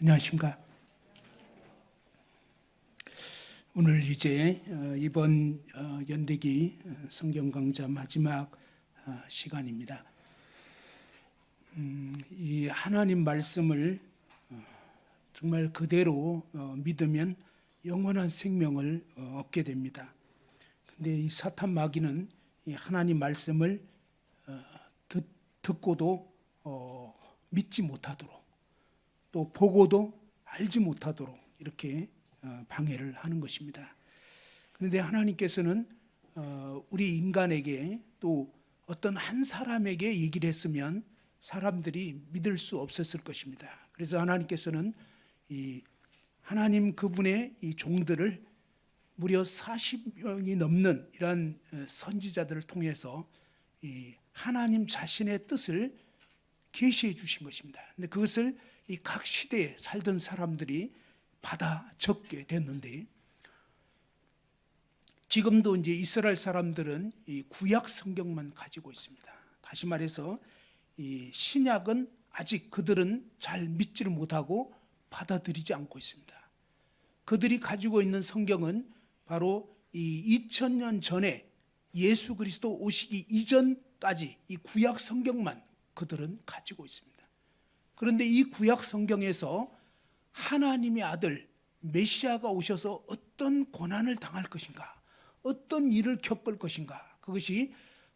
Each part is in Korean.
안녕하십니까. 오늘 이제 이번 연대기 성경 강좌 마지막 시간입니다. 이 하나님 말씀을 정말 그대로 믿으면 영원한 생명을 얻게 됩니다. 근데 이 사탄 마귀는 이 하나님 말씀을 듣고도 믿지 못하도록, 또 보고도 알지 못하도록 이렇게 방해를 하는 것입니다. 그런데 하나님께서는 우리 인간에게 또 어떤 한 사람에게 얘기를 했으면 사람들이 믿을 수 없었을 것입니다. 그래서 하나님께서는 이 하나님 그분의 이 종들을 무려 40명이 넘는 이러한 선지자들을 통해서 이 하나님 자신의 뜻을 계시해 주신 것입니다. 근데 그것을 이 각 시대에 살던 사람들이 받아 적게 됐는데, 지금도 이제 이스라엘 사람들은 이 구약 성경만 가지고 있습니다. 다시 말해서 이 신약은 아직 그들은 잘 믿지를 못하고 받아들이지 않고 있습니다. 그들이 가지고 있는 성경은 바로 이 2000년 전에 예수 그리스도 오시기 이전까지 이 구약 성경만 그들은 가지고 있습니다. 그런데 이 구약 성경에서 하나님의 아들 메시아가 오셔서 어떤 고난을 당할 것인가, 어떤 일을 겪을 것인가, 그것이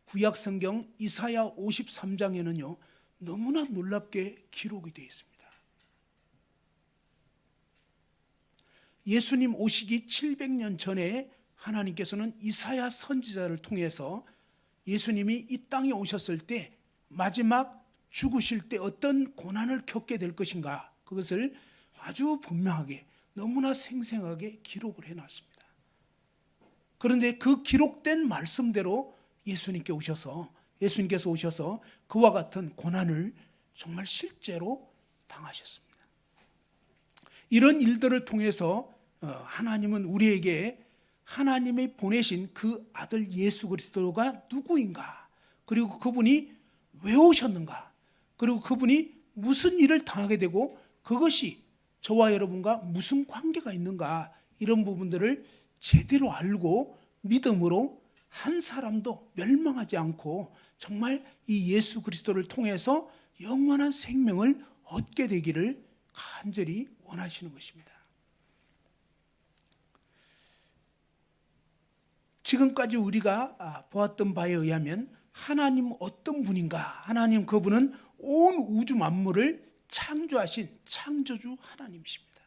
구약 성경 이사야 53장에는요 너무나 놀랍게 기록이 되어 있습니다. 예수님 오시기 700년 전에 하나님께서는 이사야 선지자를 통해서 예수님이 이 땅에 오셨을 때 마지막 죽으실 때 어떤 고난을 겪게 될 것인가, 그것을 아주 분명하게 너무나 생생하게 기록을 해놨습니다. 그런데 그 기록된 말씀대로 예수님께서 오셔서 그와 같은 고난을 정말 실제로 당하셨습니다. 이런 일들을 통해서 하나님은 우리에게 하나님이 보내신 그 아들 예수 그리스도가 누구인가, 그리고 그분이 왜 오셨는가, 그리고 그분이 무슨 일을 당하게 되고 그것이 저와 여러분과 무슨 관계가 있는가, 이런 부분들을 제대로 알고 믿음으로 한 사람도 멸망하지 않고 정말 이 예수 그리스도를 통해서 영원한 생명을 얻게 되기를 간절히 원하시는 것입니다. 지금까지 우리가 보았던 바에 의하면 하나님 어떤 분인가, 하나님 그분은 온 우주 만물을 창조하신 창조주 하나님이십니다.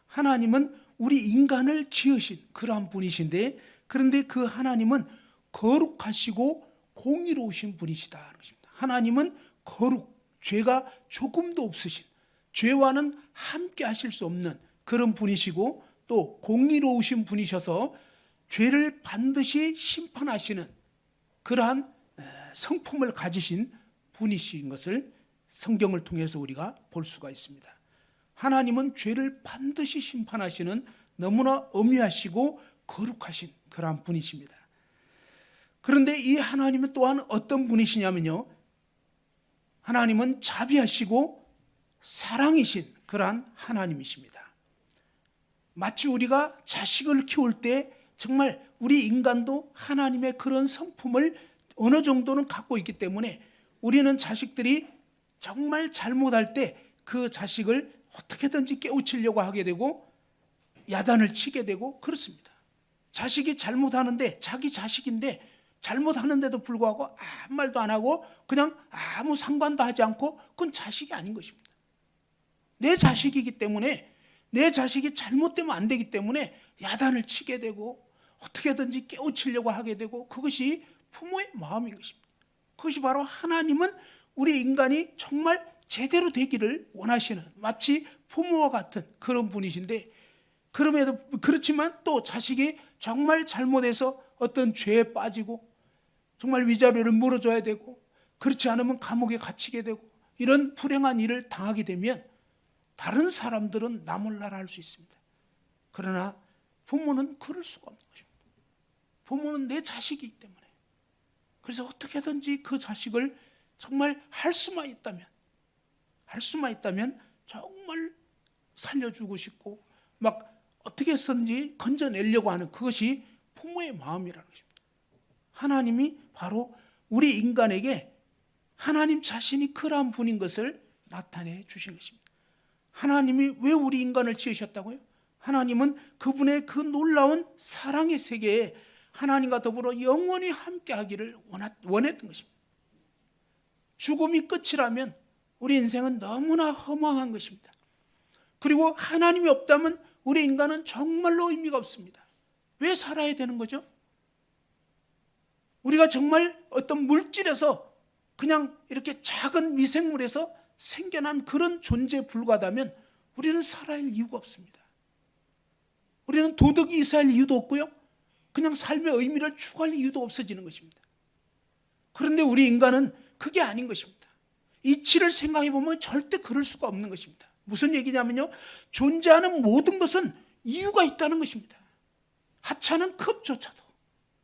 하나님은 우리 인간을 지으신 그러한 분이신데, 그런데 그 하나님은 거룩하시고 공의로우신 분이시다는 것입니다. 하나님은 죄가 조금도 없으신, 죄와는 함께 하실 수 없는 그런 분이시고, 또 공의로우신 분이셔서 죄를 반드시 심판하시는 그러한 성품을 가지신 분이신 것을 성경을 통해서 우리가 볼 수가 있습니다. 하나님은 죄를 반드시 심판하시는 너무나 엄위하시고 거룩하신 그러한 분이십니다. 그런데 이 하나님은 또한 어떤 분이시냐면요, 하나님은 자비하시고 사랑이신 그러한 하나님이십니다. 마치 우리가 자식을 키울 때 정말 우리 인간도 하나님의 그런 성품을 어느 정도는 갖고 있기 때문에 우리는 자식들이 정말 잘못할 때 그 자식을 어떻게든지 깨우치려고 하게 되고 야단을 치게 되고 그렇습니다. 자식이 잘못하는데, 자기 자식인데 잘못하는데도 불구하고 아무 말도 안 하고 그냥 아무 상관도 하지 않고, 그건 자식이 아닌 것입니다. 내 자식이기 때문에, 내 자식이 잘못되면 안 되기 때문에 야단을 치게 되고 어떻게든지 깨우치려고 하게 되고, 그것이 부모의 마음인 것입니다. 그것이 바로 하나님은 우리 인간이 정말 제대로 되기를 원하시는 마치 부모와 같은 그런 분이신데, 그렇지만 또 자식이 정말 잘못해서 어떤 죄에 빠지고 정말 위자료를 물어줘야 되고, 그렇지 않으면 감옥에 갇히게 되고, 이런 불행한 일을 당하게 되면 다른 사람들은 나 몰라라 할 수 있습니다. 그러나 부모는 그럴 수가 없는 것입니다. 부모는 내 자식이기 때문에. 그래서 어떻게든지 그 자식을 정말 할 수만 있다면 정말 살려주고 싶고 막 어떻게 해서든지 건져내려고 하는 그것이 부모의 마음이라는 것입니다. 하나님이 바로 우리 인간에게 하나님 자신이 그러한 분인 것을 나타내 주신 것입니다. 하나님이 왜 우리 인간을 지으셨다고요? 하나님은 그분의 그 놀라운 사랑의 세계에 하나님과 더불어 영원히 함께하기를 원했던 것입니다. 죽음이 끝이라면 우리 인생은 너무나 허망한 것입니다. 그리고 하나님이 없다면 우리 인간은 정말로 의미가 없습니다. 왜 살아야 되는 거죠? 우리가 정말 어떤 물질에서 그냥 이렇게 작은 미생물에서 생겨난 그런 존재에 불과하다면 우리는 살아야 할 이유가 없습니다. 우리는 도덕이 있어야 할 이유도 없고요, 그냥 삶의 의미를 추구할 이유도 없어지는 것입니다. 그런데 우리 인간은 그게 아닌 것입니다. 이치를 생각해 보면 절대 그럴 수가 없는 것입니다. 무슨 얘기냐면요, 존재하는 모든 것은 이유가 있다는 것입니다. 하찮은 컵조차도.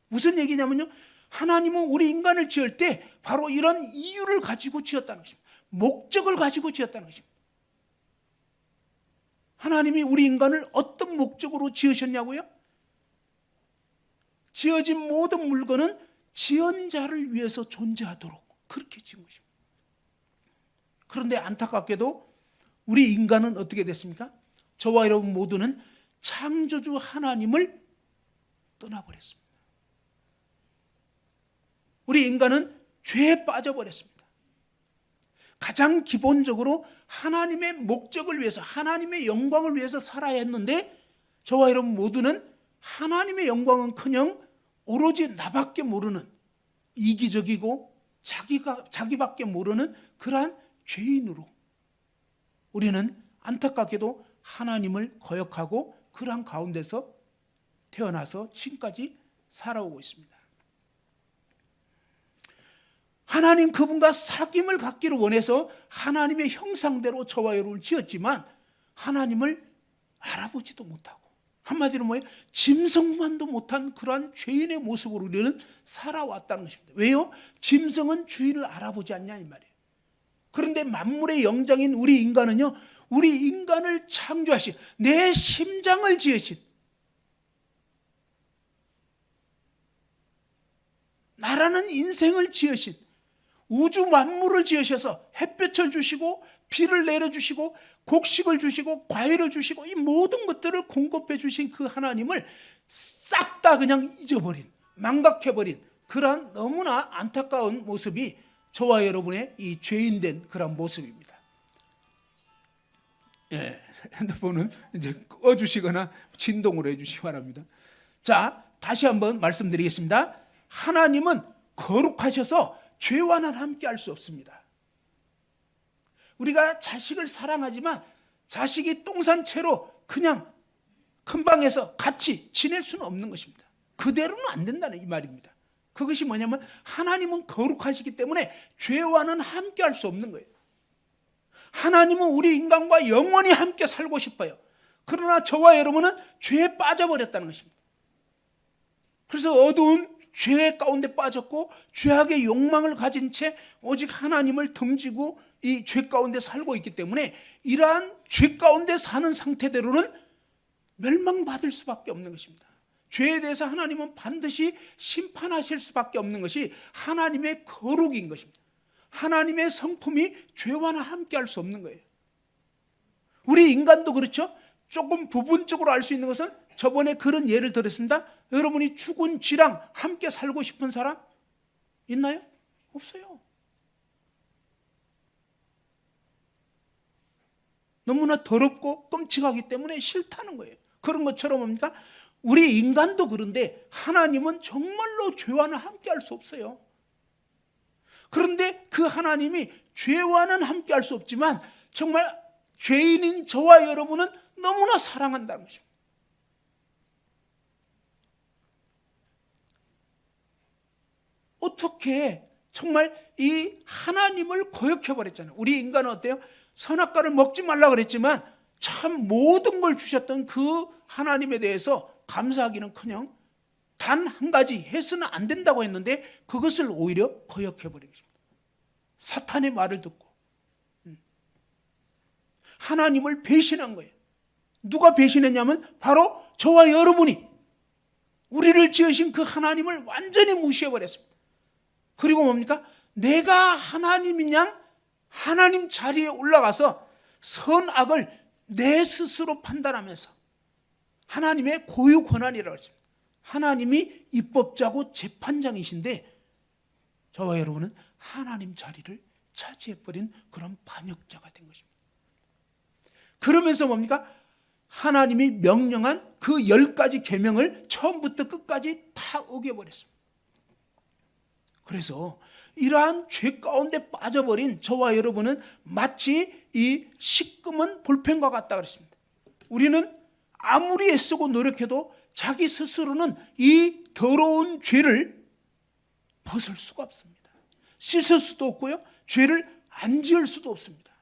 무슨 얘기냐면요, 하나님은 우리 인간을 지을 때 바로 이런 이유를 가지고 지었다는 것입니다. 목적을 가지고 지었다는 것입니다. 하나님이 우리 인간을 어떤 목적으로 지으셨냐고요? 지어진 모든 물건은 지은 자를 위해서 존재하도록 그렇게 지은 것입니다. 그런데 안타깝게도 우리 인간은 어떻게 됐습니까? 저와 여러분 모두는 창조주 하나님을 떠나버렸습니다. 우리 인간은 죄에 빠져버렸습니다. 가장 기본적으로 하나님의 목적을 위해서, 하나님의 영광을 위해서 살아야 했는데 저와 여러분 모두는 하나님의 영광은커녕 오로지 나밖에 모르는 이기적이고 자기밖에 모르는 그러한 죄인으로 우리는 안타깝게도 하나님을 거역하고 그러한 가운데서 태어나서 지금까지 살아오고 있습니다. 하나님 그분과 사귐을 갖기를 원해서 하나님의 형상대로 저와 여러분을 지었지만 하나님을 알아보지도 못하고, 한마디로 뭐예요? 짐승만도 못한 그러한 죄인의 모습으로 우리는 살아왔다는 것입니다. 왜요? 짐승은 주인을 알아보지 않냐 이 말이에요. 그런데 만물의 영장인 우리 인간은요, 우리 인간을 창조하신, 내 심장을 지으신, 나라는 인생을 지으신, 우주 만물을 지으셔서 햇볕을 주시고 비를 내려주시고 곡식을 주시고 과일을 주시고 이 모든 것들을 공급해 주신 그 하나님을 싹 다 그냥 잊어버린, 망각해버린 그러한 너무나 안타까운 모습이 저와 여러분의 이 죄인된 그런 모습입니다. 예, 핸드폰은 이제 꺼주시거나 진동으로 해주시기 바랍니다. 자, 다시 한번 말씀드리겠습니다. 하나님은 거룩하셔서 죄와는 함께 할 수 없습니다. 우리가 자식을 사랑하지만 자식이 똥 산 채로 그냥 큰 방에서 같이 지낼 수는 없는 것입니다. 그대로는 안 된다는 이 말입니다. 그것이 뭐냐면 하나님은 거룩하시기 때문에 죄와는 함께 할 수 없는 거예요. 하나님은 우리 인간과 영원히 함께 살고 싶어요. 그러나 저와 여러분은 죄에 빠져버렸다는 것입니다. 그래서 어두운 죄 가운데 빠졌고 죄악의 욕망을 가진 채 오직 하나님을 등지고 이 죄 가운데 살고 있기 때문에 이러한 죄 가운데 사는 상태대로는 멸망받을 수밖에 없는 것입니다. 죄에 대해서 하나님은 반드시 심판하실 수밖에 없는 것이 하나님의 거룩인 것입니다. 하나님의 성품이 죄와는 함께 할 수 없는 거예요. 우리 인간도 그렇죠. 조금 부분적으로 알 수 있는 것은 저번에 그런 예를 들었습니다. 여러분이 죽은 쥐랑 함께 살고 싶은 사람 있나요? 없어요. 너무나 더럽고 끔찍하기 때문에 싫다는 거예요. 그런 것처럼 뭡니까? 우리 인간도 그런데 하나님은 정말로 죄와는 함께 할 수 없어요. 그런데 그 하나님이 죄와는 함께 할 수 없지만 정말 죄인인 저와 여러분은 너무나 사랑한다는 것입니다. 어떻게 정말 이 하나님을 거역해버렸잖아요. 우리 인간은 어때요? 선악과를 먹지 말라 그랬지만 참 모든 걸 주셨던 그 하나님에 대해서 감사하기는커녕 단 한 가지 해서는 안 된다고 했는데 그것을 오히려 거역해버린 것입니다. 사탄의 말을 듣고 하나님을 배신한 거예요. 누가 배신했냐면 바로 저와 여러분이 우리를 지으신 그 하나님을 완전히 무시해버렸습니다. 그리고 뭡니까? 내가 하나님인 양 하나님 자리에 올라가서 선악을 내 스스로 판단하면서 하나님의 고유 권한이라고 했습니다. 하나님이 입법자고 재판장이신데 저와 여러분은 하나님 자리를 차지해버린 그런 반역자가 된 것입니다. 그러면서 뭡니까? 하나님이 명령한 그 10가지 계명을 처음부터 끝까지 다 어겨버렸습니다. 그래서 이러한 죄 가운데 빠져버린 저와 여러분은 마치 이 시꺼먼 볼펜과 같다 그랬습니다. 우리는 아무리 애쓰고 노력해도 자기 스스로는 이 더러운 죄를 벗을 수가 없습니다. 씻을 수도 없고요, 죄를 안 지을 수도 없습니다.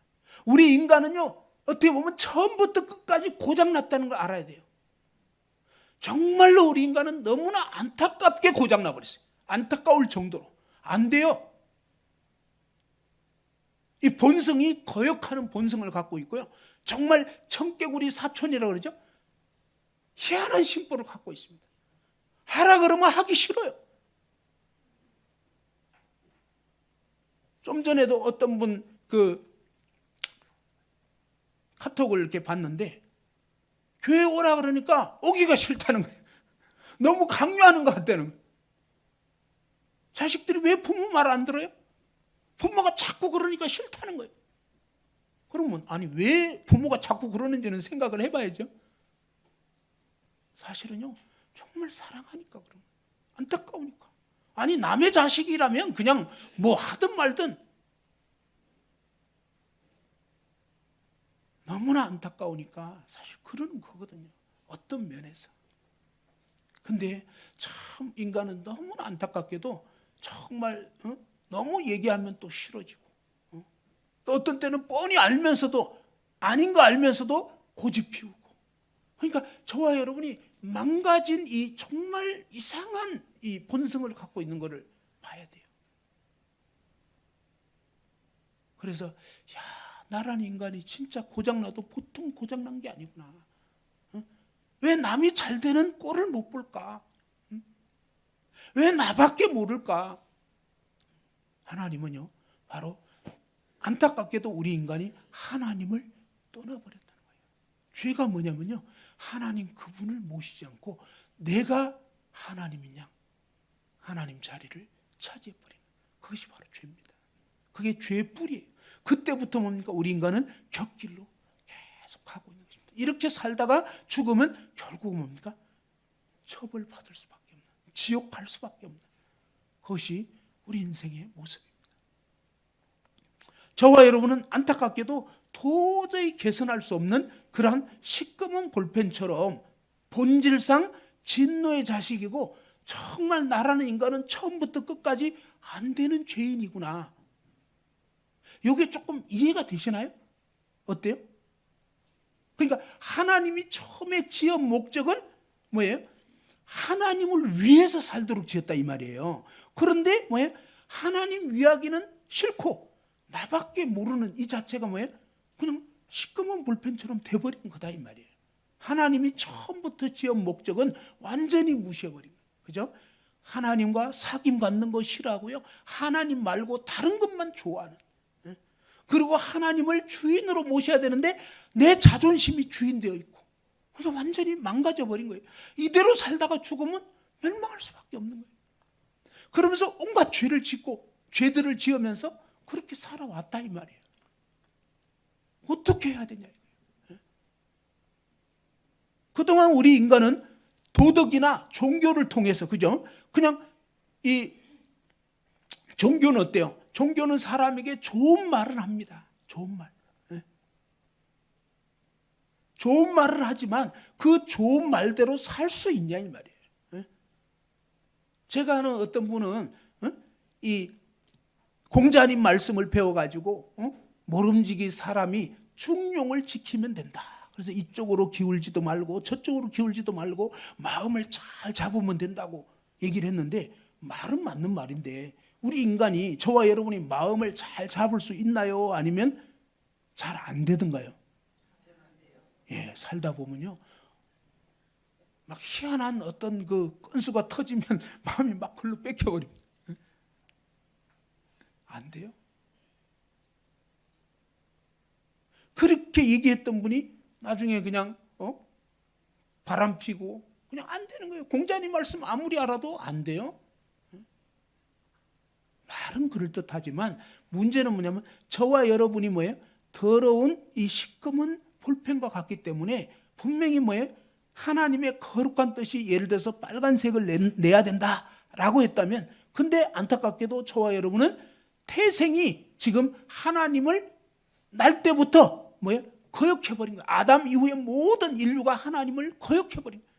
우리 인간은요, 어떻게 보면 처음부터 끝까지 고장났다는 걸 알아야 돼요. 정말로 우리 인간은 너무나 안타깝게 고장나버렸어요. 안타까울 정도로. 안 돼요. 이 본성이 거역하는 본성을 갖고 있고요, 정말 청개구리 사촌이라고 그러죠. 희한한 심보를 갖고 있습니다. 하라 그러면 하기 싫어요. 좀 전에도 어떤 분 카톡을 이렇게 봤는데 교회 오라 그러니까 오기가 싫다는 거예요. 너무 강요하는 것 같다는 거예요. 자식들이 왜 부모 말 안 들어요? 부모가 자꾸 그러니까 싫다는 거예요. 그러면 아니 왜 부모가 자꾸 그러는지는 생각을 해봐야죠. 사실은요, 정말 사랑하니까 그런 거예요. 안타까우니까. 아니 남의 자식이라면 그냥 뭐 하든 말든 너무나 안타까우니까 사실 그러는 거거든요. 어떤 면에서. 근데 참 인간은 너무나 안타깝게도 정말 너무 얘기하면 또 싫어지고 또 어떤 때는 뻔히 알면서도 아닌 거 알면서도 고집 피우고. 그러니까 저와 여러분이 망가진 이 정말 이상한 이 본성을 갖고 있는 것을 봐야 돼요. 그래서 나라는 인간이 진짜 고장나도 보통 고장난 게 아니구나. 왜 남이 잘 되는 꼴을 못 볼까? 왜 나밖에 모를까? 하나님은요, 바로 안타깝게도 우리 인간이 하나님을 떠나버렸다는 거예요. 죄가 뭐냐면요, 하나님 그분을 모시지 않고 내가 하나님인 양 하나님 자리를 차지해버리는, 그것이 바로 죄입니다. 그게 죄의 뿌리예요. 그때부터 뭡니까? 우리 인간은 곁길로 계속 가고 있는 것입니다. 이렇게 살다가 죽으면 결국 뭡니까? 처벌받을 수밖에 없는, 지옥 갈 수밖에 없는, 그것이 우리 인생의 모습입니다. 저와 여러분은 안타깝게도 도저히 개선할 수 없는 그러한 시꺼먼 볼펜처럼 본질상 진노의 자식이고 정말 나라는 인간은 처음부터 끝까지 안 되는 죄인이구나. 이게 조금 이해가 되시나요? 어때요? 그러니까 하나님이 처음에 지은 목적은 뭐예요? 하나님을 위해서 살도록 지었다 이 말이에요. 그런데 뭐예요? 하나님 위하기는 싫고 나밖에 모르는 이 자체가 뭐예요? 그냥 시꺼먼 볼펜처럼 돼버린 거다 이 말이에요. 하나님이 처음부터 지은 목적은 완전히 무시해버린 거예요. 그죠? 하나님과 사귐 갖는 거 싫어하고요, 하나님 말고 다른 것만 좋아하는, 그리고 하나님을 주인으로 모셔야 되는데 내 자존심이 주인되어 있고, 그러니까 완전히 망가져버린 거예요. 이대로 살다가 죽으면 멸망할 수밖에 없는 거예요. 그러면서 온갖 죄를 짓고 죄들을 지으면서 그렇게 살아왔다 이 말이에요. 어떻게 해야 되냐 이거예요. 그동안 우리 인간은 도덕이나 종교를 통해서, 그죠? 그냥 이 종교는 어때요? 종교는 사람에게 좋은 말을 합니다. 좋은 말. 좋은 말을 하지만 그 좋은 말대로 살 수 있냐 이 말이에요. 제가 아는 어떤 분은 이 공자님 말씀을 배워가지고 모름지기 사람이 중용을 지키면 된다. 그래서 이쪽으로 기울지도 말고 저쪽으로 기울지도 말고 마음을 잘 잡으면 된다고 얘기를 했는데, 말은 맞는 말인데 우리 인간이, 저와 여러분이 마음을 잘 잡을 수 있나요? 아니면 잘 안 되던가요? 예, 살다 보면요, 막 희한한 어떤 그 건수가 터지면 마음이 막 글로 뺏겨버립니다. 안 돼요. 그렇게 얘기했던 분이 나중에 그냥 바람 피고 그냥 안 되는 거예요. 공자님 말씀 아무리 알아도 안 돼요. 말은 그럴듯하지만 문제는 뭐냐면 저와 여러분이 뭐예요? 더러운 이 시커먼 볼펜과 같기 때문에 분명히 뭐예요? 하나님의 거룩한 뜻이 예를 들어서 빨간색을 내야 된다라고 했다면, 근데 안타깝게도 저와 여러분은 태생이 지금 하나님을 날 때부터 뭐예요? 거역해버린 거예요. 아담 이후에 모든 인류가 하나님을 거역해버린 거예요.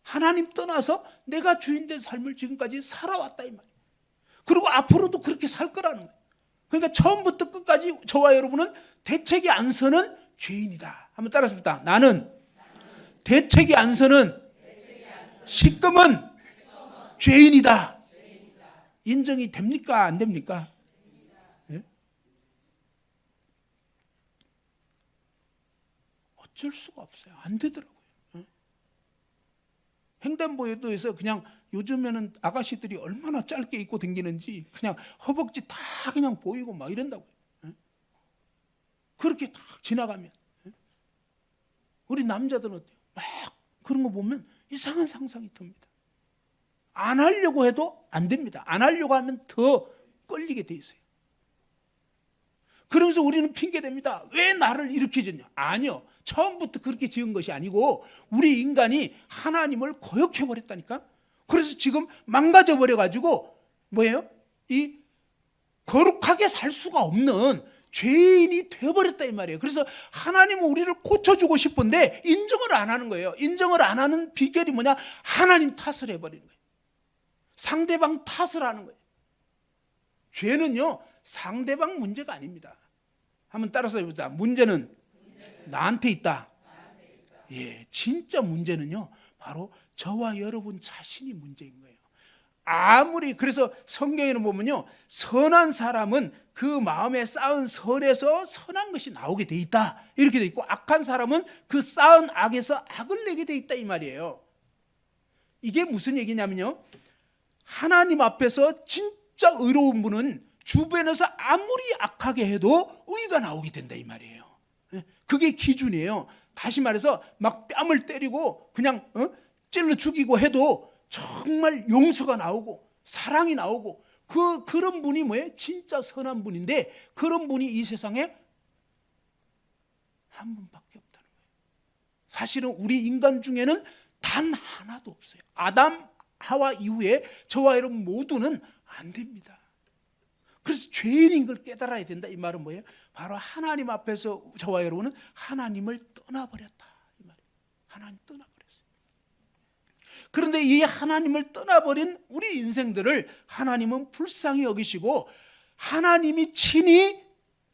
하나님 떠나서 내가 주인된 삶을 지금까지 살아왔다 이 말이에요. 그리고 앞으로도 그렇게 살 거라는 거예요. 그러니까 처음부터 끝까지 저와 여러분은 대책이 안 서는 죄인이다. 한번 따라서 봅시다. 나는 대책이 안 서는 시꺼먼 죄인이다. 인정이 됩니까? 안 됩니까? 네? 어쩔 수가 없어요. 안 되더라고요. 네? 횡단보도에서 그냥 요즘에는 아가씨들이 얼마나 짧게 입고 다니는지 그냥 허벅지 다 그냥 보이고 막 이런다고요. 네? 그렇게 딱 지나가면 우리 남자들은 어때요? 막 그런 거 보면 이상한 상상이 듭니다. 안 하려고 해도 안 됩니다. 안 하려고 하면 더 끌리게 돼 있어요. 그러면서 우리는 핑계댑니다. 왜 나를 이렇게 짓냐? 아니요. 처음부터 그렇게 지은 것이 아니고 우리 인간이 하나님을 거역해버렸다니까. 그래서 지금 망가져버려가지고 뭐예요? 이 거룩하게 살 수가 없는 죄인이 되어버렸다 이 말이에요. 그래서 하나님은 우리를 고쳐주고 싶은데 인정을 안 하는 거예요. 인정을 안 하는 비결이 뭐냐? 하나님 탓을 해버리는 거예요. 상대방 탓을 하는 거예요. 죄는요 상대방 문제가 아닙니다. 한번 따라서 해보자. 문제는 나한테 있다. 예, 진짜 문제는요 바로 저와 여러분 자신이 문제인 거예요. 아무리 그래서 성경에는 보면요 선한 사람은 그 마음에 쌓은 선에서 선한 것이 나오게 돼 있다 이렇게 돼 있고, 악한 사람은 그 쌓은 악에서 악을 내게 돼 있다 이 말이에요. 이게 무슨 얘기냐면요, 하나님 앞에서 진짜 의로운 분은 주변에서 아무리 악하게 해도 의가 나오게 된다 이 말이에요. 그게 기준이에요. 다시 말해서 막 뺨을 때리고 그냥 찔러 죽이고 해도 정말 용서가 나오고 사랑이 나오고 그런 분이 뭐예요? 진짜 선한 분인데 그런 분이 이 세상에 한 분밖에 없다는 거예요. 사실은 우리 인간 중에는 단 하나도 없어요. 아담 하와 이후에 저와 여러분 모두는 안 됩니다. 그래서 죄인인 걸 깨달아야 된다. 이 말은 뭐예요? 바로 하나님 앞에서 저와 여러분은 하나님을 떠나버렸다 이 말이에요. 하나님 떠나버렸어요. 그런데 이 하나님을 떠나버린 우리 인생들을 하나님은 불쌍히 여기시고 하나님이 친히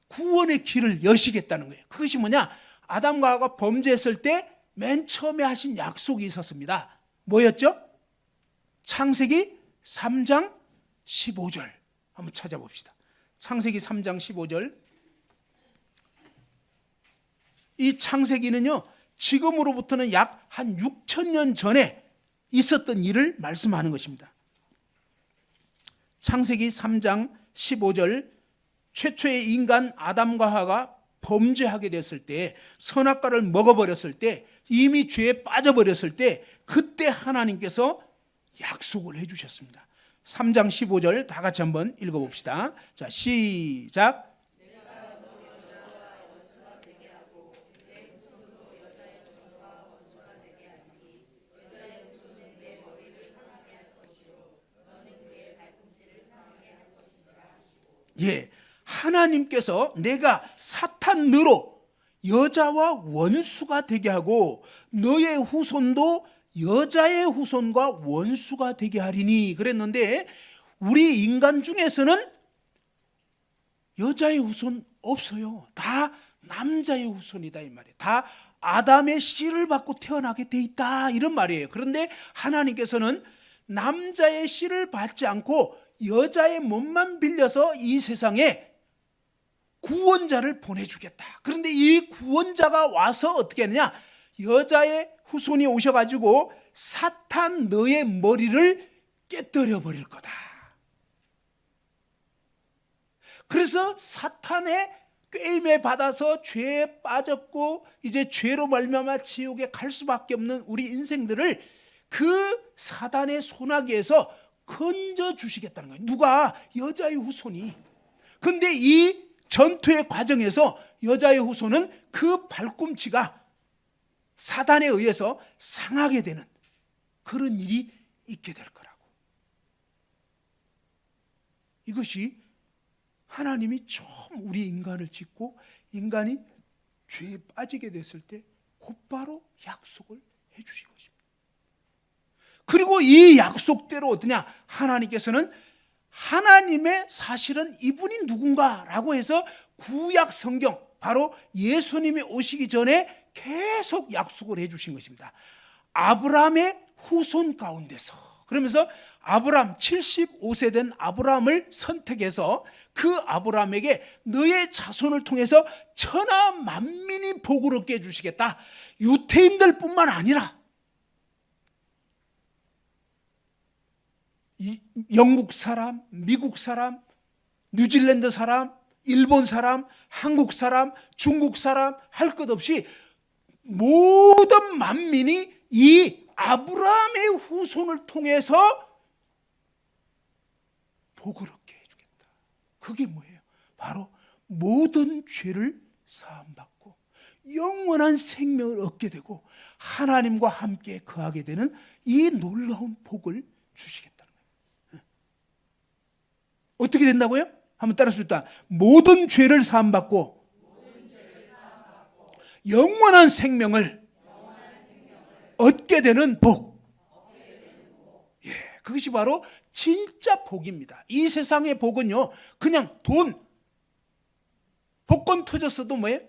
구원의 길을 여시겠다는 거예요. 그것이 뭐냐? 아담과 하와가 범죄했을 때 맨 처음에 하신 약속이 있었습니다. 뭐였죠? 창세기 3장 15절 한번 찾아봅시다. 창세기 3장 15절. 이 창세기는요 지금으로부터는 약 한 6,000년 전에 있었던 일을 말씀하는 것입니다. 창세기 3장 15절. 최초의 인간 아담과 하와가 범죄하게 됐을 때, 선악과를 먹어버렸을 때, 이미 죄에 빠져버렸을 때 그때 하나님께서 약속을 해주셨습니다. 3장 15절 다 같이 한번 읽어봅시다. 자, 시작. 예, 하나님께서 내가 사탄으로 여자와 원수가 되게 하고 너의 후손도 여자의 후손과 원수가 되게 하리니 그랬는데, 우리 인간 중에서는 여자의 후손 없어요. 다 남자의 후손이다 이 말이에요. 다 아담의 씨를 받고 태어나게 돼 있다 이런 말이에요. 그런데 하나님께서는 남자의 씨를 받지 않고 여자의 몸만 빌려서 이 세상에 구원자를 보내주겠다. 그런데 이 구원자가 와서 어떻게 하느냐? 여자의 후손이 오셔가지고 사탄 너의 머리를 깨뜨려 버릴 거다. 그래서 사탄의 꾀임에 받아서 죄에 빠졌고 이제 죄로 말미암아 지옥에 갈 수밖에 없는 우리 인생들을 그 사단의 소나기에서 건져 주시겠다는 거예요. 누가? 여자의 후손이. 근데 이 전투의 과정에서 여자의 후손은 그 발꿈치가 사단에 의해서 상하게 되는 그런 일이 있게 될 거라고. 이것이 하나님이 처음 우리 인간을 짓고 인간이 죄에 빠지게 됐을 때 곧바로 약속을 해 주신 것입니다. 그리고 이 약속대로 어떠냐? 하나님께서는 하나님의 사실은 이분이 누군가라고 해서 구약 성경 바로 예수님이 오시기 전에 계속 약속을 해 주신 것입니다. 아브라함의 후손 가운데서, 그러면서 아브라함 75세 된 아브라함을 선택해서 그 아브라함에게 너의 자손을 통해서 천하 만민이 복을 얻게 해주시겠다. 유태인들 뿐만 아니라 영국 사람, 미국 사람, 뉴질랜드 사람, 일본 사람, 한국 사람, 중국 사람 할 것 없이 모든 만민이 이 아브라함의 후손을 통해서 복을 얻게 해주겠다. 그게 뭐예요? 바로 모든 죄를 사함받고 영원한 생명을 얻게 되고 하나님과 함께 거하게 되는 이 놀라운 복을 주시겠다는 거예요. 어떻게 된다고요? 한번 따라해봅시다. 모든 죄를 사함받고 영원한 생명을 얻게 되는 복. 예, 그것이 바로 진짜 복입니다. 이 세상의 복은요, 그냥 돈, 복권 터졌어도 뭐예요?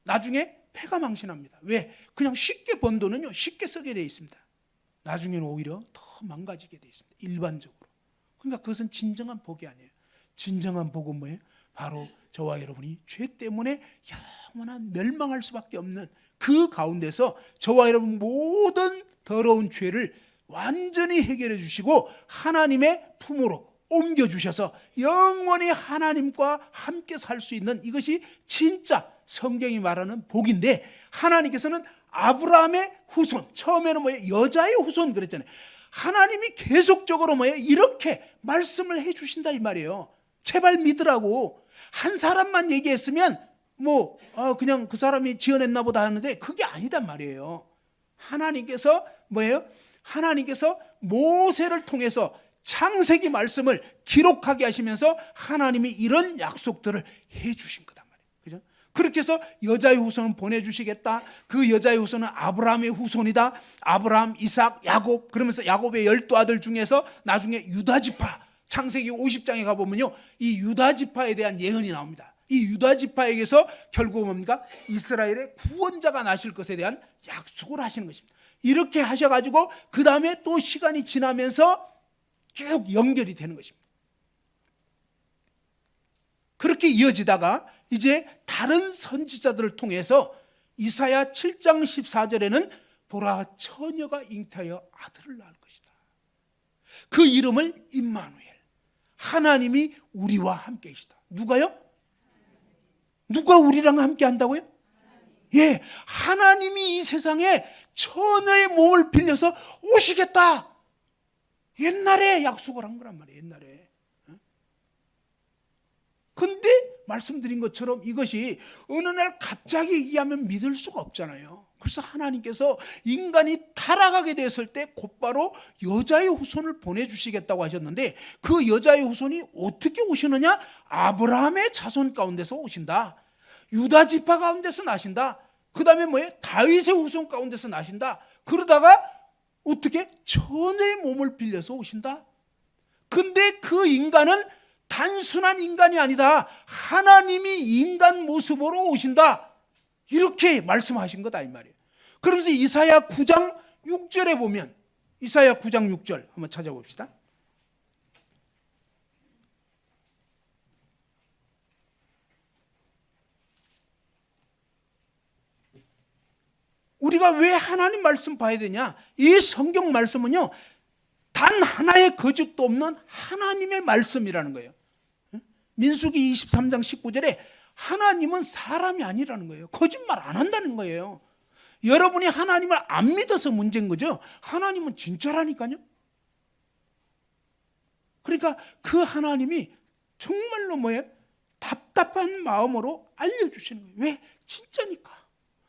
나중에 패가 망신합니다. 왜? 그냥 쉽게 번 돈은요, 쉽게 쓰게 되어 있습니다. 나중에는 오히려 더 망가지게 되어 있습니다. 일반적으로. 그러니까 그것은 진정한 복이 아니에요. 진정한 복은 뭐예요? 바로 저와 여러분이 죄 때문에 영원한 멸망할 수밖에 없는 그 가운데서 저와 여러분 모든 더러운 죄를 완전히 해결해 주시고 하나님의 품으로 옮겨주셔서 영원히 하나님과 함께 살 수 있는 이것이 진짜 성경이 말하는 복인데, 하나님께서는 아브라함의 후손, 처음에는 뭐예요? 여자의 후손 그랬잖아요. 하나님이 계속적으로 뭐예요? 이렇게 말씀을 해 주신다 이 말이에요. 제발 믿으라고. 한 사람만 얘기했으면 그냥 그 사람이 지어냈나 보다 하는데 그게 아니단 말이에요. 하나님께서 뭐예요? 하나님께서 모세를 통해서 창세기 말씀을 기록하게 하시면서 하나님이 이런 약속들을 해 주신 거단 말이에요. 그죠? 그렇게 해서 여자의 후손은 보내주시겠다. 그 여자의 후손은 아브라함의 후손이다. 아브라함, 이삭, 야곱. 그러면서 야곱의 12아들 중에서 나중에 유다지파, 창세기 50장에 가보면요, 이 유다지파에 대한 예언이 나옵니다. 이 유다지파에게서 결국 뭡니까? 이스라엘의 구원자가 나실 것에 대한 약속을 하시는 것입니다. 이렇게 하셔가지고 그 다음에 또 시간이 지나면서 쭉 연결이 되는 것입니다. 그렇게 이어지다가 이제 다른 선지자들을 통해서 이사야 7장 14절에는 보라, 처녀가 잉태하여 아들을 낳을 것이다. 그 이름을 임마누엘, 하나님이 우리와 함께 계시다. 누가요? 누가 우리랑 함께 한다고요? 예, 하나님이 이 세상에 처녀의 몸을 빌려서 오시겠다. 옛날에 약속을 한 거란 말이에요. 옛날에. 근데 말씀드린 것처럼 이것이 어느 날 갑자기 얘기하면 믿을 수가 없잖아요. 그래서 하나님께서 인간이 타락하게 됐을 때 곧바로 여자의 후손을 보내주시겠다고 하셨는데, 그 여자의 후손이 어떻게 오시느냐? 아브라함의 자손 가운데서 오신다. 유다 지파 가운데서 나신다. 그 다음에 뭐예요? 다윗의 후손 가운데서 나신다. 그러다가 어떻게? 처녀의 몸을 빌려서 오신다. 근데 그 인간은 단순한 인간이 아니다. 하나님이 인간 모습으로 오신다. 이렇게 말씀하신 거다 이 말이에요. 그러면서 이사야 9장 6절에 보면, 이사야 9장 6절 한번 찾아봅시다. 우리가 왜 하나님 말씀 봐야 되냐? 이 성경 말씀은요, 단 하나의 거짓도 없는 하나님의 말씀이라는 거예요. 민수기 23장 19절에 하나님은 사람이 아니라는 거예요. 거짓말 안 한다는 거예요. 여러분이 하나님을 안 믿어서 문제인 거죠. 하나님은 진짜라니까요. 그러니까 그 하나님이 정말로 뭐예요? 답답한 마음으로 알려주시는 거예요. 왜? 진짜니까.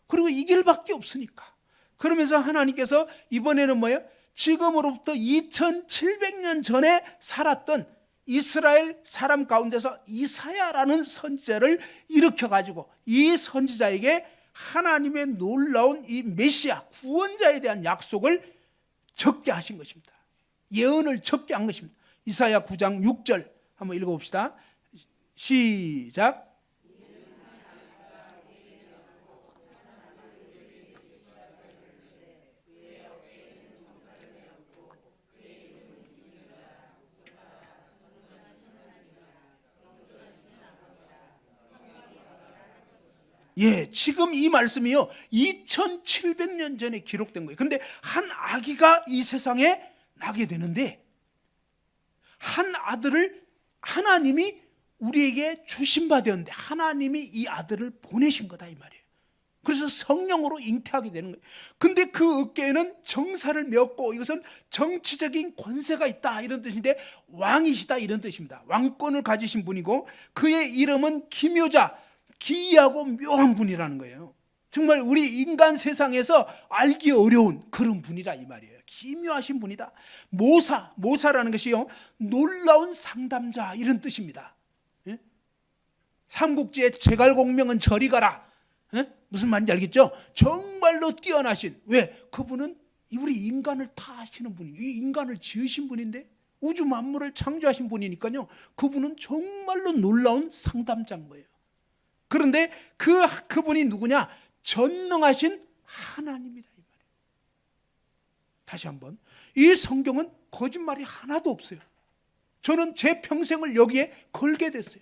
그리고 이 길밖에 없으니까. 그러면서 하나님께서 이번에는 뭐예요? 지금으로부터 2700년 전에 살았던 이스라엘 사람 가운데서 이사야라는 선지자를 일으켜가지고 이 선지자에게 하나님의 놀라운 이 메시아 구원자에 대한 약속을 적게 하신 것입니다. 예언을 적게 한 것입니다. 이사야 9장 6절 한번 읽어봅시다. 시작. 예, 지금 이 말씀이요 2700년 전에 기록된 거예요. 그런데 한 아기가 이 세상에 나게 되는데 한 아들을 하나님이 우리에게 주신 바 되었는데 하나님이 이 아들을 보내신 거다 이 말이에요. 그래서 성령으로 잉태하게 되는 거예요. 근데 그 어깨에는 정사를 메었고 이것은 정치적인 권세가 있다 이런 뜻인데 왕이시다 이런 뜻입니다. 왕권을 가지신 분이고 그의 이름은 기묘자, 기이하고 묘한 분이라는 거예요. 정말 우리 인간 세상에서 알기 어려운 그런 분이라 이 말이에요. 기묘하신 분이다. 모사라는 것이요 놀라운 상담자 이런 뜻입니다. 예? 삼국지의 제갈공명은 저리 가라. 예? 무슨 말인지 알겠죠? 정말로 뛰어나신, 왜? 그분은 우리 인간을 다 하시는 분이에요. 이 인간을 지으신 분인데 우주 만물을 창조하신 분이니까요 그분은 정말로 놀라운 상담자인 거예요. 그런데 그분이 누구냐? 전능하신 하나님이다 이 말이에요. 다시 한번, 이 성경은 거짓말이 하나도 없어요. 저는 제 평생을 여기에 걸게 됐어요.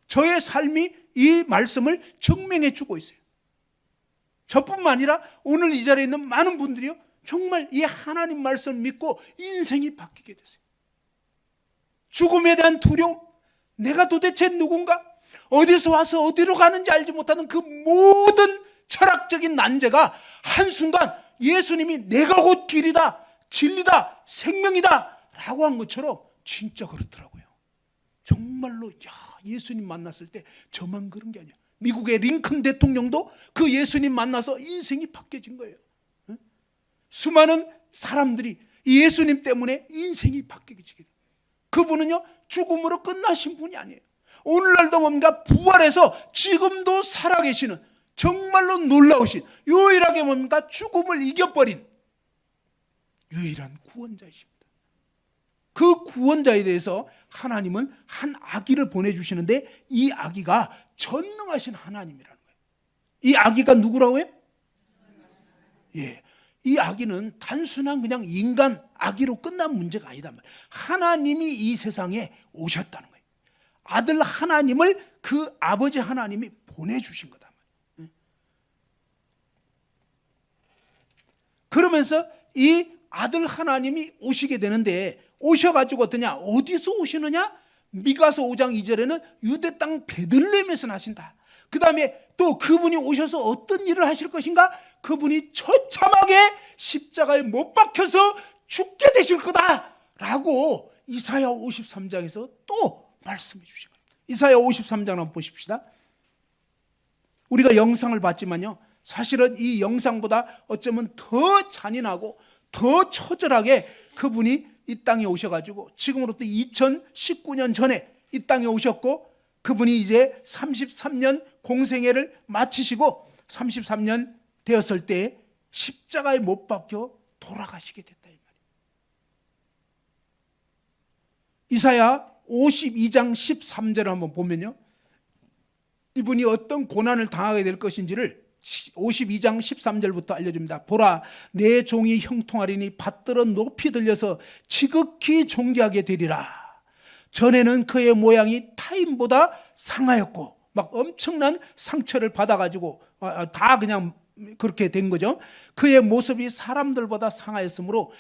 저의 삶이 이 말씀을 증명해 주고 있어요. 저뿐만 아니라 오늘 이 자리에 있는 많은 분들이요 정말 이 하나님 말씀을 믿고 인생이 바뀌게 됐어요. 죽음에 대한 두려움, 내가 도대체 누군가, 어디서 와서 어디로 가는지 알지 못하는 그 모든 철학적인 난제가 한순간 예수님이 내가 곧 길이다, 진리다, 생명이다 라고 한 것처럼 진짜 그렇더라고요. 정말로 예수님 만났을 때 저만 그런 게 아니야. 미국의 링컨 대통령도 그 예수님 만나서 인생이 바뀌어진 거예요. 수많은 사람들이 예수님 때문에 인생이 바뀌게 돼요. 그분은요 죽음으로 끝나신 분이 아니에요. 오늘날도 뭡니까? 부활해서 지금도 살아계시는 정말로 놀라우신, 유일하게 뭡니까? 죽음을 이겨버린 유일한 구원자이십니다. 그 구원자에 대해서 하나님은 한 아기를 보내주시는데 이 아기가 전능하신 하나님이라는 거예요. 이 아기가 누구라고요? 예, 이 아기는 단순한 그냥 인간 아기로 끝난 문제가 아니다. 하나님이 이 세상에 오셨다는 거예요. 아들 하나님을 그 아버지 하나님이 보내주신 거다. 그러면서 이 아들 하나님이 오시게 되는데 오셔가지고 어떠냐? 어디서 오시느냐? 미가서 5장 2절에는 유대 땅 베들레헴에서 나신다. 그 다음에 또 그분이 오셔서 어떤 일을 하실 것인가? 그분이 처참하게 십자가에 못 박혀서 죽게 되실 거다 라고 이사야 53장에서 또 말씀해 주신 겁니다. 이사야 53장 한번 보십시다. 우리가 영상을 봤지만요 사실은 이 영상보다 어쩌면 더 잔인하고 더 처절하게 그분이 이 땅에 오셔가지고 지금으로부터 2019년 전에 이 땅에 오셨고 그분이 이제 33년 공생애를 마치시고 33년 되었을 때 십자가에 못 박혀 돌아가시게 됐다 이 말이에요. 이사야 52장 13절을 한번 보면요 이분이 어떤 고난을 당하게 될 것인지를 52장 13절부터 알려줍니다. 보라, 내 종이 형통하리니 받들어 높이 들려서 지극히 존귀하게 되리라. 전에는 그의 모양이 타인보다 상하였고 막 엄청난 상처를 받아가지고 다 그냥 그렇게 된 거죠. 그의 모습이 사람들보다 상하였으므로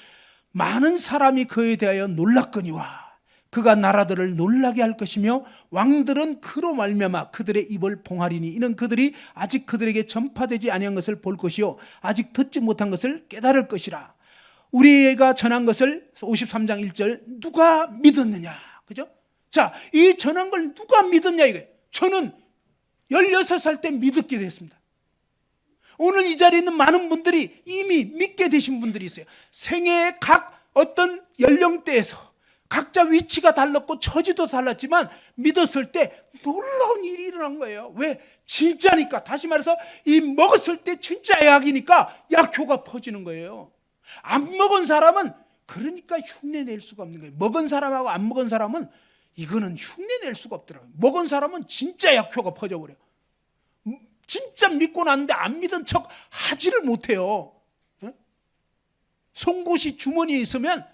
많은 사람이 그에 대하여 놀랐거니와 그가 나라들을 놀라게 할 것이며 왕들은 그로 말미암아 그들의 입을 봉하리니 이는 그들이 아직 그들에게 전파되지 아니한 것을 볼 것이요 아직 듣지 못한 것을 깨달을 것이라. 우리가 전한 것을 53장 1절 누가 믿었느냐, 그죠? 자, 이 전한 걸 누가 믿었냐 이거예요. 저는 16살 때 믿게 됐습니다. 오늘 이 자리에 있는 많은 분들이 이미 믿게 되신 분들이 있어요. 생애의 각 어떤 연령대에서 각자 위치가 달랐고 처지도 달랐지만 믿었을 때 놀라운 일이 일어난 거예요. 왜? 진짜니까. 다시 말해서 이 먹었을 때 진짜 약이니까 약효가 퍼지는 거예요. 안 먹은 사람은 그러니까 흉내 낼 수가 없는 거예요. 먹은 사람하고 안 먹은 사람은 이거는 흉내 낼 수가 없더라고요. 먹은 사람은 진짜 약효가 퍼져버려요. 진짜 믿고 났는데 안 믿은 척 하지를 못해요. 송곳이 주머니에 있으면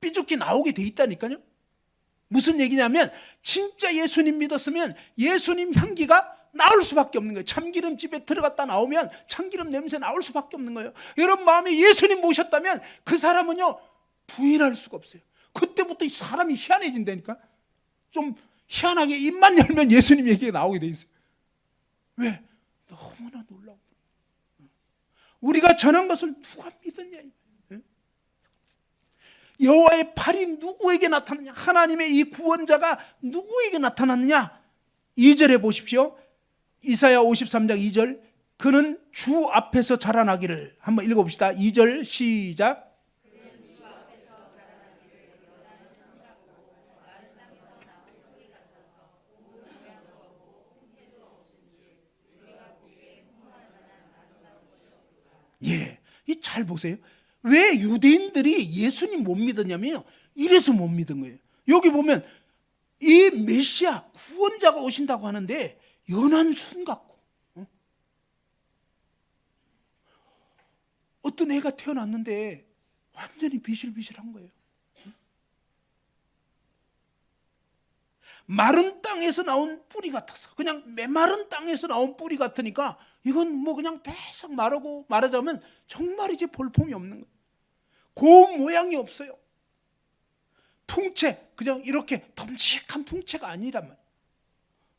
삐죽기 나오게 돼 있다니까요. 무슨 얘기냐면 진짜 예수님 믿었으면 예수님 향기가 나올 수밖에 없는 거예요. 참기름집에 들어갔다 나오면 참기름 냄새 나올 수밖에 없는 거예요. 여러분 마음에 예수님 모셨다면 그 사람은요 부인할 수가 없어요. 그때부터 이 사람이 희한해진다니까. 좀 희한하게 입만 열면 예수님 얘기가 나오게 돼 있어요. 왜? 너무나 놀라워. 우리가 전한 것을 누가 믿었냐. 여호와의 팔이 누구에게 나타났느냐. 하나님의 이 구원자가 누구에게 나타났느냐. 2절에 보십시오. 이사야 53장 2절 그는 주 앞에서 자라나기를. 한번 읽어봅시다. 2절 시작. 예, 이 잘 보세요. 왜 유대인들이 예수님 못 믿었냐면요, 이래서 못 믿은 거예요. 여기 보면 이 메시아 구원자가 오신다고 하는데 연한 순 같고, 어떤 애가 태어났는데 완전히 비실비실한 거예요. 마른 땅에서 나온 뿌리 같아서, 그냥 메마른 땅에서 나온 뿌리 같으니까 이건 뭐 그냥 배싹 마르고, 말하자면 정말이지 볼품이 없는 거예요. 고운 모양이 없어요. 풍채, 그냥 이렇게 덤직한 풍채가 아니란 말이에요.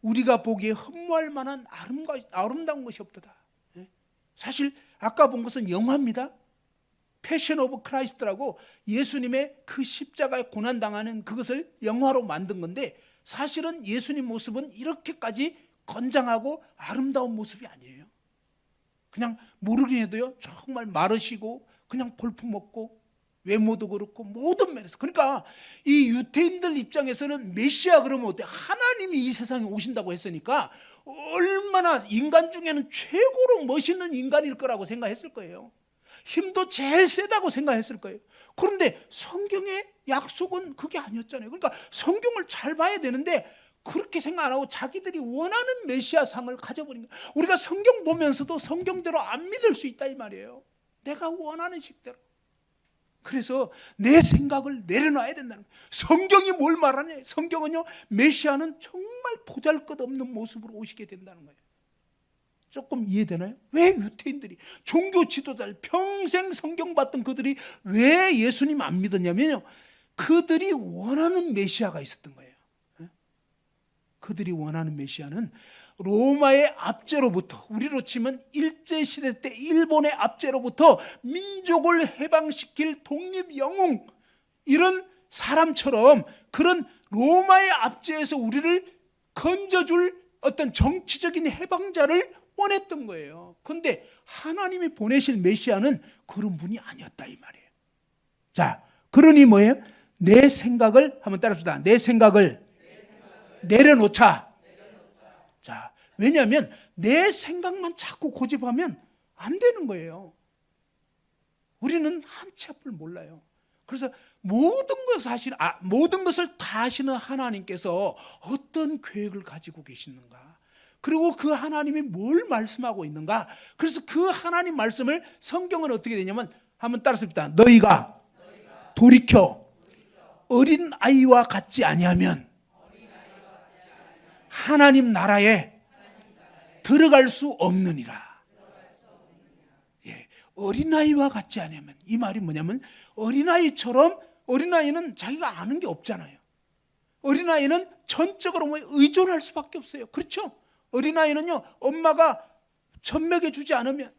우리가 보기에 흠모할 만한 아름다운 것이 없도다. 사실 아까 본 것은 영화입니다. 패션 오브 크라이스트라고 예수님의 그 십자가에 고난당하는 그것을 영화로 만든 건데, 사실은 예수님 모습은 이렇게까지 건장하고 아름다운 모습이 아니에요. 그냥 모르긴 해도요 정말 마르시고 그냥 볼품없고 외모도 그렇고 모든 면에서. 그러니까 이 유대인들 입장에서는 메시아 그러면 어때? 하나님이 이 세상에 오신다고 했으니까 얼마나 인간 중에는 최고로 멋있는 인간일 거라고 생각했을 거예요. 힘도 제일 세다고 생각했을 거예요. 그런데 성경의 약속은 그게 아니었잖아요. 그러니까 성경을 잘 봐야 되는데 그렇게 생각 안 하고 자기들이 원하는 메시아상을 가져버린 거예요. 우리가 성경 보면서도 성경대로 안 믿을 수 있다 이 말이에요. 내가 원하는 식대로. 그래서 내 생각을 내려놔야 된다는 거예요. 성경이 뭘 말하냐? 성경은요 메시아는 정말 보잘것없는 모습으로 오시게 된다는 거예요. 조금 이해되나요? 왜 유대인들이, 종교 지도자들, 평생 성경 봤던 그들이 왜 예수님 안 믿었냐면요, 그들이 원하는 메시아가 있었던 거예요. 그들이 원하는 메시아는 로마의 압제로부터, 우리로 치면 일제시대 때 일본의 압제로부터 민족을 해방시킬 독립영웅, 이런 사람처럼 그런 로마의 압제에서 우리를 건져줄 어떤 정치적인 해방자를 원했던 거예요. 그런데 하나님이 보내실 메시아는 그런 분이 아니었다 이 말이에요. 자, 그러니 뭐예요? 내 생각을 한번 따라합시다. 내 생각을 내려놓자. 자, 왜냐하면 내 생각만 자꾸 고집하면 안 되는 거예요. 우리는 한 치 앞을 몰라요. 그래서 모든 것을 다 아시는 하나님께서 어떤 계획을 가지고 계시는가, 그리고 그 하나님이 뭘 말씀하고 있는가. 그래서 그 하나님 말씀을 성경은 어떻게 되냐면, 한번 따라합시다. 너희가 돌이켜 어린 아이와 같지 아니하면 하나님 나라에 들어갈 수 없느니라. 어린아이와 같지 않으면, 이 말이 뭐냐면 어린아이처럼, 어린아이는 자기가 아는 게 없잖아요. 어린아이는 전적으로 의존할 수밖에 없어요. 그렇죠? 어린아이는요, 엄마가 젖 먹여주지 않으면,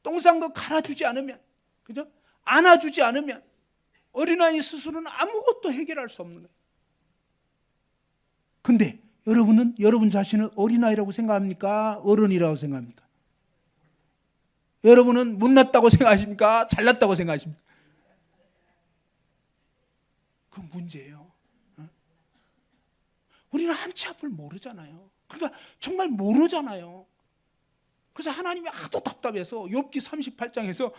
똥 싼 거 갈아주지 않으면, 그죠? 안아주지 않으면 어린아이 스스로는 아무것도 해결할 수 없는 거예요. 근데 여러분은 여러분 자신을 어린아이라고 생각합니까? 어른이라고 생각합니까? 여러분은 못났다고 생각하십니까? 잘났다고 생각하십니까? 그 문제예요. 우리는 한치 앞을 모르잖아요. 그러니까 정말 모르잖아요. 그래서 하나님이 하도 답답해서 욥기 38장에서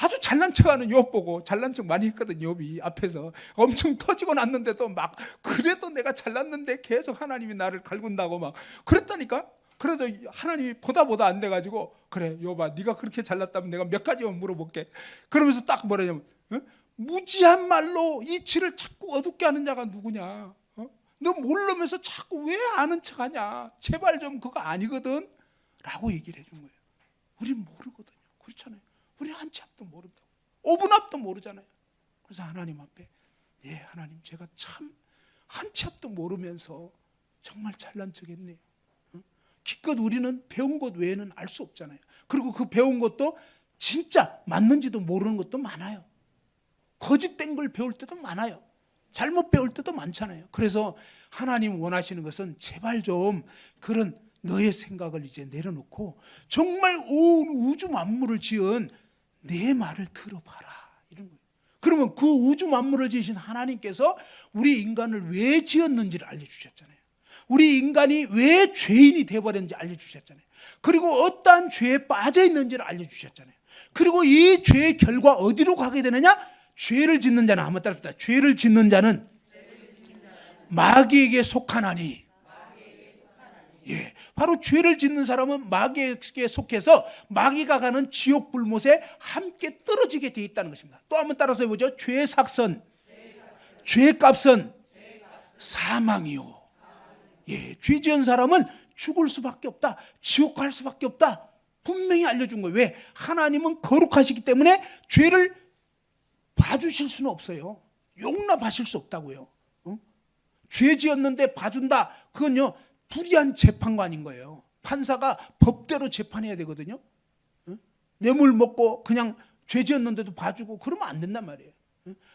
아주 잘난 척하는 욥 보고, 잘난 척 많이 했거든 욥이 앞에서 엄청 터지고 났는데도 막, 그래도 내가 잘났는데 계속 하나님이 나를 갈군다고 막 그랬다니까. 그래도 하나님이 보다 안 돼가지고, 그래 욥아 네가 그렇게 잘났다면 내가 몇 가지만 물어볼게. 그러면서 딱 뭐라냐면, 무지한 말로 이치를 자꾸 어둡게 하는 자가 누구냐? 너 모르면서 자꾸 왜 아는 척하냐? 제발 좀 그거 아니거든 라고 얘기를 해준 거예요. 우린 모르거든요. 그렇잖아요. 우리 한치 앞도 모른다고, 5분 앞도 모르잖아요. 그래서 하나님 앞에, 예 하나님 제가 참 한치 앞도 모르면서 정말 잘난 척했네요. 기껏 우리는 배운 것 외에는 알 수 없잖아요. 그리고 그 배운 것도 진짜 맞는지도 모르는 것도 많아요. 거짓된 걸 배울 때도 많아요. 잘못 배울 때도 많잖아요. 그래서 하나님 원하시는 것은 제발 좀 그런 너의 생각을 이제 내려놓고 정말 온 우주 만물을 지은 내 말을 들어봐라, 이런 거예요. 그러면 그 우주 만물을 지으신 하나님께서 우리 인간을 왜 지었는지를 알려주셨잖아요. 우리 인간이 왜 죄인이 되어버렸는지 알려주셨잖아요. 그리고 어떠한 죄에 빠져 있는지를 알려주셨잖아요. 그리고 이 죄의 결과 어디로 가게 되느냐? 죄를 짓는 자는, 한번 따라합시다. 죄를 짓는 자는 마귀에게 속하나니. 예, 바로 죄를 짓는 사람은 마귀에게 속해서 마귀가 가는 지옥 불못에 함께 떨어지게 되어 있다는 것입니다. 또 한번 따라서 해보죠. 죄의 삭선, 죄의 값은 사망이요. 예, 죄 지은 사람은 죽을 수밖에 없다, 지옥 갈 수밖에 없다, 분명히 알려준 거예요. 왜? 하나님은 거룩하시기 때문에 죄를 봐주실 수는 없어요. 용납하실 수 없다고요. 죄 지었는데 봐준다, 그건요 불의한 재판관인 거예요. 판사가 법대로 재판해야 되거든요. 뇌물 먹고 그냥 죄 지었는데도 봐주고 그러면 안 된단 말이에요.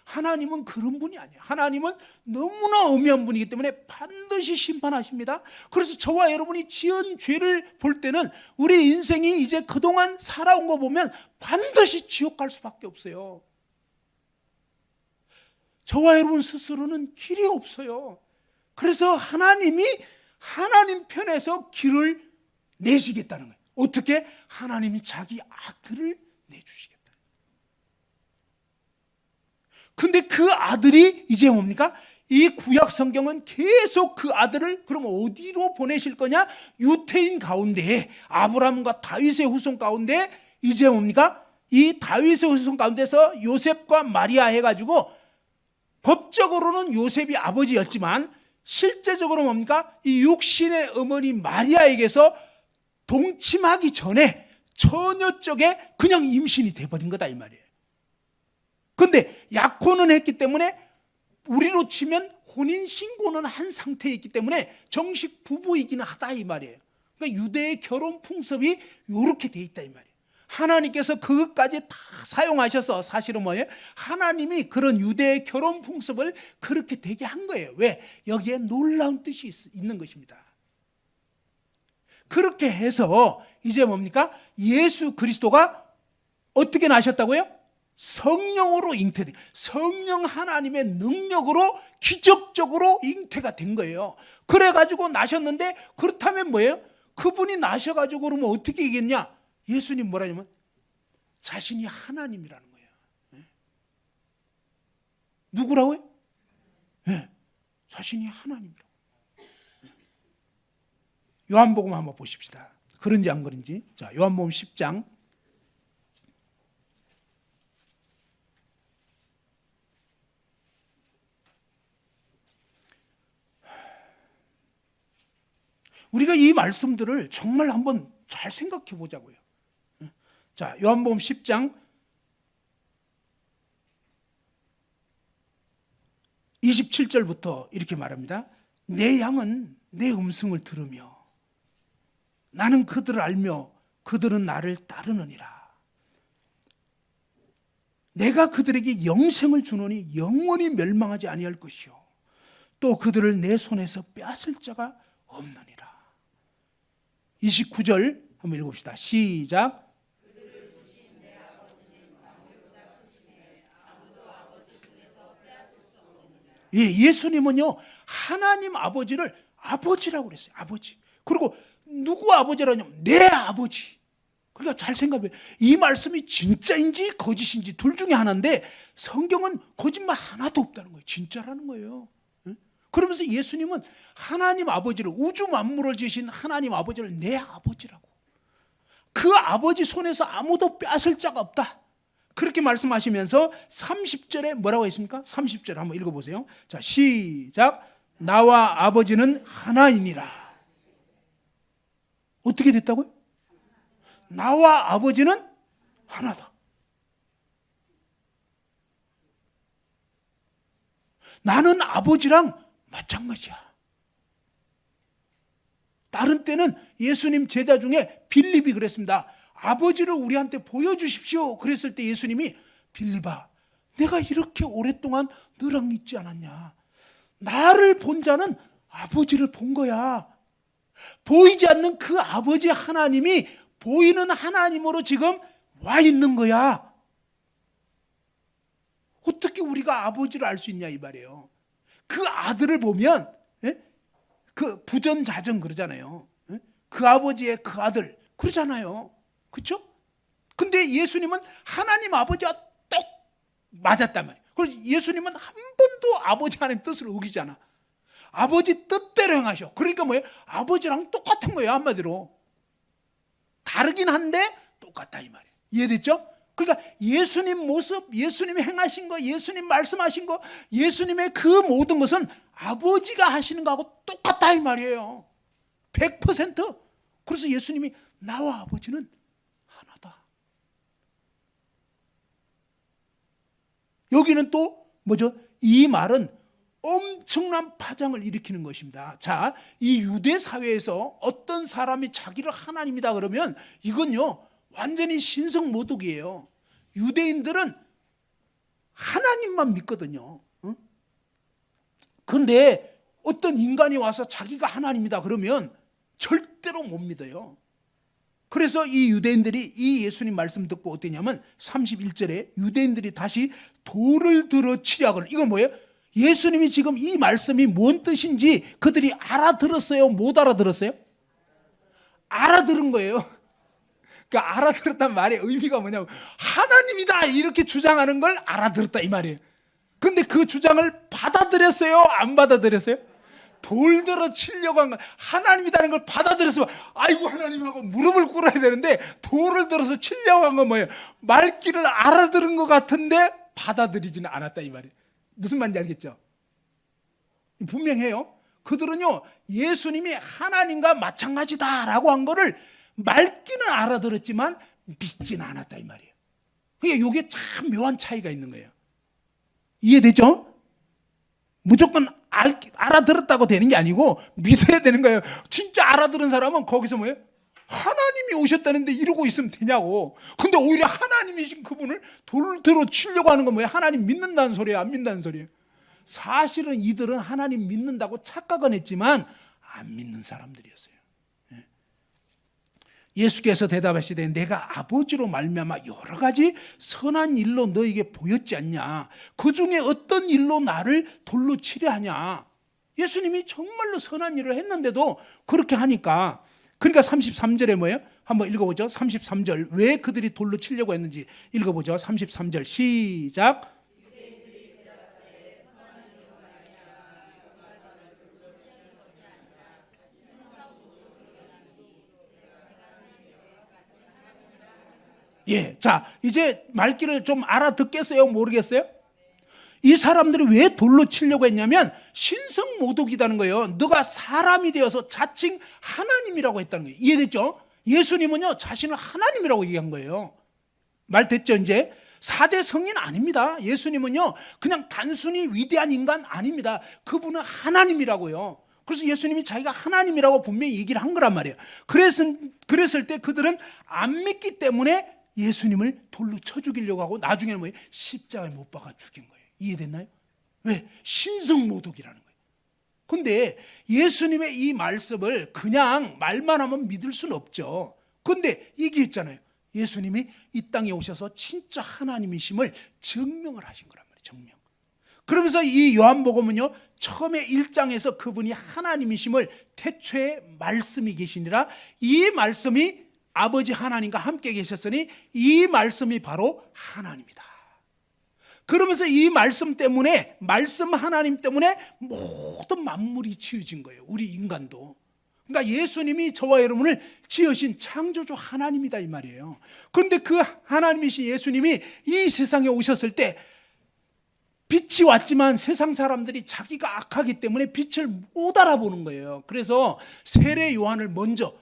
하나님은 그런 분이 아니에요. 하나님은 너무나 엄한 분이기 때문에 반드시 심판하십니다. 그래서 저와 여러분이 지은 죄를 볼 때는 우리 인생이 이제 그동안 살아온 거 보면 반드시 지옥 갈 수밖에 없어요. 저와 여러분 스스로는 길이 없어요. 그래서 하나님이 하나님 편에서 길을 내시겠다는 거예요. 어떻게? 하나님이 자기 아들을 내주시겠다. 근데 그 아들이 이제 뭡니까? 이 구약 성경은 계속 그 아들을 그럼 어디로 보내실 거냐? 유태인 가운데, 아브라함과 다윗의 후손 가운데 이제 뭡니까? 이 다윗의 후손 가운데서 요셉과 마리아 해가지고 법적으로는 요셉이 아버지였지만 실제적으로 뭡니까? 이 육신의 어머니 마리아에게서 동침하기 전에 처녀 쪽에 그냥 임신이 돼버린 거다 이 말이에요. 그런데 약혼은 했기 때문에 우리로 치면 혼인신고는 한 상태에 있기 때문에 정식 부부이기는 하다 이 말이에요. 그러니까 유대의 결혼 풍습이 이렇게 돼 있다 이 말이에요. 하나님께서 그것까지 다 사용하셔서 사실은 뭐예요? 하나님이 그런 유대의 결혼 풍습을 그렇게 되게 한 거예요. 왜? 여기에 놀라운 뜻이 있는 것입니다. 그렇게 해서 이제 뭡니까? 예수 그리스도가 어떻게 나셨다고요? 성령으로 잉태돼, 성령 하나님의 능력으로 기적적으로 잉태가 된 거예요. 그래가지고 나셨는데, 그렇다면 뭐예요? 그분이 나셔가지고 그러면 어떻게 얘기했냐? 예수님 뭐라냐면 자신이 하나님이라는 거예요. 누구라고요? 네, 자신이 하나님이라고. 요한복음 한번 보십시다. 그런지 안 그런지. 자, 요한복음 10장. 우리가 이 말씀들을 정말 한번 잘 생각해 보자고요. 자, 요한복음 10장 27절부터 이렇게 말합니다. 내 양은 내 음성을 들으며 나는 그들을 알며 그들은 나를 따르느니라. 내가 그들에게 영생을 주노니 영원히 멸망하지 아니할 것이요 또 그들을 내 손에서 빼앗을 자가 없느니라. 29절 한번 읽어봅시다. 시작. 예, 예수님은요 하나님 아버지를 아버지라고 그랬어요. 아버지. 그리고 누구 아버지라냐면 내 아버지. 그러니까 잘 생각해. 이 말씀이 진짜인지 거짓인지 둘 중에 하나인데 성경은 거짓말 하나도 없다는 거예요. 진짜라는 거예요. 그러면서 예수님은 하나님 아버지를, 우주 만물을 지으신 하나님 아버지를 내 아버지라고, 그 아버지 손에서 아무도 빼앗을 자가 없다, 그렇게 말씀하시면서 30절에 뭐라고 했습니까? 30절 한번 읽어보세요. 자, 시작. 나와 아버지는 하나이니라. 어떻게 됐다고요? 나와 아버지는 하나다. 나는 아버지랑 마찬가지야. 다른 때는 예수님 제자 중에 빌립이 그랬습니다. 아버지를 우리한테 보여주십시오. 그랬을 때 예수님이 빌립아, 내가 이렇게 오랫동안 너랑 있지 않았냐? 나를 본 자는 아버지를 본 거야. 보이지 않는 그 아버지 하나님이 보이는 하나님으로 지금 와 있는 거야. 어떻게 우리가 아버지를 알 수 있냐 이 말이에요. 그 아들을 보면 그 부전자전 그러잖아요. 그 아버지의 그 아들 그러잖아요. 그렇죠? 근데 예수님은 하나님 아버지와 똑 맞았단 말이에요. 그래서 예수님은 한 번도 아버지 하나님 뜻을 어기지 않아. 아버지 뜻대로 행하셔. 그러니까 뭐예요? 아버지랑 똑같은 거예요. 한마디로. 다르긴 한데 똑같다 이 말이에요. 이해됐죠? 그러니까 예수님 모습, 예수님이 행하신 거, 예수님 말씀하신 거, 예수님의 그 모든 것은 아버지가 하시는 거하고 똑같다 이 말이에요. 100%. 그래서 예수님이 나와 아버지는 하나다. 여기는 또 뭐죠? 이 말은 엄청난 파장을 일으키는 것입니다. 자, 이 유대 사회에서 어떤 사람이 자기를 하나님이다 그러면 이건요 완전히 신성모독이에요. 유대인들은 하나님만 믿거든요. 그런데 어떤 인간이 와서 자기가 하나님이다 그러면 절대로 못 믿어요. 그래서 이 유대인들이 이 예수님 말씀 듣고 어땠냐면 31절에 유대인들이 다시 돌을 들어 치려 하거든. 이건 뭐예요? 예수님이 지금 이 말씀이 뭔 뜻인지 그들이 알아들었어요? 못 알아들었어요? 알아들은 거예요. 그러니까 알아들었단 말의 의미가 뭐냐면 하나님이다 이렇게 주장하는 걸 알아들었다 이 말이에요. 근데 그 주장을 받아들였어요? 안 받아들였어요? 돌 들어 치려고 한 거, 하나님이라는 걸 받아들였으면 아이고 하나님하고 무릎을 꿇어야 되는데 돌을 들어서 치려고 한 건 뭐예요? 말귀를 알아들은 것 같은데 받아들이지는 않았다 이 말이에요. 무슨 말인지 알겠죠? 분명해요. 그들은요 예수님이 하나님과 마찬가지다라고 한 거를 말귀는 알아들었지만 믿지는 않았다 이 말이에요. 그러니까 이게 참 묘한 차이가 있는 거예요. 이해되죠? 무조건 알아들었다고 되는 게 아니고 믿어야 되는 거예요. 진짜 알아들은 사람은 거기서 뭐예요? 하나님이 오셨다는데 이러고 있으면 되냐고. 근데 오히려 하나님이신 그분을 돌을 들어 치려고 하는 건 뭐예요? 하나님 믿는다는 소리예요? 안 믿는다는 소리예요? 사실은 이들은 하나님 믿는다고 착각은 했지만 안 믿는 사람들이었어요. 예수께서 대답하시되 내가 아버지로 말미암아 여러 가지 선한 일로 너에게 보였지 않냐? 그 중에 어떤 일로 나를 돌로 치려 하냐? 예수님이 정말로 선한 일을 했는데도 그렇게 하니까. 그러니까 33절에 뭐예요? 한번 읽어보죠. 33절 왜 그들이 돌로 치려고 했는지 읽어보죠. 33절 시작. 예, 자 이제 말귀를 좀 알아듣겠어요? 모르겠어요? 이 사람들이 왜 돌로 치려고 했냐면 신성모독이라는 거예요. 너가 사람이 되어서 자칭 하나님이라고 했다는 거예요. 이해됐죠? 예수님은요 자신을 하나님이라고 얘기한 거예요. 말 됐죠 이제? 4대 성인 아닙니다. 예수님은요 그냥 단순히 위대한 인간 아닙니다. 그분은 하나님이라고요. 그래서 예수님이 자기가 하나님이라고 분명히 얘기를 한 거란 말이에요. 그랬을 때 그들은 안 믿기 때문에 예수님을 돌로 쳐 죽이려고 하고 나중에는 뭐예요? 십자가에 못 박아 죽인 거예요. 이해됐나요? 왜? 신성모독이라는 거예요. 근데 예수님의 이 말씀을 그냥 말만 하면 믿을 수는 없죠. 근데 얘기했잖아요. 예수님이 이 땅에 오셔서 진짜 하나님이심을 증명을 하신 거란 말이에요. 증명. 그러면서 이 요한복음은요 처음에 1장에서 그분이 하나님이심을 태초에 말씀이 계시니라, 이 말씀이 아버지 하나님과 함께 계셨으니 이 말씀이 바로 하나님이다. 그러면서 이 말씀 때문에, 말씀 하나님 때문에 모든 만물이 지어진 거예요. 우리 인간도. 그러니까 예수님이 저와 여러분을 지으신 창조주 하나님이다 이 말이에요. 그런데 그 하나님이신 예수님이 이 세상에 오셨을 때 빛이 왔지만 세상 사람들이 자기가 악하기 때문에 빛을 못 알아보는 거예요. 그래서 세례 요한을 먼저,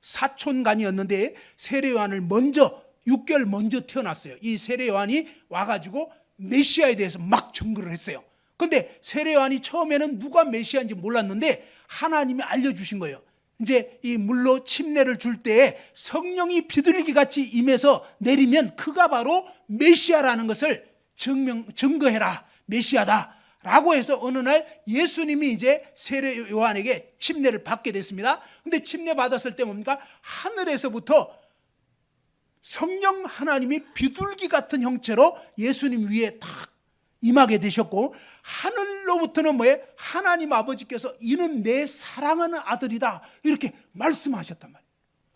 사촌간이었는데 세례 요한을 먼저 6개월 먼저 태어났어요. 이 세례 요한이 와가지고 메시아에 대해서 막 증거를 했어요. 그런데 세례 요한이 처음에는 누가 메시아인지 몰랐는데 하나님이 알려주신 거예요. 이제 이 물로 침례를 줄 때에 성령이 비둘기같이 임해서 내리면 그가 바로 메시아라는 것을 증거해라, 메시아다 라고 해서 어느 날 예수님이 이제 세례 요한에게 침례를 받게 됐습니다. 근데 침례 받았을 때 뭡니까? 하늘에서부터 성령 하나님이 비둘기 같은 형체로 예수님 위에 탁 임하게 되셨고, 하늘로부터는 뭐예요? 하나님 아버지께서 이는 내 사랑하는 아들이다 이렇게 말씀하셨단 말이에요.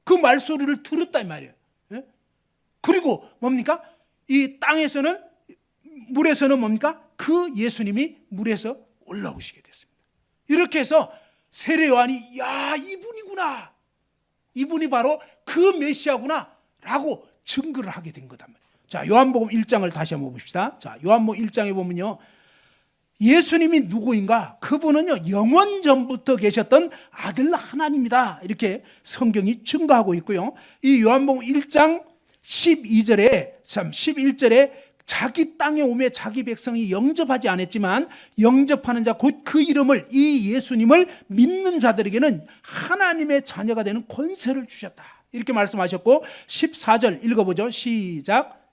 그 말소리를 들었단 말이에요. 그리고 뭡니까? 이 땅에서는, 물에서는 뭡니까? 그 예수님이 물에서 올라오시게 됐습니다. 이렇게 해서 세례 요한이 야 이분이구나, 이분이 바로 그 메시아구나 라고 증거를 하게 된 거단 말이에요. 자, 요한복음 1장을 다시 한번 봅시다. 자, 요한복음 1장에 보면요 예수님이 누구인가? 그분은요 영원 전부터 계셨던 아들 하나님이다 이렇게 성경이 증거하고 있고요. 이 요한복음 1장 11절에 자기 땅에 오매 자기 백성이 영접하지 않았지만 영접하는 자 곧 그 이름을, 이 예수님을 믿는 자들에게는 하나님의 자녀가 되는 권세를 주셨다 이렇게 말씀하셨고, 14절 읽어보죠. 시작.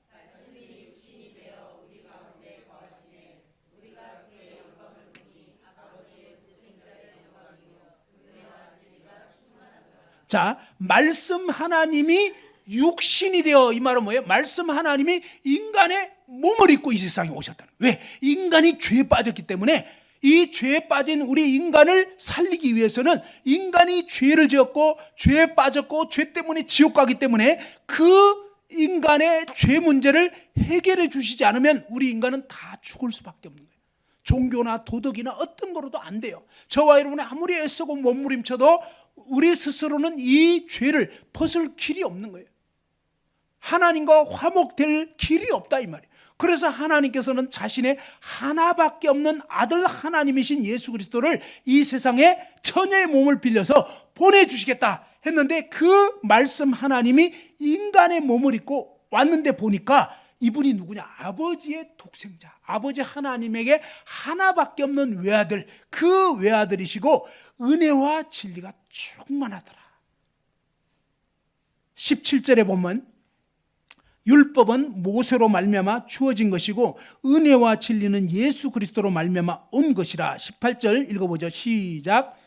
자, 말씀 하나님이 육신이 되어, 이 말은 뭐예요? 말씀 하나님이 인간의 몸을 입고 이 세상에 오셨다는 거예요. 왜? 인간이 죄에 빠졌기 때문에 이 죄에 빠진 우리 인간을 살리기 위해서는, 인간이 죄를 지었고 죄에 빠졌고 죄 때문에 지옥 가기 때문에 그 인간의 죄 문제를 해결해 주시지 않으면 우리 인간은 다 죽을 수밖에 없는 거예요. 종교나 도덕이나 어떤 거로도 안 돼요. 저와 여러분이 아무리 애쓰고 몸부림쳐도 우리 스스로는 이 죄를 벗을 길이 없는 거예요. 하나님과 화목될 길이 없다 이 말이에요. 그래서 하나님께서는 자신의 하나밖에 없는 아들 하나님이신 예수 그리스도를 이 세상에 처녀의 몸을 빌려서 보내주시겠다 했는데, 그 말씀 하나님이 인간의 몸을 입고 왔는데 보니까 이분이 누구냐? 아버지의 독생자, 아버지 하나님에게 하나밖에 없는 외아들, 그 외아들이시고 은혜와 진리가 충만하더라. 17절에 보면 율법은 모세로 말미암아 주어진 것이고 은혜와 진리는 예수 그리스도로 말미암아 온 것이라. 18절 읽어보죠. 시작.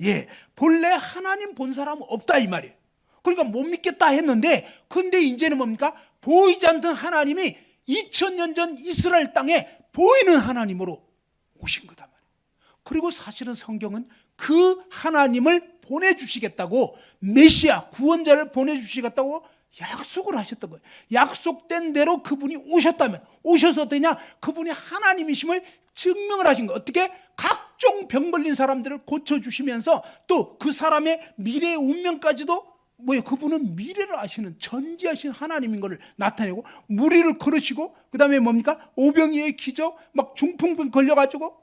예, 본래 하나님 본 사람은 없다 이 말이에요. 그러니까 못 믿겠다 했는데, 근데 이제는 뭡니까? 보이지 않던 하나님이 2000년 전 이스라엘 땅에 보이는 하나님으로 오신 거단 말이에요. 그리고 사실은 성경은 그 하나님을 보내주시겠다고, 메시아 구원자를 보내주시겠다고 약속을 하셨던 거예요. 약속된 대로 그분이 오셨다면, 오셔서 어떠냐? 그분이 하나님이심을 증명을 하신 거예요. 어떻게? 각종 병 걸린 사람들을 고쳐주시면서 또 그 사람의 미래의 운명까지도 뭐예요? 그분은 미래를 아시는 전지하신 하나님인 것을 나타내고, 무리를 걸으시고, 그 다음에 뭡니까? 오병이의 기적, 막 중풍병 걸려가지고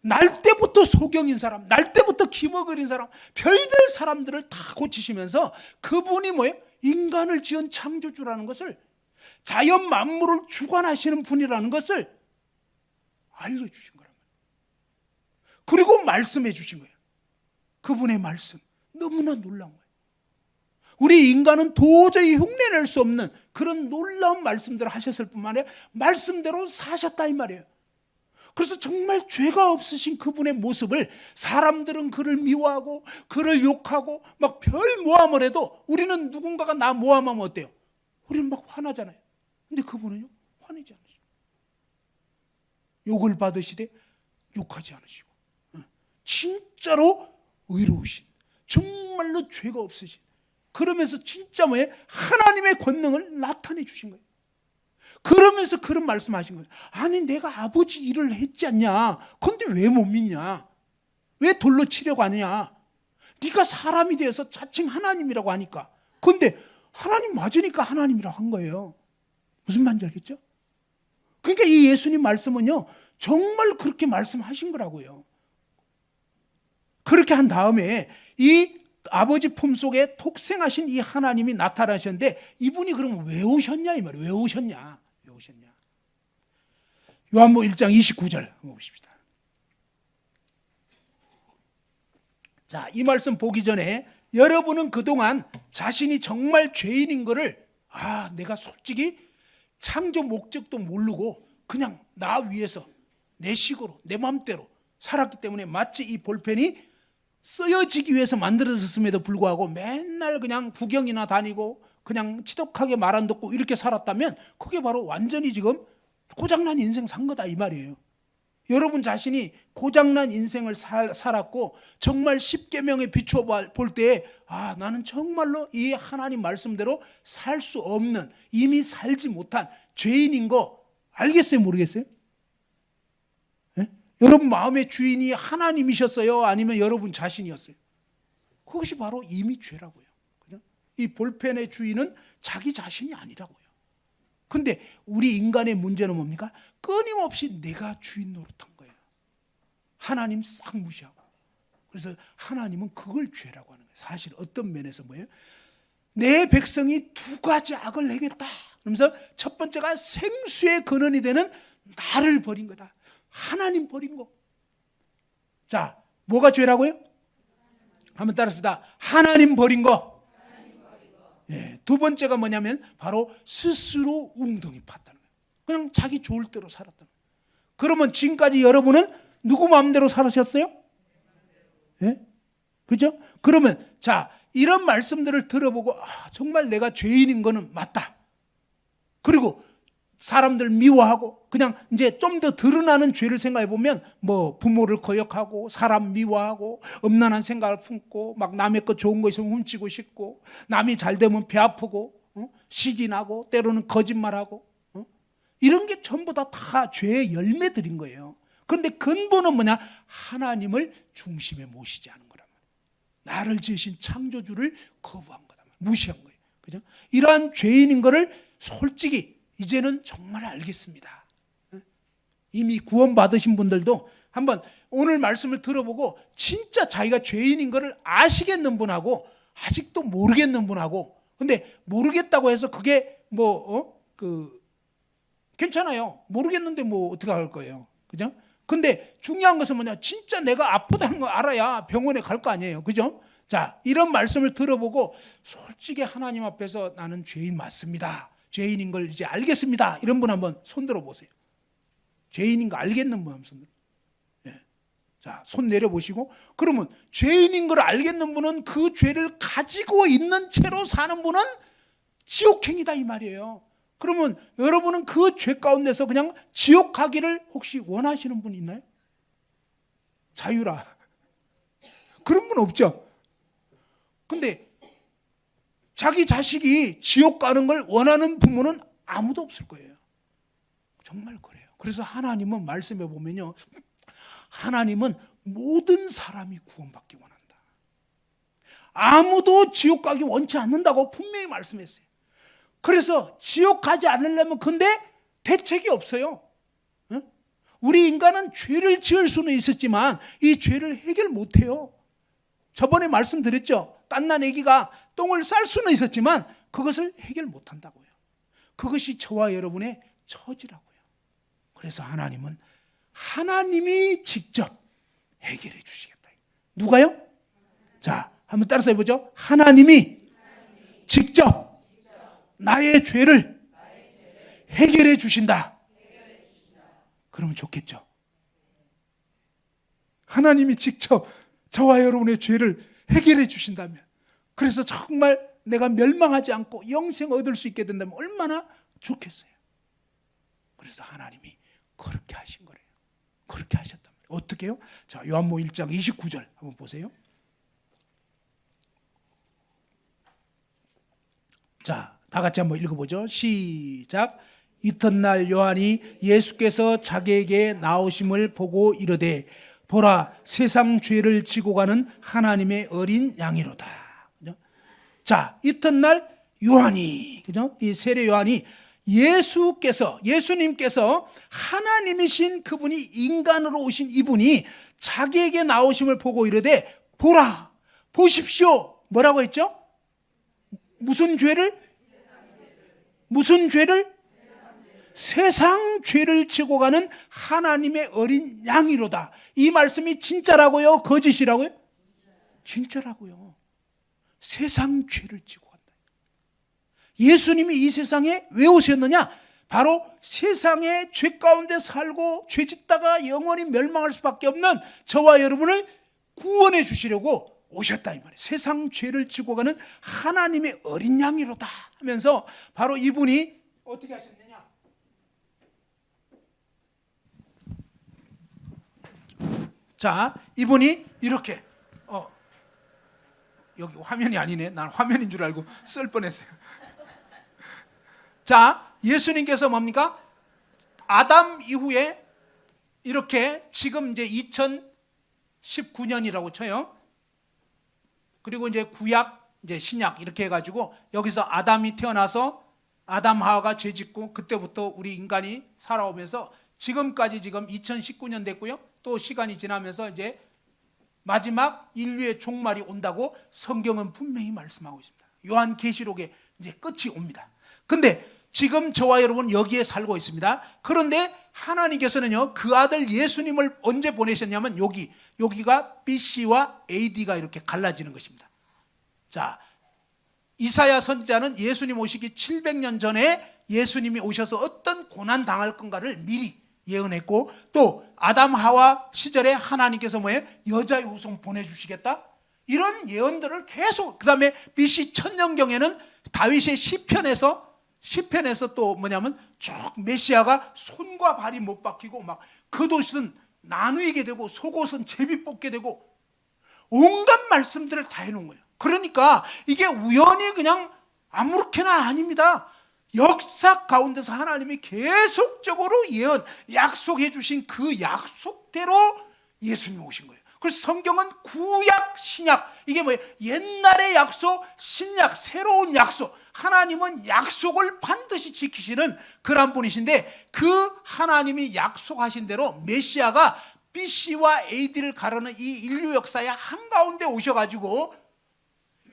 날 때부터 소경인 사람, 날 때부터 기머거린 사람, 별별 사람들을 다 고치시면서 그분이 뭐예요? 인간을 지은 창조주라는 것을, 자연 만물을 주관하시는 분이라는 것을 알려주신 거란 말이에요. 그리고 말씀해 주신 거예요. 그분의 말씀 너무나 놀라운 거예요. 우리 인간은 도저히 흉내낼 수 없는 그런 놀라운 말씀들을 하셨을 뿐만 아니라 말씀대로 사셨다 이 말이에요. 그래서 정말 죄가 없으신 그분의 모습을 사람들은 그를 미워하고 그를 욕하고 막 별 모함을 해도 우리는 누군가가 나 모함하면 어때요? 우리는 막 화나잖아요. 근데 그분은요, 화내지 않으시고 욕을 받으시되 욕하지 않으시고 진짜로 의로우신, 정말로 죄가 없으신, 그러면서 진짜 뭐예요? 하나님의 권능을 나타내 주신 거예요. 그러면서 그런 말씀하신 거예요. 아니 내가 아버지 일을 했지 않냐? 근데 왜 못 믿냐? 왜 돌로 치려고 하느냐? 네가 사람이 되어서 자칭 하나님이라고 하니까. 근데 하나님 맞으니까 하나님이라고 한 거예요. 무슨 말인지 알겠죠? 그러니까 이 예수님 말씀은요, 정말 그렇게 말씀하신 거라고요. 그렇게 한 다음에 이 아버지 품속에 독생하신 이 하나님이 나타나셨는데, 이분이 그러면 왜 오셨냐 이 말이에요. 왜 오셨냐? 왜 오셨냐? 요한복음 1장 29절 한번 보십시다. 자, 이 말씀 보기 전에 여러분은 그동안 자신이 정말 죄인인 거를, 내가 솔직히 창조 목적도 모르고 그냥 나 위해서 내 식으로 내 마음대로 살았기 때문에, 마치 이 볼펜이 쓰여지기 위해서 만들어졌음에도 불구하고 맨날 그냥 구경이나 다니고 그냥 지독하게 말 안 듣고 이렇게 살았다면, 그게 바로 완전히 지금 고장난 인생 산 거다 이 말이에요. 여러분 자신이 고장난 인생을 살았고 정말 십계명에 비추어 볼 때 나는 정말로 이 하나님 말씀대로 살 수 없는, 이미 살지 못한 죄인인 거 알겠어요? 모르겠어요? 네? 여러분 마음의 주인이 하나님이셨어요? 아니면 여러분 자신이었어요? 그것이 바로 이미 죄라고요. 그죠? 이 볼펜의 주인은 자기 자신이 아니라고요. 근데 우리 인간의 문제는 뭡니까? 끊임없이 내가 주인 노릇한 거예요. 하나님 싹 무시하고. 그래서 하나님은 그걸 죄라고 하는 거예요. 사실 어떤 면에서 뭐예요? 내 백성이 두 가지 악을 행했다. 그러면서 첫 번째가 생수의 근원이 되는 나를 버린 거다. 하나님 버린 거. 자, 뭐가 죄라고요? 한번 따라합시다. 하나님 버린 거. 예, 두 번째가 뭐냐면 바로 스스로 웅덩이 팠다는 거예요. 그냥 자기 좋을 대로 살았다는 거예요. 그러면 지금까지 여러분은 누구 마음대로 살으셨어요? 예? 그죠? 그러면 자, 이런 말씀들을 들어보고 정말 내가 죄인인 거는 맞다. 그리고 사람들 미워하고 그냥 이제 좀 더 드러나는 죄를 생각해 보면, 뭐 부모를 거역하고 사람 미워하고 엄난한 생각을 품고 막 남의 것 좋은 거 있으면 훔치고 싶고, 남이 잘 되면 배 아프고 시기나고 때로는 거짓말하고, 이런 게 전부 다 죄의 열매들인 거예요. 그런데 근본은 뭐냐? 하나님을 중심에 모시지 않은 거란 말이에요. 나를 지으신 창조주를 거부한 거란 말이에요. 무시한 거예요. 그죠? 이러한 죄인인 거를 솔직히 이제는 정말 알겠습니다. 이미 구원받으신 분들도 한번 오늘 말씀을 들어보고 진짜 자기가 죄인인 것을 아시겠는 분하고 아직도 모르겠는 분하고, 근데 모르겠다고 해서 그게 괜찮아요. 모르겠는데 뭐 어떻게 할 거예요. 그죠? 근데 중요한 것은 뭐냐? 진짜 내가 아프다는 거 알아야 병원에 갈 거 아니에요. 그죠? 자, 이런 말씀을 들어보고 솔직히 하나님 앞에서 나는 죄인 맞습니다. 죄인인 걸 이제 알겠습니다. 이런 분 한번 손 들어 보세요. 죄인인 거 알겠는 분 한번 손 들어. 예. 자, 손 내려 보시고, 그러면 죄인인 걸 알겠는 분은 그 죄를 가지고 있는 채로 사는 분은 지옥행이다 이 말이에요. 그러면 여러분은 그 죄 가운데서 그냥 지옥 가기를 혹시 원하시는 분 있나요? 자유라. 그런 분 없죠. 근데 자기 자식이 지옥 가는 걸 원하는 부모는 아무도 없을 거예요. 정말 그래요. 그래서 하나님은 말씀해 보면요, 하나님은 모든 사람이 구원받기 원한다. 아무도 지옥 가기 원치 않는다고 분명히 말씀했어요. 그래서 지옥 가지 않으려면 근데 대책이 없어요. 응? 우리 인간은 죄를 지을 수는 있었지만 이 죄를 해결 못해요. 저번에 말씀드렸죠. 딴난 애기가 똥을 쌀 수는 있었지만 그것을 해결 못한다고요. 그것이 저와 여러분의 처지라고요. 그래서 하나님은 하나님이 직접 해결해 주시겠다. 누가요? 자, 한번 따라서 해보죠. 하나님이 직접 나의 죄를 해결해 주신다. 그러면 좋겠죠. 하나님이 직접 저와 여러분의 죄를 해결해 주신다면, 그래서 정말 내가 멸망하지 않고 영생 얻을 수 있게 된다면 얼마나 좋겠어요. 그래서 하나님이 그렇게 하신 거예요. 그렇게 하셨단 말이에요. 어떻게 해요? 자, 요한복음 1장 29절 한번 보세요. 자, 다 같이 한번 읽어보죠. 시작. 이튿날 요한이 예수께서 자기에게 나오심을 보고 이르되 보라, 세상 죄를 지고 가는 하나님의 어린 양이로다. 그죠? 자, 이튿날 요한이, 그죠? 이 세례 요한이 예수님께서 하나님이신 그분이 인간으로 오신 이분이 자기에게 나오심을 보고 이르되 보라, 보십시오. 뭐라고 했죠? 무슨 죄를? 세상 죄를 지고 가는 하나님의 어린 양이로다. 이 말씀이 진짜라고요? 거짓이라고요? 진짜라고요. 세상 죄를 지고 간다. 예수님이 이 세상에 왜 오셨느냐? 바로 세상의 죄 가운데 살고 죄 짓다가 영원히 멸망할 수밖에 없는 저와 여러분을 구원해 주시려고 오셨다 이 말이에요. 세상 죄를 지고 가는 하나님의 어린 양이로다 하면서 바로 이분이 어떻게 하셨느냐? 자, 이분이 이렇게 여기 화면이 아니네. 난 화면인 줄 알고 쓸 뻔했어요. 자, 예수님께서 뭡니까? 아담 이후에 이렇게 지금 이제 2019년이라고 쳐요. 그리고 이제 구약, 이제 신약 이렇게 해가지고 여기서 아담이 태어나서 아담 하와가 죄짓고 그때부터 우리 인간이 살아오면서 지금까지 지금 2019년 됐고요. 또 시간이 지나면서 이제 마지막 인류의 종말이 온다고 성경은 분명히 말씀하고 있습니다. 요한계시록에 이제 끝이 옵니다. 근데 지금 저와 여러분 여기에 살고 있습니다. 그런데 하나님께서는요, 그 아들 예수님을 언제 보내셨냐면 여기가 BC와 AD가 이렇게 갈라지는 것입니다. 자, 이사야 선지자는 예수님 오시기 700년 전에 예수님이 오셔서 어떤 고난 당할 건가를 미리 예언했고, 또 아담 하와 시절에 하나님께서 뭐예요? 여자의 후손 보내주시겠다, 이런 예언들을 계속, 그 다음에 BC 천년경에는 다윗의 시편에서 또 뭐냐면 쭉 메시아가 손과 발이 못 박히고 막 겉옷은 나누게 되고 속옷은 제비 뽑게 되고 온갖 말씀들을 다 해놓은 거예요. 그러니까 이게 우연히 그냥 아무렇게나 아닙니다. 역사 가운데서 하나님이 계속적으로 약속해 주신 그 약속대로 예수님이 오신 거예요. 그래서 성경은 구약, 신약, 이게 뭐예요? 옛날의 약속, 신약, 새로운 약속. 하나님은 약속을 반드시 지키시는 그런 분이신데, 그 하나님이 약속하신 대로 메시아가 BC와 AD를 가르는 이 인류 역사의 한가운데 오셔가지고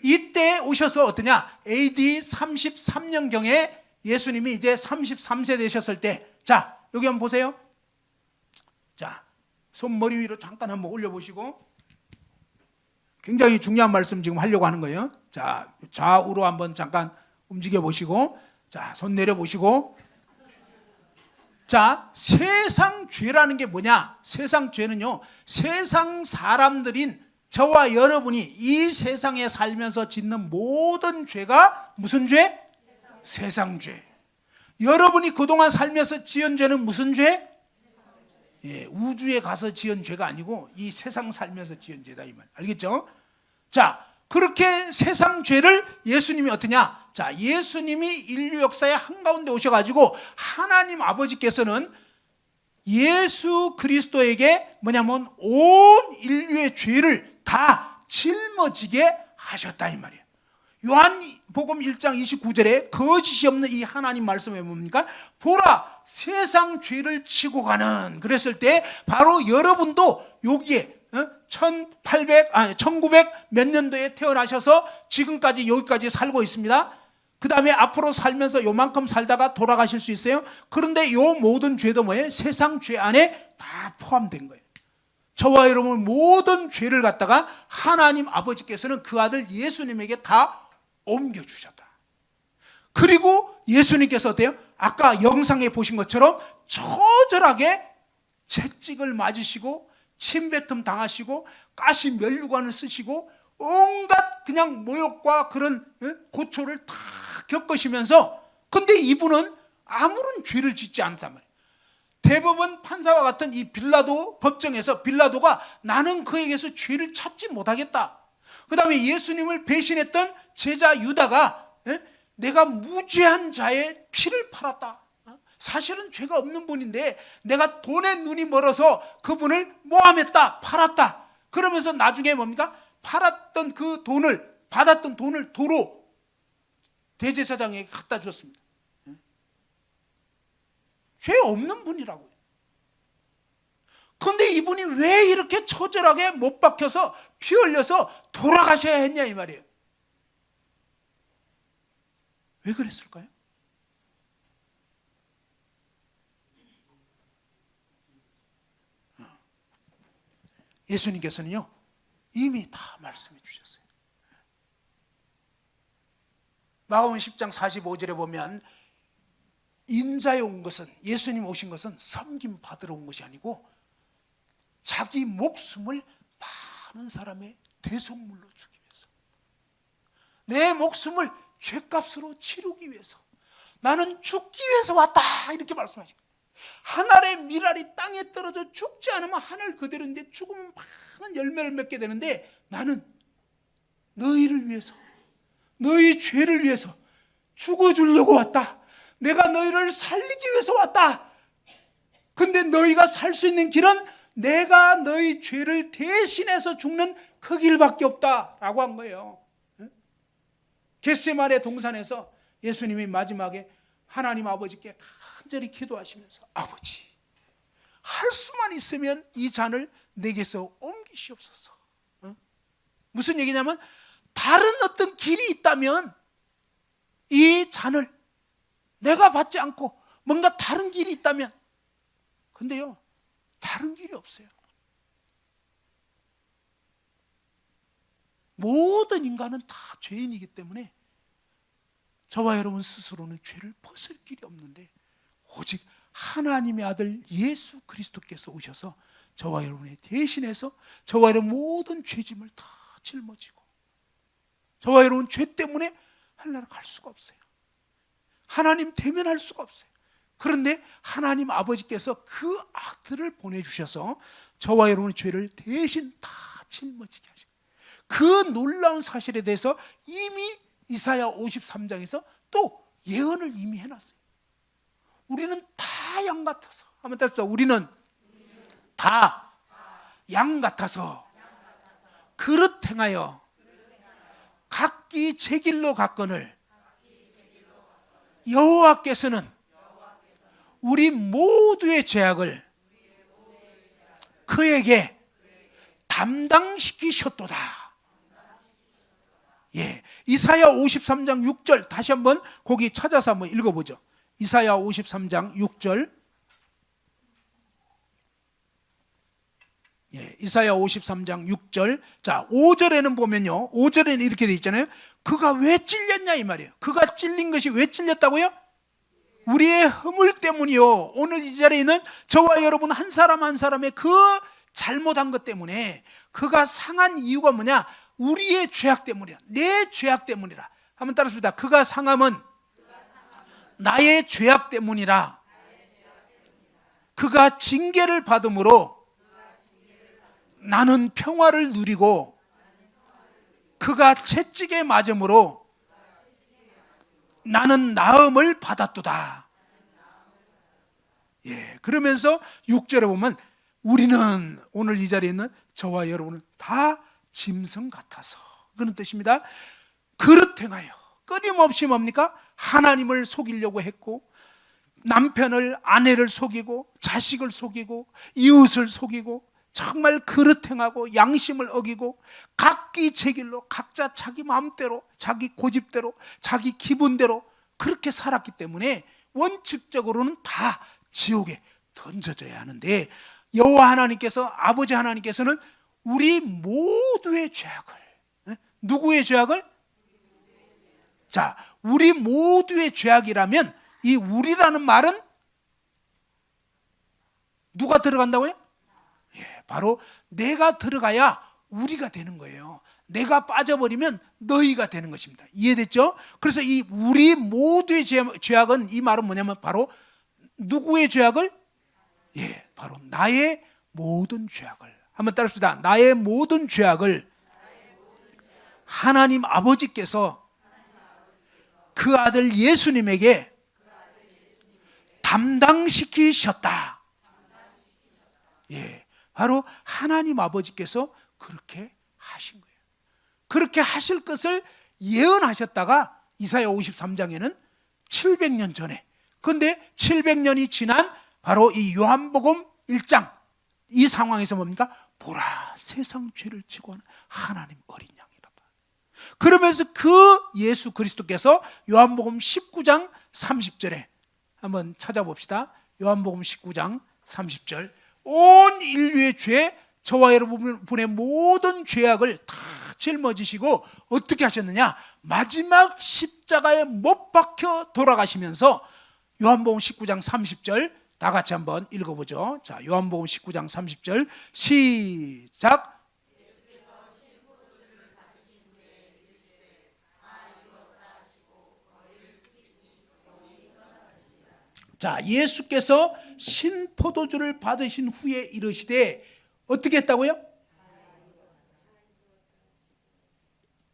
이때 오셔서 어떠냐? AD 33년경에 예수님이 이제 33세 되셨을 때, 자, 여기 한번 보세요. 자, 손머리 위로 잠깐 한번 올려보시고, 굉장히 중요한 말씀 지금 하려고 하는 거예요. 자, 좌우로 한번 잠깐 움직여 보시고, 자, 손 내려 보시고, 자, 세상 죄라는 게 뭐냐? 세상 죄는요, 세상 사람들인 저와 여러분이 이 세상에 살면서 짓는 모든 죄가 무슨 죄? 세상 죄. 여러분이 그동안 살면서 지은 죄는 무슨 죄? 예, 우주에 가서 지은 죄가 아니고 이 세상 살면서 지은 죄다 이 말. 알겠죠? 자, 그렇게 세상 죄를 예수님이 어떠냐? 자, 예수님이 인류 역사의 한가운데 오셔가지고 하나님 아버지께서는 예수 그리스도에게 뭐냐면 온 인류의 죄를 다 짊어지게 하셨다 이 말이에요. 요한복음 1장 29절에 거짓이 없는 이 하나님 말씀에 뭡니까? 보라, 세상 죄를 치고 가는, 그랬을 때 바로 여러분도 여기에 1900 몇 년도에 태어나셔서 지금까지 여기까지 살고 있습니다. 그 다음에 앞으로 살면서 요만큼 살다가 돌아가실 수 있어요. 그런데 요 모든 죄도 뭐예요? 세상 죄 안에 다 포함된 거예요. 저와 여러분 모든 죄를 갖다가 하나님 아버지께서는 그 아들 예수님에게 다 옮겨주셨다. 그리고 예수님께서 어때요? 아까 영상에 보신 것처럼 처절하게 채찍을 맞으시고 침뱉음 당하시고 가시 면류관을 쓰시고 온갖 그냥 모욕과 그런 고초를 다 겪으시면서, 근데 이분은 아무런 죄를 짓지 않았단 말이에요. 대법원 판사와 같은 이 빌라도 법정에서 빌라도가 나는 그에게서 죄를 찾지 못하겠다. 그 다음에 예수님을 배신했던 제자 유다가 내가 무죄한 자의 피를 팔았다. 사실은 죄가 없는 분인데 내가 돈에 눈이 멀어서 그분을 모함했다, 팔았다. 그러면서 나중에 뭡니까? 팔았던 그 돈을, 받았던 돈을 도로 대제사장에게 갖다 줬습니다. 죄 없는 분이라고요. 그런데 이분이 왜 이렇게 처절하게 못 박혀서 피 흘려서 돌아가셔야 했냐 이 말이에요. 왜 그랬을까요? 예수님께서는요 이미 다 말씀해 주셨어요. 마가복음 10장 45절에 보면 인자에 온 것은, 예수님 오신 것은 섬김 받으러 온 것이 아니고 자기 목숨을 많은 사람의 대속물로 주기 위해서, 내 목숨을 죄값으로 치르기 위해서, 나는 죽기 위해서 왔다, 이렇게 말씀하시고, 하늘의 밀알이 땅에 떨어져 죽지 않으면 하늘 그대로인데 죽으면 많은 열매를 맺게 되는데 나는 너희를 위해서, 너희 죄를 위해서 죽어주려고 왔다. 내가 너희를 살리기 위해서 왔다. 근데 너희가 살 수 있는 길은 내가 너희 죄를 대신해서 죽는 그 길밖에 없다라고 한 거예요. 겟세마네 동산에서 예수님이 마지막에 하나님 아버지께 간절히 기도하시면서 아버지, 할 수만 있으면 이 잔을 내게서 옮기시옵소서. 무슨 얘기냐면 다른 어떤 길이 있다면 이 잔을 내가 받지 않고 뭔가 다른 길이 있다면, 근데요 다른 길이 없어요. 모든 인간은 다 죄인이기 때문에 저와 여러분 스스로는 죄를 벗을 길이 없는데 오직 하나님의 아들 예수 그리스도께서 오셔서 저와 여러분의 대신해서 저와 여러분 모든 죄짐을 다 짊어지고, 저와 여러분 죄 때문에 하늘나라 갈 수가 없어요. 하나님 대면할 수가 없어요. 그런데 하나님 아버지께서 그 아들을 보내주셔서 저와 여러분의 죄를 대신 다 짊어지게 하시고, 그 놀라운 사실에 대해서 이미 이사야 53장에서 또 예언을 이미 해놨어요. 우리는 다 양 같아서, 한번 따라합시다. 우리는 다 양 같아서 그릇 행하여 각기 제 길로 갔거늘 여호와께서는 우리 모두의 죄악을 그에게 담당시키셨도다. 예, 이사야 53장 6절 다시 한번 거기 찾아서 한번 읽어보죠. 이사야 53장 6절. 예, 이사야 53장 6절. 자, 5절에는 보면요, 5절에는 이렇게 돼 있잖아요. 그가 왜 찔렸냐 이 말이에요. 그가 찔린 것이 왜 찔렸다고요? 우리의 허물 때문이요. 오늘 이 자리에 있는 저와 여러분 한 사람 한 사람의 그 잘못한 것 때문에 그가 상한 이유가 뭐냐? 우리의 죄악 때문이라, 내 죄악 때문이라. 한번 따라합시다. 그가 상함은 나의 죄악 때문이라. 그가 징계를 받음으로 나는 평화를 누리고 그가 채찍에 맞음으로 나는 나음을 받았도다. 예, 그러면서 6절에 보면 우리는, 오늘 이 자리에 있는 저와 여러분은 다 짐승 같아서, 그런 뜻입니다. 그릇 행하여 끊임없이 뭡니까? 하나님을 속이려고 했고, 남편을, 아내를 속이고, 자식을 속이고, 이웃을 속이고, 정말 그릇 행하고 양심을 어기고 각기 제 길로 각자 자기 마음대로, 자기 고집대로, 자기 기분대로 그렇게 살았기 때문에 원칙적으로는 다 지옥에 던져져야 하는데, 여호와 하나님께서, 아버지 하나님께서는 우리 모두의 죄악을, 누구의 죄악을? 자, 우리 모두의 죄악이라면 이 우리라는 말은 누가 들어간다고요? 예, 바로 내가 들어가야 우리가 되는 거예요. 내가 빠져버리면 너희가 되는 것입니다. 이해됐죠? 그래서 이 우리 모두의 죄악은, 이 말은 뭐냐면 바로 누구의 죄악을? 예, 바로 나의 모든 죄악을. 한번 따라합시다. 나의 모든 죄악을 하나님 아버지께서 그 아들 예수님에게 담당시키셨다. 예, 바로 하나님 아버지께서 그렇게 하신 거예요. 그렇게 하실 것을 예언하셨다가 이사야 53장에는 700년 전에, 그런데 700년이 지난 바로 이 요한복음 1장, 이 상황에서 뭡니까? 보라, 세상 죄를 지고 하는 하나님 어린 양이라. 그러면서 그 예수 그리스도께서 요한복음 19장 30절에 한번 찾아봅시다. 요한복음 19장 30절, 온 인류의 죄, 저와 여러분의 모든 죄악을 다 짊어지시고 어떻게 하셨느냐? 마지막 십자가에 못 박혀 돌아가시면서, 요한복음 19장 30절 다 같이 한번 읽어보죠. 자, 요한복음 19장 30절 시작. 자, 예수께서 신포도주를 받으신 후에 이르시되 어떻게 했다고요?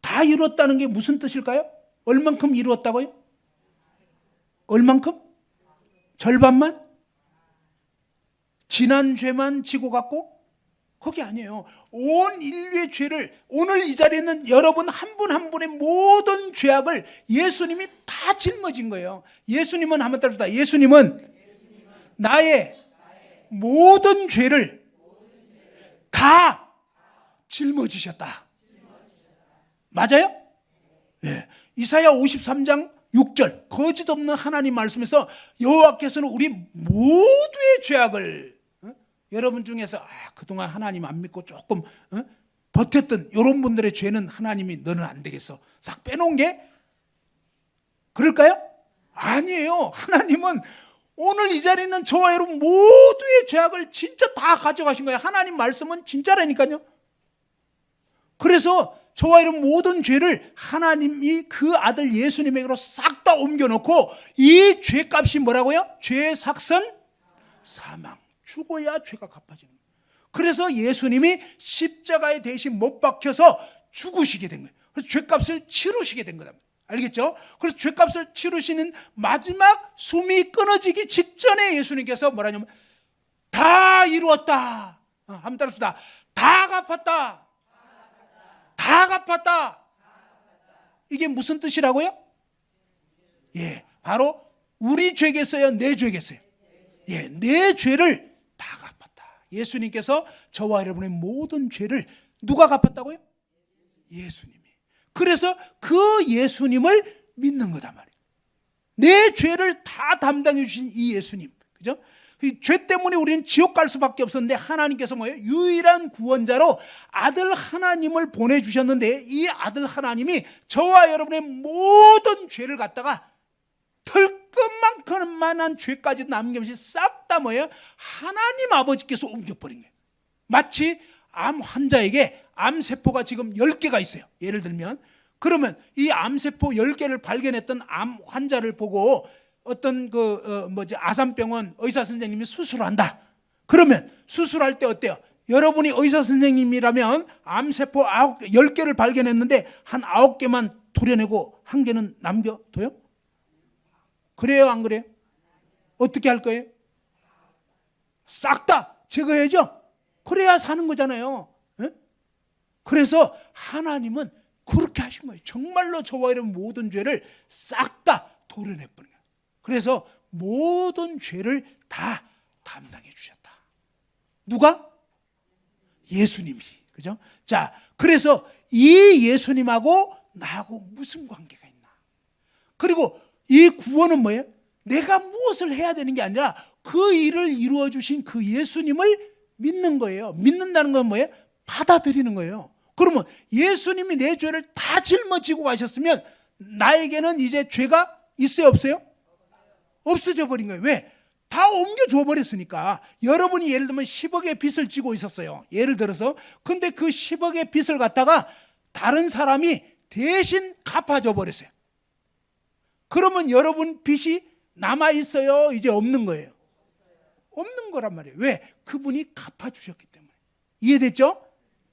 다 이루었다는 게 무슨 뜻일까요? 얼만큼 이루었다고요? 얼만큼? 절반만? 지난 죄만 지고 갔고? 그게 아니에요. 온 인류의 죄를, 오늘 이 자리에 있는 여러분 한 분 한 분의 모든 죄악을 예수님이 다 짊어진 거예요. 예수님은, 한번 따라합시다. 예수님은 나의 모든 죄를 다 짊어지셨다. 맞아요? 예. 이사야 53장 6절, 거짓 없는 하나님 말씀에서 여호와께서는 우리 모두의 죄악을, 여러분 중에서 그동안 하나님 안 믿고 조금 버텼던 이런 분들의 죄는 하나님이 너는 안 되겠어 싹 빼놓은 게 그럴까요? 아니에요. 하나님은 오늘 이 자리에 있는 저와 여러분 모두의 죄악을 진짜 다 가져가신 거예요. 하나님 말씀은 진짜라니까요. 그래서 저와 여러분 모든 죄를 하나님이 그 아들 예수님에게로 싹 다 옮겨놓고, 이 죄값이 뭐라고요? 죄의 삭선? 사망. 죽어야 죄가 갚아지는 거예요. 그래서 예수님이 십자가에 대신 못 박혀서 죽으시게 된 거예요. 그래서 죄값을 치르시게 된 거다. 알겠죠? 그래서 죄값을 치르시는 마지막 숨이 끊어지기 직전에 예수님께서 뭐라냐면 다 이루었다. 한번 따라합시다. 다 갚았다. 다 갚았다. 이게 무슨 뜻이라고요? 예, 바로 우리 죄겠어요? 내 죄겠어요? 예, 내 죄를 다 갚았다. 예수님께서 저와 여러분의 모든 죄를 누가 갚았다고요? 예수님이. 그래서 그 예수님을 믿는 거다 말이에요. 내 죄를 다 담당해 주신 이 예수님, 그죠? 이 죄 때문에 우리는 지옥 갈 수밖에 없었는데 하나님께서 뭐예요? 유일한 구원자로 아들 하나님을 보내주셨는데, 이 아들 하나님이 저와 여러분의 모든 죄를 갖다가 털끝만큼만한 죄까지 남김없이 싹 다 뭐예요? 하나님 아버지께서 옮겨버린 거예요. 마치 암 환자에게 암세포가 지금 10개가 있어요. 예를 들면, 그러면 이 암세포 10개를 발견했던 암 환자를 보고 어떤 아산병원 의사 선생님이 수술을 한다. 그러면 수술할 때 어때요? 여러분이 의사 선생님이라면 암세포 10개를 발견했는데 한 9개만 도려내고 1개는 남겨둬요? 그래요, 안 그래요? 어떻게 할 거예요? 싹 다 제거해야죠. 그래야 사는 거잖아요. 그래서 하나님은 그렇게 하신 거예요. 정말로 저와 여러분 모든 죄를 싹 다 도려내 버린 거예요. 그래서 모든 죄를 다 담당해 주셨다. 누가? 예수님이. 그죠? 자, 그래서 이 예수님하고 나하고 무슨 관계가 있나? 그리고 이 구원은 뭐예요? 내가 무엇을 해야 되는 게 아니라 그 일을 이루어 주신 그 예수님을 믿는 거예요. 믿는다는 건 뭐예요? 받아들이는 거예요. 그러면 예수님이 내 죄를 다 짊어지고 가셨으면 나에게는 이제 죄가 있어요, 없어요? 없어져 버린 거예요. 왜? 다 옮겨줘 버렸으니까. 여러분이 예를 들면 10억의 빚을 지고 있었어요. 예를 들어서. 근데 그 10억의 빚을 갖다가 다른 사람이 대신 갚아줘 버렸어요. 그러면 여러분 빚이 남아있어요? 이제 없는 거예요? 없는 거란 말이에요. 왜? 그분이 갚아주셨기 때문에. 이해됐죠?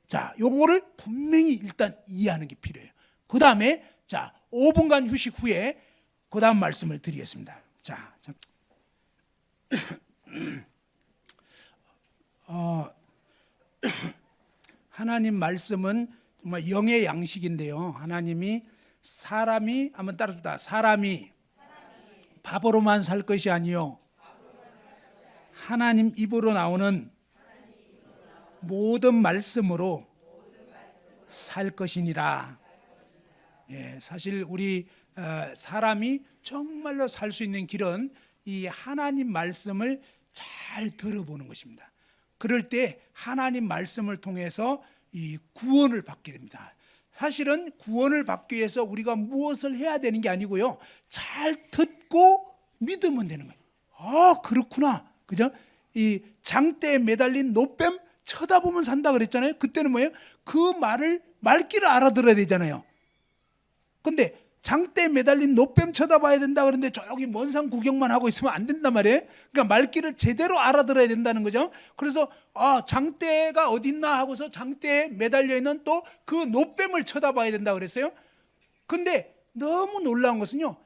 자, 요거를 분명히 일단 이해하는 게 필요해요. 그 다음에 자 5분간 휴식 후에 그 다음 말씀을 드리겠습니다. 자, 하나님 말씀은 정말 영의 양식인데요. 하나님이 사람이 한번 따라합시다. 사람이 밥으로만 살 것이 아니요 하나님 입으로 나오는 모든 말씀으로 살 것이니라. 예, 사실 우리 사람이 정말로 살 수 있는 길은 이 하나님 말씀을 잘 들어보는 것입니다. 그럴 때 하나님 말씀을 통해서 이 구원을 받게 됩니다. 사실은 구원을 받기 위해서 우리가 무엇을 해야 되는 게 아니고요, 잘 듣고 믿으면 되는 거예요. 아, 그렇구나. 그죠? 이 장대에 매달린 노뱀 쳐다보면 산다 그랬잖아요. 그때는 뭐예요? 그 말귀를 알아들어야 되잖아요. 근데 장대에 매달린 노뱀 쳐다봐야 된다 그러는데 저기 먼 산 구경만 하고 있으면 안 된단 말이에요. 그러니까 말귀를 제대로 알아들어야 된다는 거죠. 그래서 장대가 어디 있나 하고서 장대에 매달려 있는 또 그 노뱀을 쳐다봐야 된다 그랬어요. 근데 너무 놀라운 것은요,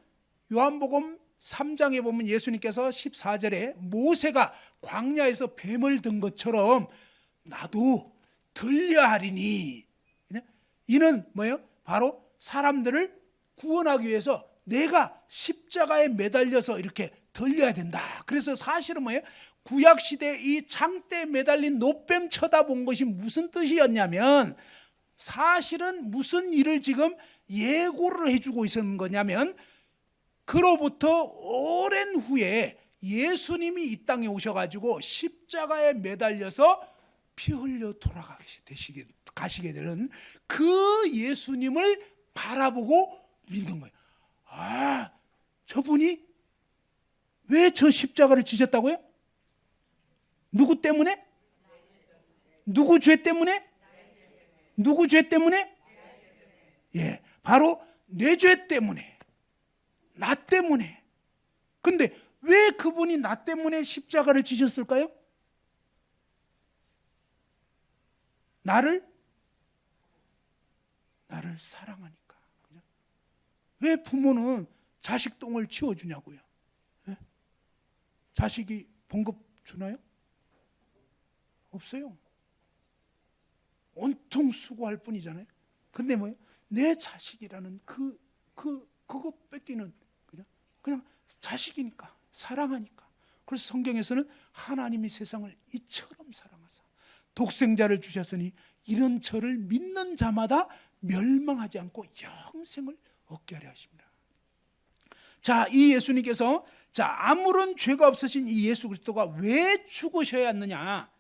요한복음 3장에 보면 예수님께서 14절에 모세가 광야에서 뱀을 든 것처럼 나도 들려야 하리니, 이는 뭐예요? 바로 사람들을 구원하기 위해서 내가 십자가에 매달려서 이렇게 들려야 된다. 그래서 사실은 뭐예요? 구약시대 이 장대에 매달린 노뱀 쳐다본 것이 무슨 뜻이었냐면, 사실은 무슨 일을 지금 예고를 해주고 있었는 거냐면, 그로부터 오랜 후에 예수님이 이 땅에 오셔가지고 십자가에 매달려서 피 흘려 가시게 되는 그 예수님을 바라보고 믿는 거예요. 아, 저분이 왜 저 십자가를 지셨다고요? 누구 때문에? 누구 죄 때문에? 누구 죄 때문에? 예, 바로 내 죄 때문에, 나 때문에. 근데 왜 그분이 나 때문에 십자가를 지셨을까요? 나를 사랑하니까. 왜 부모는 자식 똥을 치워주냐고요? 예? 자식이 봉급 주나요? 없어요. 온통 수고할 뿐이잖아요. 근데 뭐예요? 내 자식이라는 그거 뺏기는, 그냥 자식이니까, 사랑하니까. 그래서 성경에서는 하나님이 세상을 이처럼 사랑하사 독생자를 주셨으니 이런 저를 믿는 자마다 멸망하지 않고 영생을 얻게 하려 하십니다. 자, 이 예수님께서 아무런 죄가 없으신 이 예수 그리스도가 왜 죽으셔야 했느냐?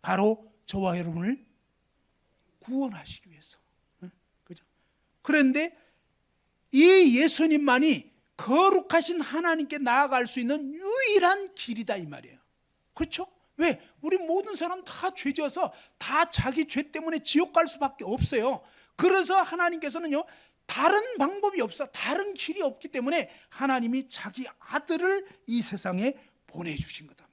바로 저와 여러분을 구원하시기 위해서. 그죠? 그런데 이 예수님만이 거룩하신 하나님께 나아갈 수 있는 유일한 길이다 이 말이에요. 그렇죠? 왜? 우리 모든 사람 다 죄져서 다 자기 죄 때문에 지옥 갈 수밖에 없어요. 그래서 하나님께서는요, 다른 방법이 없어, 다른 길이 없기 때문에 하나님이 자기 아들을 이 세상에 보내주신 거다.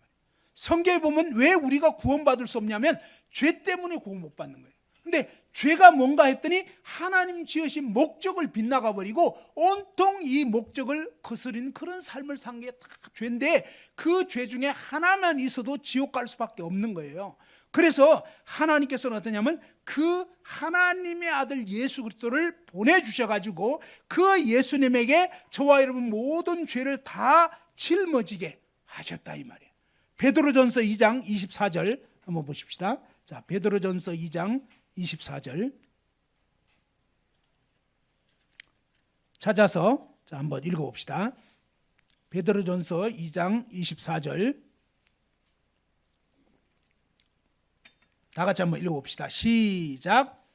성경에 보면 왜 우리가 구원받을 수 없냐면 죄 때문에 구원 못 받는 거예요. 근데 죄가 뭔가 했더니 하나님 지으신 목적을 빗나가 버리고 온통 이 목적을 거스린 그런 삶을 산 게 다 죄인데, 그 죄 중에 하나만 있어도 지옥 갈 수밖에 없는 거예요. 그래서 하나님께서는 어떠냐면 그 하나님의 아들 예수 그리스도를 보내주셔가지고 그 예수님에게 저와 여러분 모든 죄를 다 짊어지게 하셨다 이 말이에요. 베드로전서 2장 24절 한번 보십시다. 자, 베드로전서 2장 24절 찾아서 자, 한번 읽어봅시다. 베드로전서 2장 24절 다 같이 한번 읽어봅시다. 시작.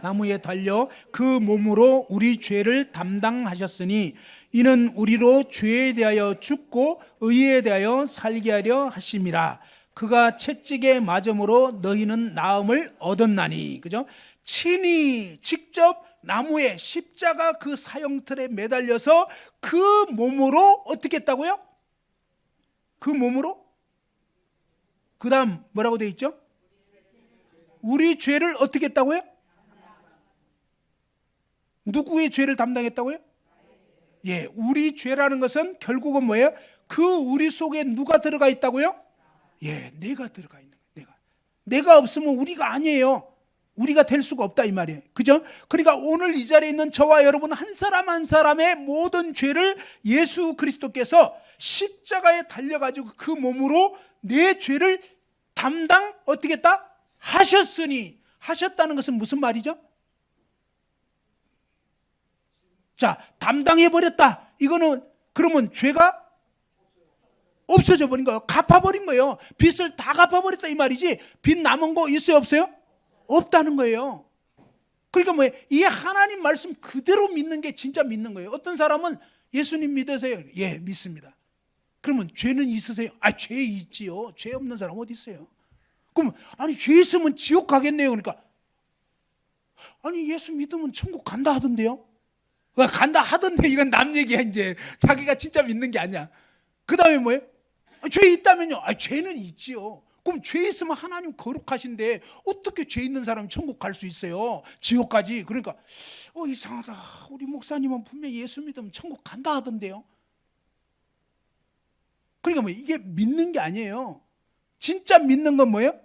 나무에 달려 그 몸으로 우리 죄를 담당하셨으니 이는 우리로 죄에 대하여 죽고 의에 대하여 살게 하려 하심이라. 그가 채찍에 맞음으로 너희는 나음을 얻었나니. 그죠? 친히 직접 나무에 십자가 그 사형틀에 매달려서 그 몸으로 어떻게 했다고요? 그 몸으로? 그 다음 뭐라고 되어 있죠? 우리 죄를 어떻게 했다고요? 누구의 죄를 담당했다고요? 예, 우리 죄라는 것은 결국은 뭐예요? 그 우리 속에 누가 들어가 있다고요? 예, 내가 들어가 있는 거예요. 내가 없으면 우리가 아니에요. 우리가 될 수가 없다 이 말이에요. 그죠? 그러니까 오늘 이 자리에 있는 저와 여러분 한 사람 한 사람의 모든 죄를 예수 그리스도께서 십자가에 달려가지고 그 몸으로 내 죄를 담당 어떻게 했다? 하셨으니. 하셨다는 것은 무슨 말이죠? 자, 담당해버렸다. 이거는 그러면 죄가 없어져 버린 거예요. 갚아버린 거예요. 빚을 다 갚아버렸다 이 말이지. 빚 남은 거 있어요 없어요? 없다는 거예요. 그러니까 뭐예요? 이 하나님 말씀 그대로 믿는 게 진짜 믿는 거예요. 어떤 사람은 예수님 믿으세요? 예, 믿습니다. 그러면 죄는 있으세요? 아, 죄 있지요. 죄 없는 사람 어디 있어요? 그럼 아니 죄 있으면 지옥 가겠네요. 그러니까 아니 예수 믿으면 천국 간다 하던데요. 간다 하던데 이건 남 얘기야. 이제 자기가 진짜 믿는 게 아니야. 그 다음에 뭐예요? 죄 있다면요. 아, 죄는 있지요. 그럼 죄 있으면 하나님 거룩하신데 어떻게 죄 있는 사람이 천국 갈 수 있어요? 지옥까지. 그러니까 이상하다. 우리 목사님은 분명히 예수 믿으면 천국 간다 하던데요. 그러니까 뭐 이게 믿는 게 아니에요. 진짜 믿는 건 뭐예요?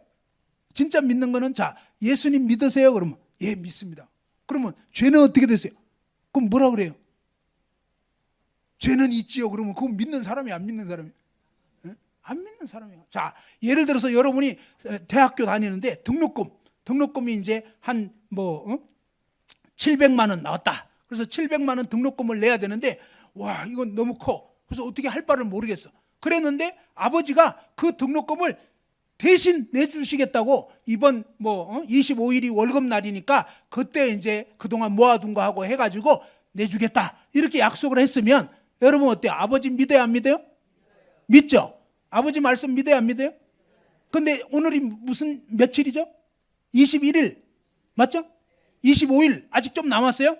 진짜 믿는 거는 자, 예수님 믿으세요? 그러면 예, 믿습니다. 그러면 죄는 어떻게 되세요? 그럼 뭐라 그래요? 죄는 있지요. 그러면 그건 믿는 사람이 안 믿는 사람이? 안 믿는 사람이에요. 자, 예를 들어서 여러분이 대학교 다니는데 등록금이 이제 한 700만 원 나왔다. 그래서 700만 원 등록금을 내야 되는데 와, 이건 너무 커. 그래서 어떻게 할 바를 모르겠어. 그랬는데 아버지가 그 등록금을 대신 내주시겠다고 이번 25일이 월급날이니까 그때 이제 그동안 모아둔 거 하고 해가지고 내주겠다 이렇게 약속을 했으면 여러분 어때요? 아버지 믿어요 안 믿어요? 믿죠? 아버지 말씀 믿어요 안 믿어요? 근데 오늘이 무슨 며칠이죠? 21일 맞죠? 25일 아직 좀 남았어요?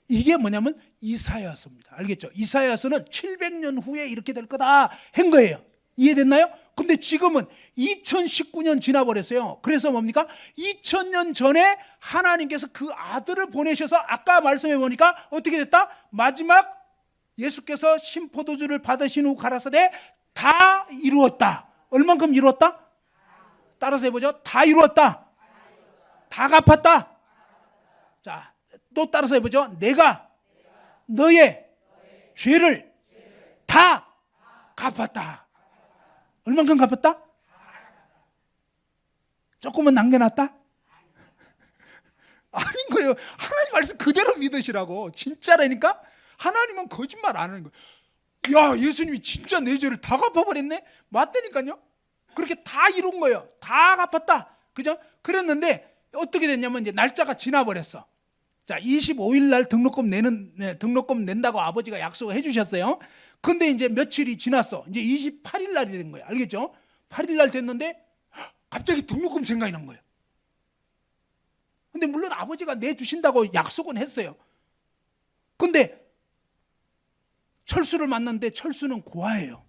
이게 뭐냐면 이사야서입니다. 알겠죠? 이사야서는 700년 후에 이렇게 될 거다 한 거예요. 이해됐나요? 근데 지금은 2019년 지나버렸어요. 그래서 뭡니까? 2000년 전에 하나님께서 그 아들을 보내셔서 아까 말씀해 보니까 어떻게 됐다? 마지막 예수께서 신포도주를 받으신 후 가라사대 다 이루었다. 얼만큼 이루었다? 따라서 해보죠. 다 이루었다. 다 갚았다. 자, 또 따라서 해보죠. 내가 너의 죄를 다 갚았다. 얼만큼 갚았다? 조금은 남겨놨다? 아닌 거예요. 하나님 말씀 그대로 믿으시라고. 진짜라니까? 하나님은 거짓말 안 하는 거예요. 야, 예수님이 진짜 내 죄를 다 갚아버렸네? 맞다니까요. 그렇게 다 이룬 거예요. 다 갚았다. 그죠? 그랬는데 어떻게 됐냐면 이제 날짜가 지나버렸어. 자, 25일 날 등록금 낸다고 아버지가 약속을 해주셨어요. 근데 이제 며칠이 지났어. 이제 28일 날이 된 거예요. 알겠죠? 8일 날 됐는데 갑자기 등록금 생각이 난 거예요. 근데 물론 아버지가 내주신다고 약속은 했어요. 근데 철수를 만났는데 철수는 고아예요.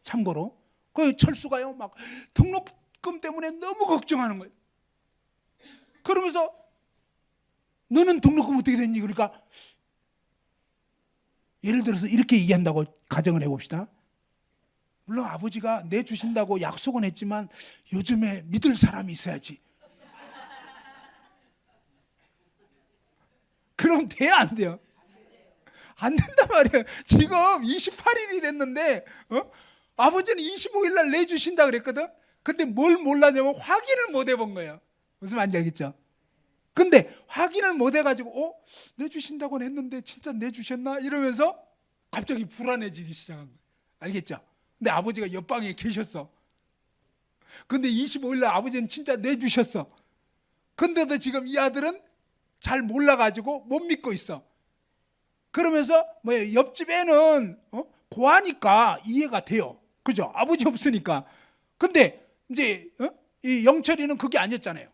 참고로. 그 철수가요, 막 등록금 때문에 너무 걱정하는 거예요. 그러면서 너는 등록금 어떻게 됐니? 그러니까 예를 들어서 이렇게 얘기한다고 가정을 해봅시다. 물론 아버지가 내주신다고 약속은 했지만 요즘에 믿을 사람이 있어야지. 그럼 돼요, 안 돼요? 안 된단 말이에요. 지금 28일이 됐는데 아버지는 25일 날 내주신다 그랬거든. 근데 뭘 몰랐냐면 확인을 못 해본 거예요. 무슨 말인지 알겠죠? 근데 확인을 못 해가지고 내주신다고는 했는데 진짜 내주셨나? 이러면서 갑자기 불안해지기 시작한 거예요. 알겠죠? 근데 아버지가 옆방에 계셨어. 근데 25일 날 아버지는 진짜 내주셨어. 근데도 지금 이 아들은 잘 몰라가지고 못 믿고 있어. 그러면서 옆집에는 고하니까 이해가 돼요. 그죠? 아버지 없으니까. 근데 이제 이 영철이는 그게 아니었잖아요.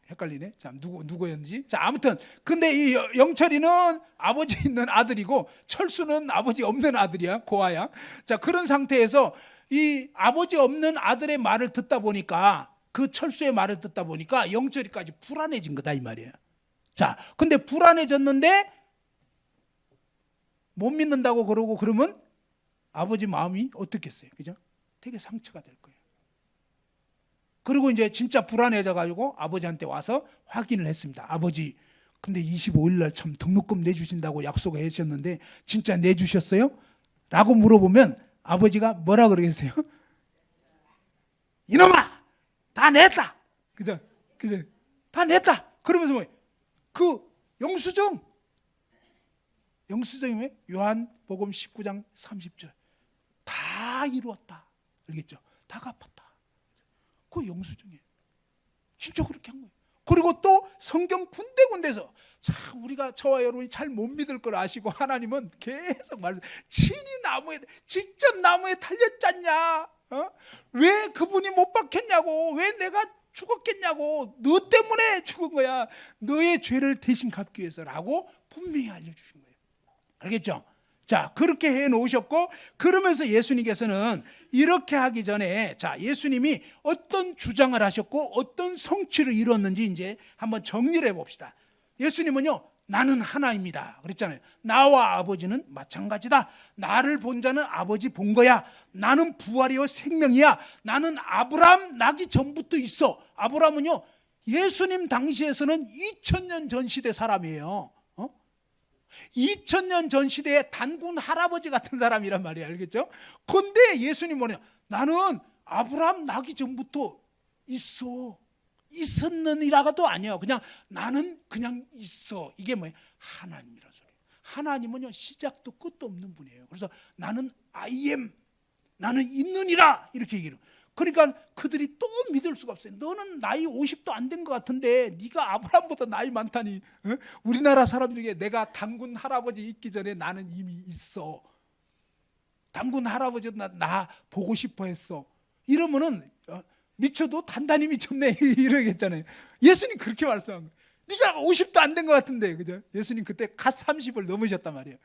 헷갈리네. 자, 누구였는지. 자, 아무튼 근데 이 영철이는 아버지 있는 아들이고 철수는 아버지 없는 아들이야. 고아야. 자, 그런 상태에서 이 아버지 없는 아들의 말을 듣다 보니까, 그 철수의 말을 듣다 보니까 영철이까지 불안해진 거다 이 말이에요. 자, 근데 불안해졌는데 못 믿는다고 그러고 그러면 아버지 마음이 어떻겠어요? 그죠? 되게 상처가 될 거예요. 그리고 이제 진짜 불안해져 가지고 아버지한테 와서 확인을 했습니다. 아버지, 근데 25일 날 참 등록금 내주신다고 약속을 하셨는데 진짜 내주셨어요? 라고 물어보면 아버지가 뭐라 그러겠어요? 이놈아, 다 냈다. 그죠? 다 냈다. 그러면서 그 영수증이 왜? 요한복음 19장 30절. 다 이루었다. 알겠죠? 다 갚았다. 그 영수증이에요. 진짜 그렇게 한 거예요. 그리고 또 성경 군데군데서 우리가 저와 여러분이 잘 못 믿을 걸 아시고 하나님은 계속 친히 직접 나무에 달렸잖냐? 왜 그분이 못 박혔냐고? 왜 내가 죽었겠냐고? 너 때문에 죽은 거야. 너의 죄를 대신 갚기 위해서라고 분명히 알려주신 거예요. 알겠죠? 자, 그렇게 해 놓으셨고, 그러면서 예수님께서는 이렇게 하기 전에, 자, 예수님이 어떤 주장을 하셨고 어떤 성취를 이뤘는지 이제 한번 정리를 해 봅시다. 예수님은요, 나는 하나입니다 그랬잖아요. 나와 아버지는 마찬가지다. 나를 본 자는 아버지 본 거야. 나는 부활이요 생명이야. 나는 아브라함 나기 전부터 있어. 아브라함은요, 예수님 당시에서는 2000년 전 시대 사람이에요. 2000년 전 시대의 단군 할아버지 같은 사람이란 말이에요. 알겠죠? 근데 예수님 뭐냐? 나는 아브라함 나기 전부터 있었느니라가도 아니에요. 그냥 나는 그냥 있어. 이게 뭐예요? 하나님이라는 소리예요. 하나님은요, 시작도 끝도 없는 분이에요. 그래서 나는 I am, 나는 있느니라, 이렇게 얘기해요. 그러니까 그들이 또 믿을 수가 없어요. 너는 나이 50도 안 된 것 같은데 네가 아브라함보다 나이 많다니. 우리나라 사람 중에 내가 단군 할아버지 있기 전에 나는 이미 있어. 단군 할아버지도 나 보고 싶어 했어. 이러면은 미쳐도 단단히 미쳤네 이러겠잖아요. 예수님 그렇게 말씀한 거예요. 네가 50도 안 된 것 같은데, 그죠? 예수님 그때 갓 30을 넘으셨단 말이에요.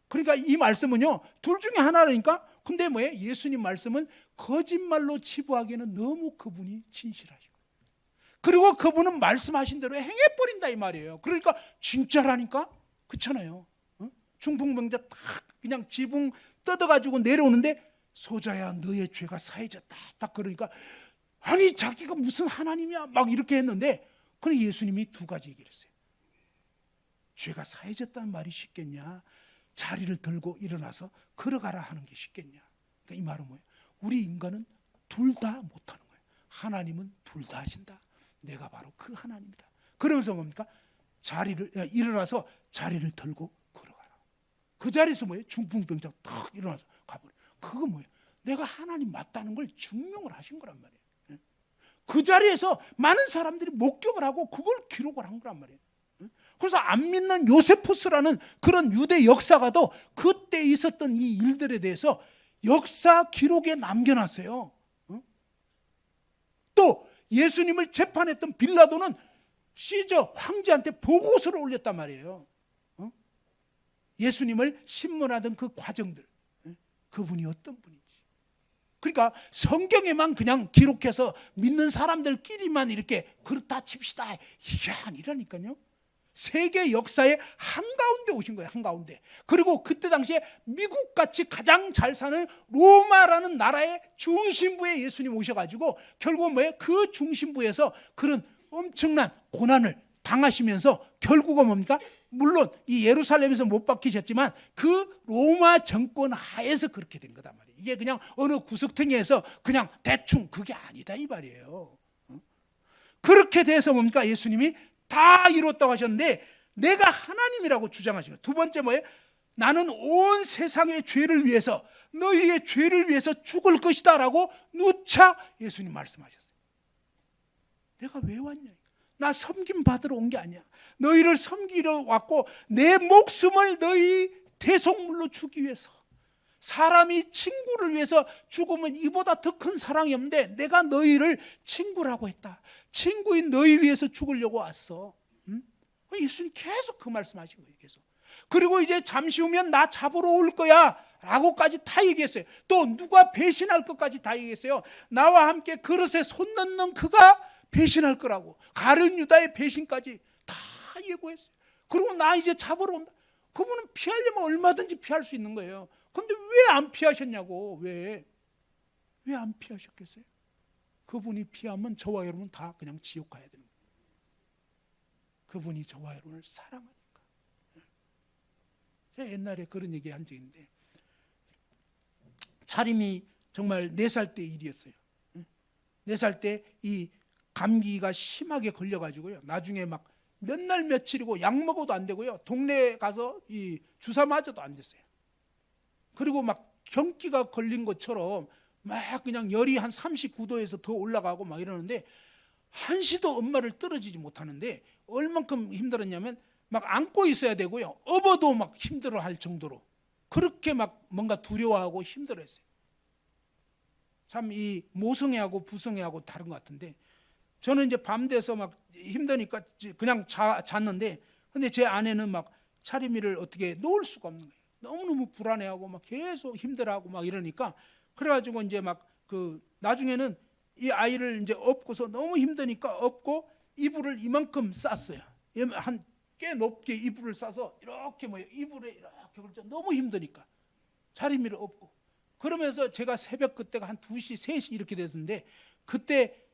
그러니까 이 말씀은요, 둘 중에 하나니까. 근데 뭐예요? 예수님 말씀은 거짓말로 치부하기에는 너무 그분이 진실하시고, 그리고 그분은 말씀하신 대로 행해버린다 이 말이에요. 그러니까 진짜라니까. 그렇잖아요. 중풍병자 딱 그냥 지붕 뜯어가지고 내려오는데, 소자야 너의 죄가 사해졌다. 딱 그러니까 아니 자기가 무슨 하나님이야 막 이렇게 했는데, 그럼 예수님이 두 가지 얘기를 했어요. 죄가 사해졌다는 말이 쉽겠냐? 자리를 들고 일어나서 걸어가라 하는 게 쉽겠냐? 그러니까 이 말은 뭐예요? 우리 인간은 둘 다 못하는 거예요. 하나님은 둘 다 하신다. 내가 바로 그 하나님이다. 그러면서 뭡니까? 일어나서 자리를 들고 걸어가라. 그 자리에서 뭐예요? 중풍병자 탁 일어나서 가버려. 그거 뭐예요? 내가 하나님 맞다는 걸 증명을 하신 거란 말이에요. 그 자리에서 많은 사람들이 목격을 하고 그걸 기록을 한 거란 말이에요. 그래서 안 믿는 요세푸스라는 그런 유대 역사가도 그때 있었던 이 일들에 대해서 역사 기록에 남겨놨어요. 또 예수님을 재판했던 빌라도는 시저 황제한테 보고서를 올렸단 말이에요. 예수님을 신문하던 그 과정들, 그분이 어떤 분인지. 그러니까 성경에만 그냥 기록해서 믿는 사람들끼리만 이렇게 그렇다 칩시다, 이게 아니라니까요. 세계 역사의 한가운데 오신 거예요. 한가운데. 그리고 그때 당시에 미국같이 가장 잘 사는 로마라는 나라의 중심부에 예수님 오셔가지고 결국은 뭐예요? 그 중심부에서 그런 엄청난 고난을 당하시면서 결국은 뭡니까? 물론 이 예루살렘에서 못 박히셨지만 그 로마 정권 하에서 그렇게 된 거단 말이에요. 이게 그냥 어느 구석탱이에서 그냥 대충 그게 아니다 이 말이에요. 그렇게 돼서 뭡니까? 예수님이 다 이뤘다고 하셨는데 내가 하나님이라고 주장하시고, 두 번째 뭐예요? 나는 온 세상의 죄를 위해서, 너희의 죄를 위해서 죽을 것이다 라고 누차 예수님 말씀하셨어요. 내가 왜 왔냐? 나 섬김 받으러 온 게 아니야. 너희를 섬기러 왔고 내 목숨을 너희 대속물로 주기 위해서. 사람이 친구를 위해서 죽으면 이보다 더 큰 사랑이 없는데 내가 너희를 친구라고 했다. 친구인 너희 위해서 죽으려고 왔어. 예수님 계속 그 말씀하신 거예요. 계속. 그리고 이제 잠시 후면 나 잡으러 올 거야 라고까지 다 얘기했어요. 또 누가 배신할 것까지 다 얘기했어요. 나와 함께 그릇에 손 넣는 그가 배신할 거라고. 가룟 유다의 배신까지 다 예고했어요. 그리고 나 이제 잡으러 온다. 그분은 피하려면 얼마든지 피할 수 있는 거예요. 근데 왜 안 피하셨냐고. 왜 안 피하셨겠어요? 그분이 피하면 저와 여러분 다 그냥 지옥 가야 되는 거예요. 그분이 저와 여러분을 사랑하니까. 제가 옛날에 그런 얘기 한 적이 있는데, 차림이 정말 4살 때 일이었어요. 4살 때 이 감기가 심하게 걸려가지고요. 나중에 막 몇 날 며칠이고 약 먹어도 안 되고요. 동네에 가서 이 주사 맞아도 안 됐어요. 그리고 막 경기가 걸린 것처럼 막 그냥 열이 한 39도에서 더 올라가고 막 이러는데 한시도 엄마를 떨어지지 못하는데 얼만큼 힘들었냐면 막 안고 있어야 되고요. 업어도 막 힘들어할 정도로 그렇게 막 뭔가 두려워하고 힘들어했어요. 참 이 모성애하고 부성애하고 다른 것 같은데, 저는 이제 밤 돼서 막 힘드니까 그냥 잤는데, 근데 제 아내는 막 차림이를 어떻게 놓을 수가 없는 거예요. 너무너무 불안해하고 막 계속 힘들어하고 막 이러니까, 그래가지고 이제 막 그 나중에는 이 아이를 이제 업고서 너무 힘드니까 업고 이불을 이만큼 쌌어요. 한 꽤 높게 이불을 싸서 이렇게 뭐예요, 이불에 이렇게 걸쳐. 너무 힘드니까 차림이를 업고. 그러면서 제가 새벽 그때가 한 2시, 3시 이렇게 됐는데, 그때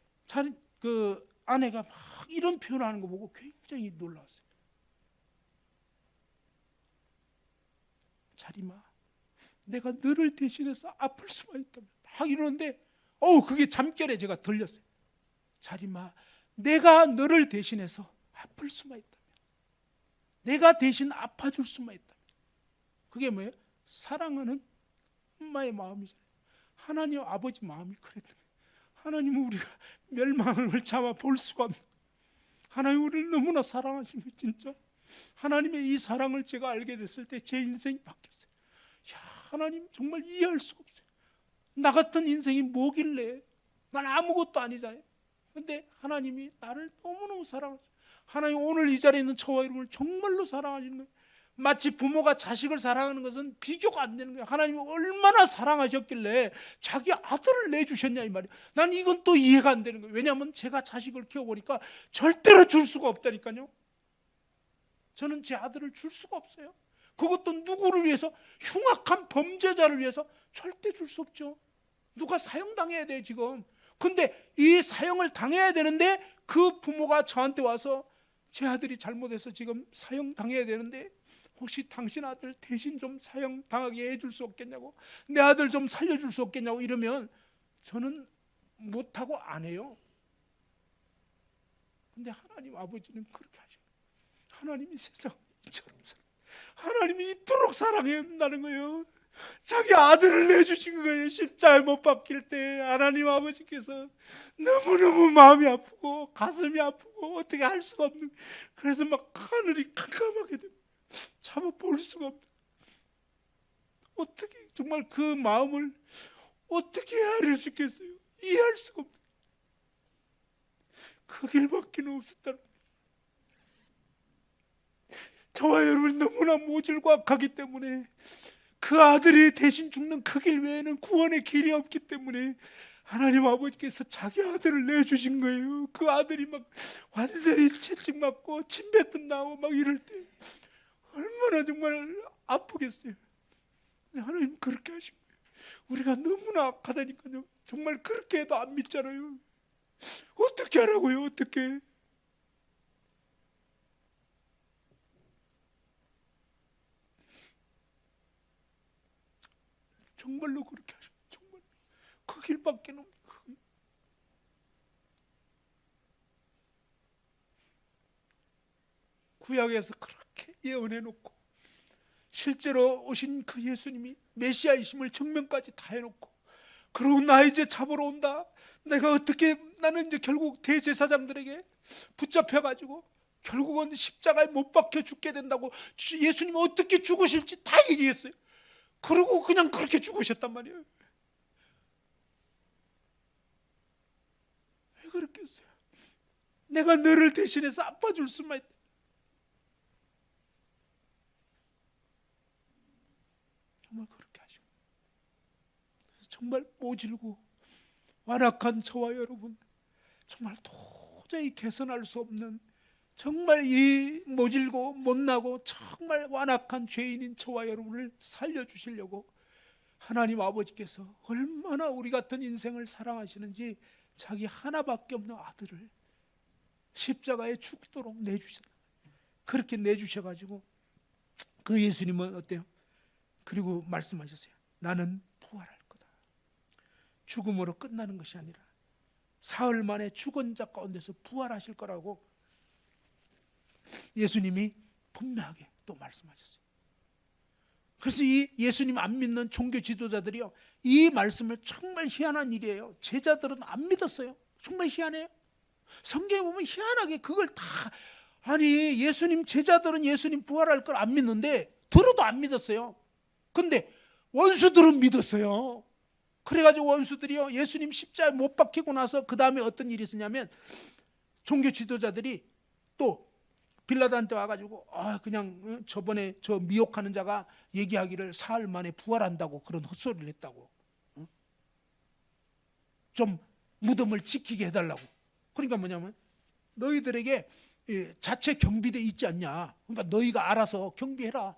그 아내가 막 이런 표현하는 거 보고 굉장히 놀라웠어요. 차림아, 내가 너를 대신해서 아플 수만 있다면, 막 이러는데 그게 잠결에 제가 들렸어요. 차림아, 내가 너를 대신해서 아플 수만 있다면, 내가 대신 아파줄 수만 있다면. 그게 뭐예요? 사랑하는 엄마의 마음이잖아요. 하나님 아버지 마음이 그랬던 거예요. 하나님은 우리가 멸망을 참아 볼 수가 없는, 하나님 우리를 너무나 사랑하시는 거예요. 진짜 하나님의 이 사랑을 제가 알게 됐을 때 제 인생이 바뀌었어요. 하나님 정말 이해할 수가 없어요. 나 같은 인생이 뭐길래, 난 아무것도 아니잖아요. 근데 하나님이 나를 너무너무 사랑하시고, 하나님 오늘 이 자리에 있는 저와 여러분을 정말로 사랑하시는 거예요. 마치 부모가 자식을 사랑하는 것은 비교가 안 되는 거예요. 하나님이 얼마나 사랑하셨길래 자기 아들을 내주셨냐 이 말이에요. 난 이건 또 이해가 안 되는 거예요. 왜냐하면 제가 자식을 키워보니까 절대로 줄 수가 없다니까요. 저는 제 아들을 줄 수가 없어요. 그것도 누구를 위해서? 흉악한 범죄자를 위해서 절대 줄 수 없죠. 누가 사형당해야 돼 지금. 근데 이 사형을 당해야 되는데 그 부모가 저한테 와서 제 아들이 잘못해서 지금 사형당해야 되는데 혹시 당신 아들 대신 좀 사형당하게 해줄 수 없겠냐고, 내 아들 좀 살려줄 수 없겠냐고 이러면 저는 못하고 안 해요. 근데 하나님 아버지는 그렇게 하시는 거예요. 하나님이 세상을 이처럼 하나님이 이토록 사랑한다는 거예요. 자기 아들을 내주신 거예요. 십자가에 못 박힐 때 하나님 아버지께서 너무너무 마음이 아프고 가슴이 아프고 어떻게 할 수가 없는, 그래서 막 하늘이 캄캄하게 됩니다. 참아 볼 수가 없다. 어떻게 정말 그 마음을 어떻게 헤아릴 수 있겠어요? 이해할 수가 없다. 그 길밖에 없었다는 거예요. 저와 여러분이 너무나 모질고 악하기 때문에 그 아들이 대신 죽는 그 길 외에는 구원의 길이 없기 때문에 하나님 아버지께서 자기 아들을 내주신 거예요. 그 아들이 막 완전히 채찍 맞고 침뱉듯 나오고 막 이럴 때 얼마나 정말 아프겠어요. 하나님 그렇게 하신 거예요. 우리가 너무나 악하다니까요. 정말 그렇게 해도 안 믿잖아요. 어떻게 하라고요? 어떻게? 정말로 그렇게 하시고 정말 그 길밖에 없는. 구약에서 그렇게 예언해놓고 실제로 오신 그 예수님이 메시아이심을 증명까지 다 해놓고, 그리고 나 이제 잡으러 온다. 내가 어떻게, 나는 이제 결국 대제사장들에게 붙잡혀가지고 결국은 십자가에 못 박혀 죽게 된다고 예수님이 어떻게 죽으실지 다 얘기했어요. 그리고 그냥 그렇게 죽으셨단 말이에요. 왜 그렇겠어요? 내가 너를 대신해서 아파줄 수만 있다. 정말 그렇게 하시고, 정말 모질고 완악한 저와 여러분, 정말 도저히 개선할 수 없는, 정말 이 모질고 못나고 정말 완악한 죄인인 저와 여러분을 살려주시려고 하나님 아버지께서 얼마나 우리 같은 인생을 사랑하시는지 자기 하나밖에 없는 아들을 십자가에 죽도록 내주셨다. 그렇게 내주셔가지고 그 예수님은 어때요? 그리고 말씀하셨어요. 나는 부활할 거다. 죽음으로 끝나는 것이 아니라 사흘 만에 죽은 자 가운데서 부활하실 거라고 예수님이 분명하게 또 말씀하셨어요. 그래서 이 예수님 안 믿는 종교 지도자들이요, 이 말씀을 정말 희한한 일이에요. 제자들은 안 믿었어요. 정말 희한해요. 성경에 보면 희한하게 그걸 다, 아니 예수님 제자들은 예수님 부활할 걸 안 믿는데 들어도 안 믿었어요. 근데 원수들은 믿었어요. 그래가지고 원수들이요, 예수님 십자가에 못 박히고 나서 그 다음에 어떤 일이 있었냐면, 종교 지도자들이 또 빌라도한테 와가지고 그냥 저번에 저 미혹하는 자가 얘기하기를 사흘 만에 부활한다고 그런 헛소리를 했다고, 좀 무덤을 지키게 해달라고. 그러니까 뭐냐면 너희들에게 자체 경비대 있지 않냐, 그러니까 너희가 알아서 경비해라.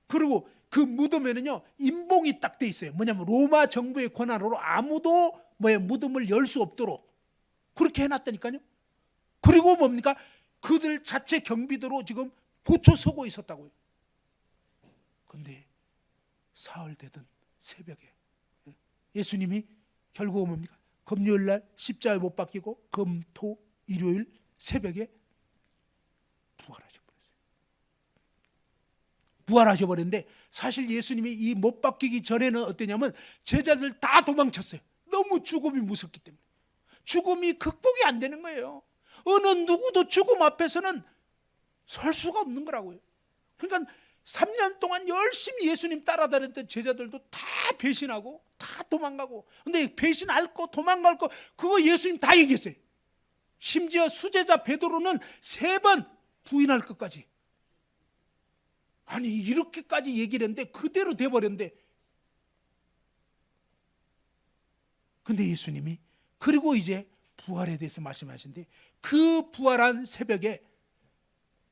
그리고 그 무덤에는요 임봉이 딱 돼 있어요. 뭐냐면 로마 정부의 권한으로 아무도 무덤을 열 수 없도록 그렇게 해놨다니까요. 그리고 뭡니까? 그들 자체 경비대로 지금 보초 서고 있었다고요. 근데 사흘 되던 새벽에 예수님이 결국 뭡니까? 금요일 날 십자가에 못 박히고 금, 토, 일요일 새벽에 부활하셔버렸어요. 부활하셔버렸는데 사실 예수님이 이 못 박히기 전에는 어땠냐면 제자들 다 도망쳤어요. 너무 죽음이 무섭기 때문에. 죽음이 극복이 안 되는 거예요. 어느 누구도 죽음 앞에서는 설 수가 없는 거라고요. 그러니까 3년 동안 열심히 예수님 따라다녔던 제자들도 다 배신하고 다 도망가고, 근데 배신할 거 도망갈 거 그거 예수님 다 얘기했어요. 심지어 수제자 베드로는 3번 부인할 것까지. 아니 이렇게까지 얘기를 했는데 그대로 돼버렸는데, 근데 예수님이 그리고 이제 부활에 대해서 말씀하시는데, 그 부활한 새벽에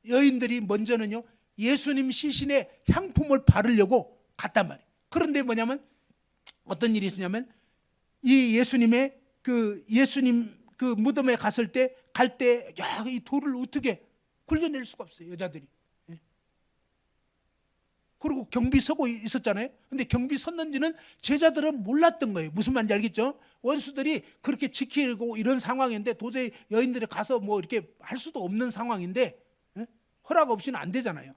여인들이 먼저는요 예수님 시신에 향품을 바르려고 갔단 말이에요. 그런데 뭐냐면 어떤 일이 있었냐면, 이 예수님의 예수님 그 무덤에 갔을 때 갈 때 이 돌을 어떻게 굴려낼 수가 없어요, 여자들이. 그리고 경비 서고 있었잖아요. 근데 경비 섰는지는 제자들은 몰랐던 거예요. 무슨 말인지 알겠죠? 원수들이 그렇게 지키고 이런 상황인데 도저히 여인들이 가서 이렇게 할 수도 없는 상황인데 허락 없이는 안 되잖아요.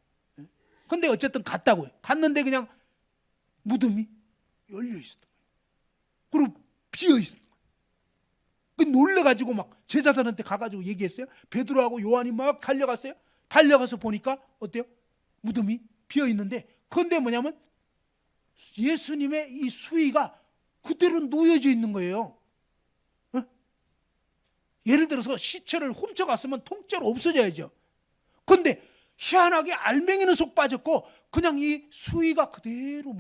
근데 어쨌든 갔다고요. 갔는데 그냥 무덤이 열려 있었던 거예요. 그리고 비어 있었던 거예요. 놀래가지고 막 제자들한테 가가지고 얘기했어요. 베드로하고 요한이 막 달려갔어요. 달려가서 보니까 어때요? 무덤이 비어 있는데, 그런데 뭐냐면 예수님의 이 수의가 그대로 놓여져 있는 거예요. 예를 들어서 시체를 훔쳐갔으면 통째로 없어져야죠. 그런데 희한하게 알맹이는 속 빠졌고 그냥 이 수의가 그대로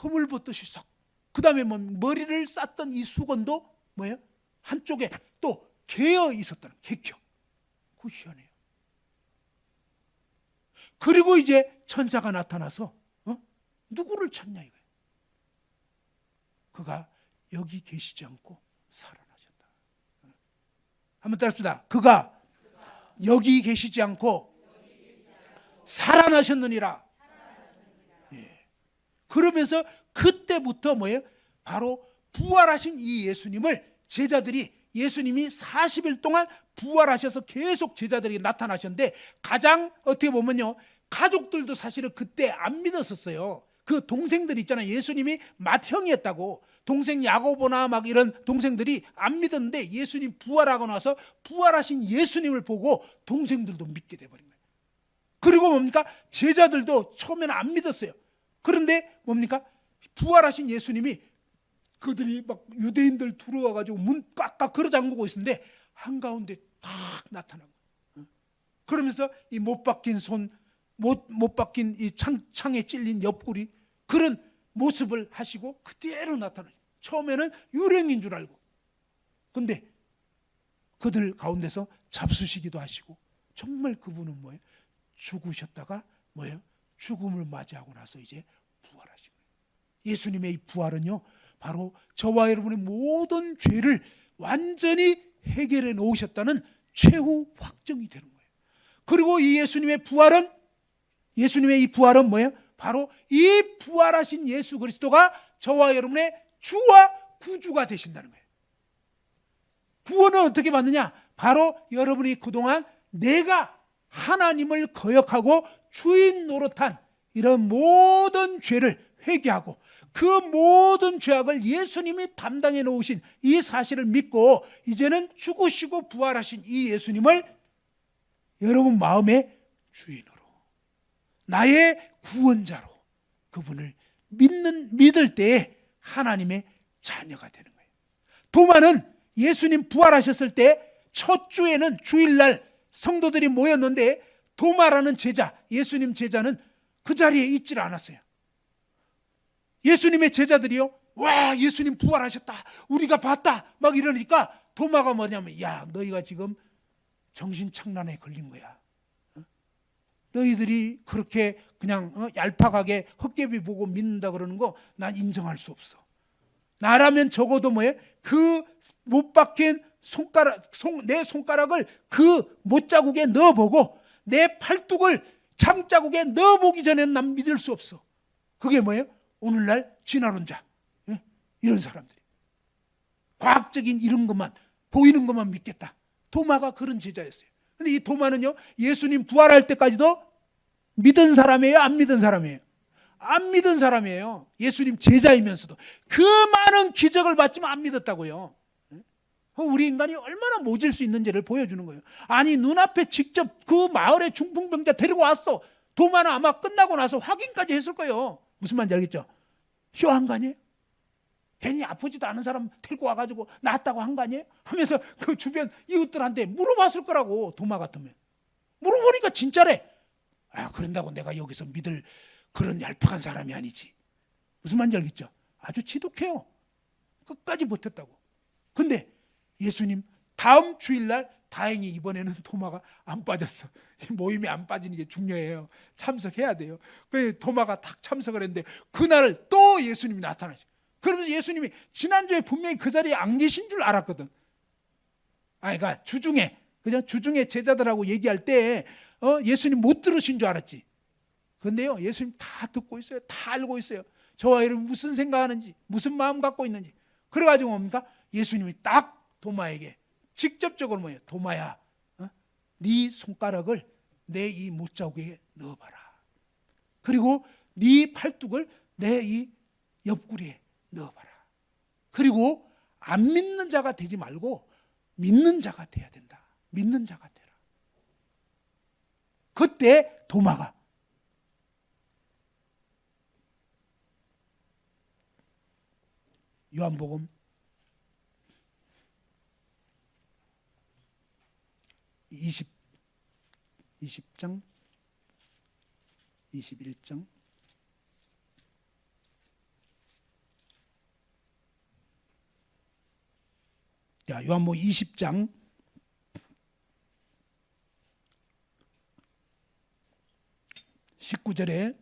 허물 벗듯이 싹 그 다음에 뭐 머리를 쌌던 이 수건도 뭐예요? 한쪽에 또 개어 있었다는, 개켜. 그거 희한해요. 그리고 이제 천사가 나타나서 누구를 찾냐 이거예요. 그가 여기 계시지 않고 살아나셨다. 한번 따라합시다. 그가 여기 계시지 않고 살아나셨느니라. 예. 그러면서 그때부터 뭐예요? 바로 부활하신 이 예수님을 제자들이, 예수님이 40일 동안 부활하셔서 계속 제자들에게 나타나셨는데, 가장 어떻게 보면요, 가족들도 사실은 그때 안 믿었었어요. 그 동생들 있잖아요. 예수님이 맏형이었다고. 동생 야고보나 막 이런 동생들이 안 믿었는데, 예수님 부활하고 나서 부활하신 예수님을 보고 동생들도 믿게 돼버린 거예요. 그리고 뭡니까? 제자들도 처음에는 안 믿었어요. 그런데 뭡니까? 부활하신 예수님이, 그들이 막 유대인들 들어와가지고 문 꽉꽉 걸어 잠그고 있었는데 한가운데 탁 나타난 거예요. 그러면서 이 못 박힌 손, 못 박힌 이 창에 찔린 옆구리, 그런 모습을 하시고 그대로 나타나요. 처음에는 유령인 줄 알고, 근데 그들 가운데서 잡수시기도 하시고, 정말 그분은 뭐예요? 죽으셨다가 뭐예요? 죽음을 맞이하고 나서 이제 부활하신 거예요. 예수님의 이 부활은요, 바로 저와 여러분의 모든 죄를 완전히 해결해 놓으셨다는 최후 확정이 되는 거예요. 그리고 이 예수님의 이 부활은 뭐예요? 바로 이 부활하신 예수 그리스도가 저와 여러분의 주와 구주가 되신다는 거예요. 구원은 어떻게 받느냐? 바로 여러분이 그동안 내가 하나님을 거역하고 주인 노릇한 이런 모든 죄를 회개하고, 그 모든 죄악을 예수님이 담당해 놓으신 이 사실을 믿고, 이제는 죽으시고 부활하신 이 예수님을 여러분 마음의 주인으로, 나의 구원자로, 그분을 믿을 때에 하나님의 자녀가 되는 거예요. 도마는 예수님 부활하셨을 때 첫 주에는, 주일날 성도들이 모였는데, 도마라는 제자, 예수님 제자는 그 자리에 있질 않았어요. 예수님의 제자들이요, 와, 예수님 부활하셨다, 우리가 봤다 막 이러니까 도마가 뭐냐면, 야, 너희가 지금 정신착란에 걸린 거야. 너희들이 그렇게 그냥 얄팍하게 헛개비 보고 믿는다 그러는 거 난 인정할 수 없어. 나라면 적어도 뭐예요? 그 못 박힌 내 손가락을 그 못자국에 넣어보고, 내 팔뚝을 창자국에 넣어보기 전에는 난 믿을 수 없어. 그게 뭐예요? 오늘날 진화론자, 이런 사람들이 과학적인 이런 것만, 보이는 것만 믿겠다. 도마가 그런 제자였어요. 근데 이 도마는요, 예수님 부활할 때까지도 믿은 사람이에요? 안 믿은 사람이에요? 안 믿은 사람이에요. 예수님 제자이면서도 그 많은 기적을 받지만 안 믿었다고요. 우리 인간이 얼마나 모질 수 있는지를 보여주는 거예요. 아니, 눈앞에 직접 그 마을의 중풍병자 데리고 왔어. 도마는 아마 끝나고 나서 확인까지 했을 거예요. 무슨 말인지 알겠죠? 쇼한 거 아니에요? 괜히 아프지도 않은 사람 데리고 와가지고 낫다고 한 거 아니에요? 하면서 그 주변 이웃들한테 물어봤을 거라고. 도마 같으면 물어보니까 진짜래. 아, 그런다고 내가 여기서 믿을 그런 얄팍한 사람이 아니지. 무슨 말인지 알겠죠? 아주 지독해요. 끝까지 버텼다고. 근데 예수님 다음 주일날 다행히 이번에는 도마가 안 빠졌어. 모임에 안 빠지는 게 중요해요. 참석해야 돼요. 그래서 도마가 딱 참석을 했는데, 그날 또 예수님이 나타나셔. 그러면서 예수님이 지난주에 분명히 그 자리에 안 계신 줄 알았거든. 그러니까 주중에, 그죠? 주중에 제자들하고 얘기할 때 예수님 못 들으신 줄 알았지. 그런데요, 예수님 다 듣고 있어요. 다 알고 있어요. 저와 여러분 무슨 생각하는지, 무슨 마음 갖고 있는지. 그래가지고 뭡니까? 예수님이 딱 도마에게 직접적으로 뭐예요? 도마야, 네 손가락을 내 이 못자국에 넣어봐라. 그리고 네 팔뚝을 내 이 옆구리에 넣어봐라. 그리고 안 믿는 자가 되지 말고 믿는 자가 돼야 된다. 믿는 자가 되라. 그때 도마가 요한복음 20장 21장 자, 요한복음 20장 19절에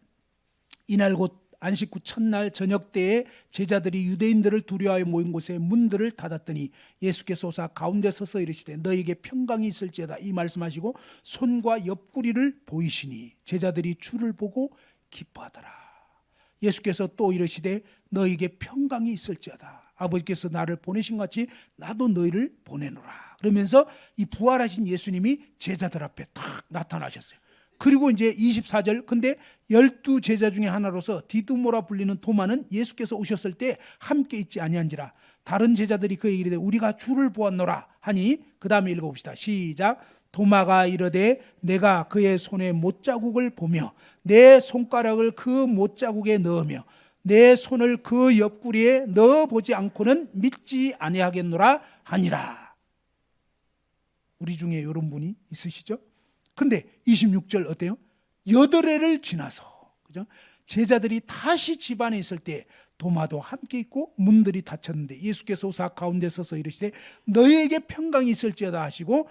이날 곧 안식 후 첫날 저녁 때에 제자들이 유대인들을 두려워하여 모인 곳에 문들을 닫았더니 예수께서 오사 가운데 서서 이르시되 너에게 평강이 있을지어다 이 말씀하시고 손과 옆구리를 보이시니 제자들이 주를 보고 기뻐하더라. 예수께서 또 이르시되 너에게 평강이 있을지어다 아버지께서 나를 보내신 것 같이 나도 너희를 보내노라. 그러면서 이 부활하신 예수님이 제자들 앞에 탁 나타나셨어요. 그리고 이제 24절, 근데 12제자 중에 하나로서 디두모라 불리는 도마는 예수께서 오셨을 때 함께 있지 아니한지라. 다른 제자들이 그에게 이르되 우리가 주를 보았노라 하니 그 다음에 읽어봅시다. 시작. 도마가 이르되 내가 그의 손에 못자국을 보며 내 손가락을 그 못자국에 넣으며 내 손을 그 옆구리에 넣어보지 않고는 믿지 아니하겠노라 하니라. 우리 중에 이런 분이 있으시죠? 근데 26절 어때요? 8해를 지나서 그죠? 제자들이 다시 집안에 있을 때 도마도 함께 있고 문들이 닫혔는데 예수께서 오사 가운데 서서 이르시되 너희에게 평강이 있을지어다 하시고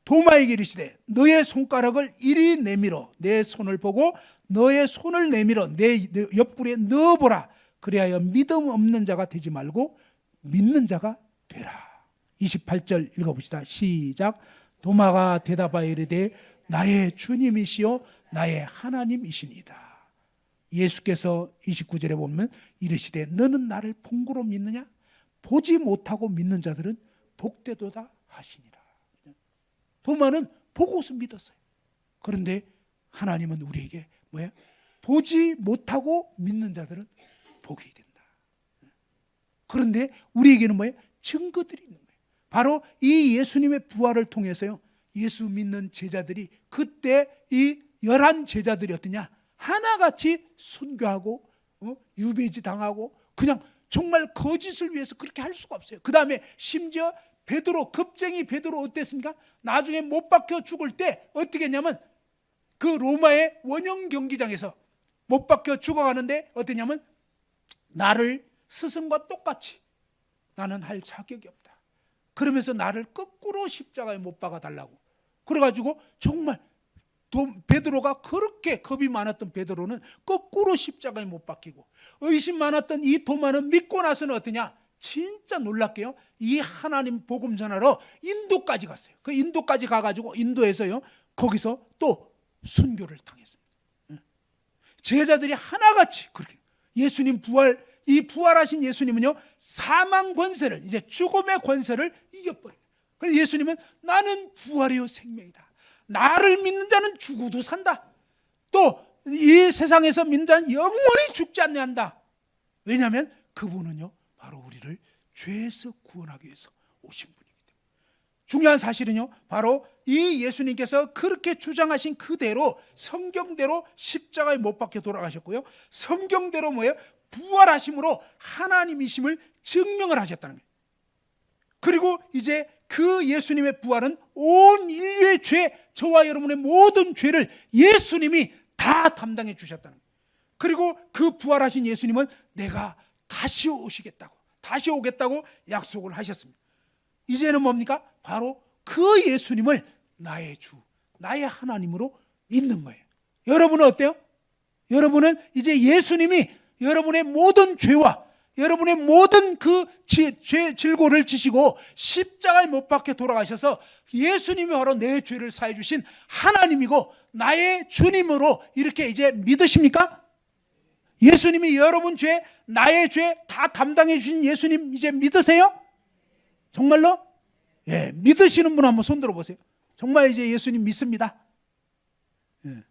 도마에게 이르시되 너의 손가락을 이리 내밀어 내 손을 보고 너의 손을 내밀어 내 옆구리에 넣어보라. 그리하여 믿음 없는 자가 되지 말고 믿는 자가 되라. 28절 읽어봅시다. 시작. 도마가 대답하여 이르되 나의 주님이시요 나의 하나님이시니이다. 예수께서 29절에 보면 이르시되 너는 나를 본고로 믿느냐? 보지 못하고 믿는 자들은 복되도다 하시니라. 도마는 보고서 믿었어요. 그런데 하나님은 우리에게 뭐야? 보지 못하고 믿는 자들은 복이 된다. 그런데 우리에게는 뭐예요? 증거들이 있는 거예요. 바로 이 예수님의 부활을 통해서요. 예수 믿는 제자들이 그때 이 11제자들이 어떠냐? 하나같이 순교하고 유배지 당하고 그냥 정말 거짓을 위해서 그렇게 할 수가 없어요. 그 다음에 심지어 베드로, 겁쟁이 베드로 어땠습니까? 나중에 못 박혀 죽을 때 어떻게 했냐면 그 로마의 원형 경기장에서 못 박혀 죽어가는데 어땠냐면 나를 스승과 똑같이 나는 할 자격이 없다. 그러면서 나를 거꾸로 십자가에 못 박아달라고. 그래가지고 정말 베드로가 그렇게 겁이 많았던 베드로는 거꾸로 십자가에 못 박히고 의심 많았던 이 도마는 믿고 나서는 어떠냐? 진짜 놀랍게요. 이 하나님 복음 전하러 인도까지 갔어요. 그 인도까지 가가지고 인도에서요. 거기서 또 순교를 당했습니다. 제자들이 하나같이 그렇게 예수님 부활 이 부활하신 예수님은요 사망 권세를 이제 죽음의 권세를 이겨버려요. 그래서 예수님은 나는 부활이요 생명이다. 나를 믿는 자는 죽어도 산다. 또 이 세상에서 믿는 자는 영원히 죽지 않는다. 왜냐하면 그분은요 바로 우리를 죄에서 구원하기 위해서 오신 분이기 때문에. 중요한 사실은요 바로 이 예수님께서 그렇게 주장하신 그대로 성경대로 십자가에 못 박혀 돌아가셨고요. 성경대로 뭐예요? 부활하심으로 하나님이심을 증명을 하셨다는 거예요. 그리고 이제 그 예수님의 부활은 온 인류의 죄, 저와 여러분의 모든 죄를 예수님이 다 담당해 주셨다는 거예요. 그리고 그 부활하신 예수님은 내가 다시 오겠다고 약속을 하셨습니다. 이제는 뭡니까? 바로 그 예수님을 나의 주, 나의 하나님으로 믿는 거예요. 여러분은 어때요? 여러분은 이제 예수님이 여러분의 모든 죄와 여러분의 모든 그 죄 질고를 지시고 십자가에 못 박혀 돌아가셔서 예수님이 바로 내 죄를 사해 주신 하나님이고 나의 주님으로 이렇게 이제 믿으십니까? 예수님이 여러분 죄, 나의 죄 다 담당해 주신 예수님 이제 믿으세요? 정말로? 예, 믿으시는 분 한번 손 들어보세요. 정말 이제 예수님 믿습니다. 예.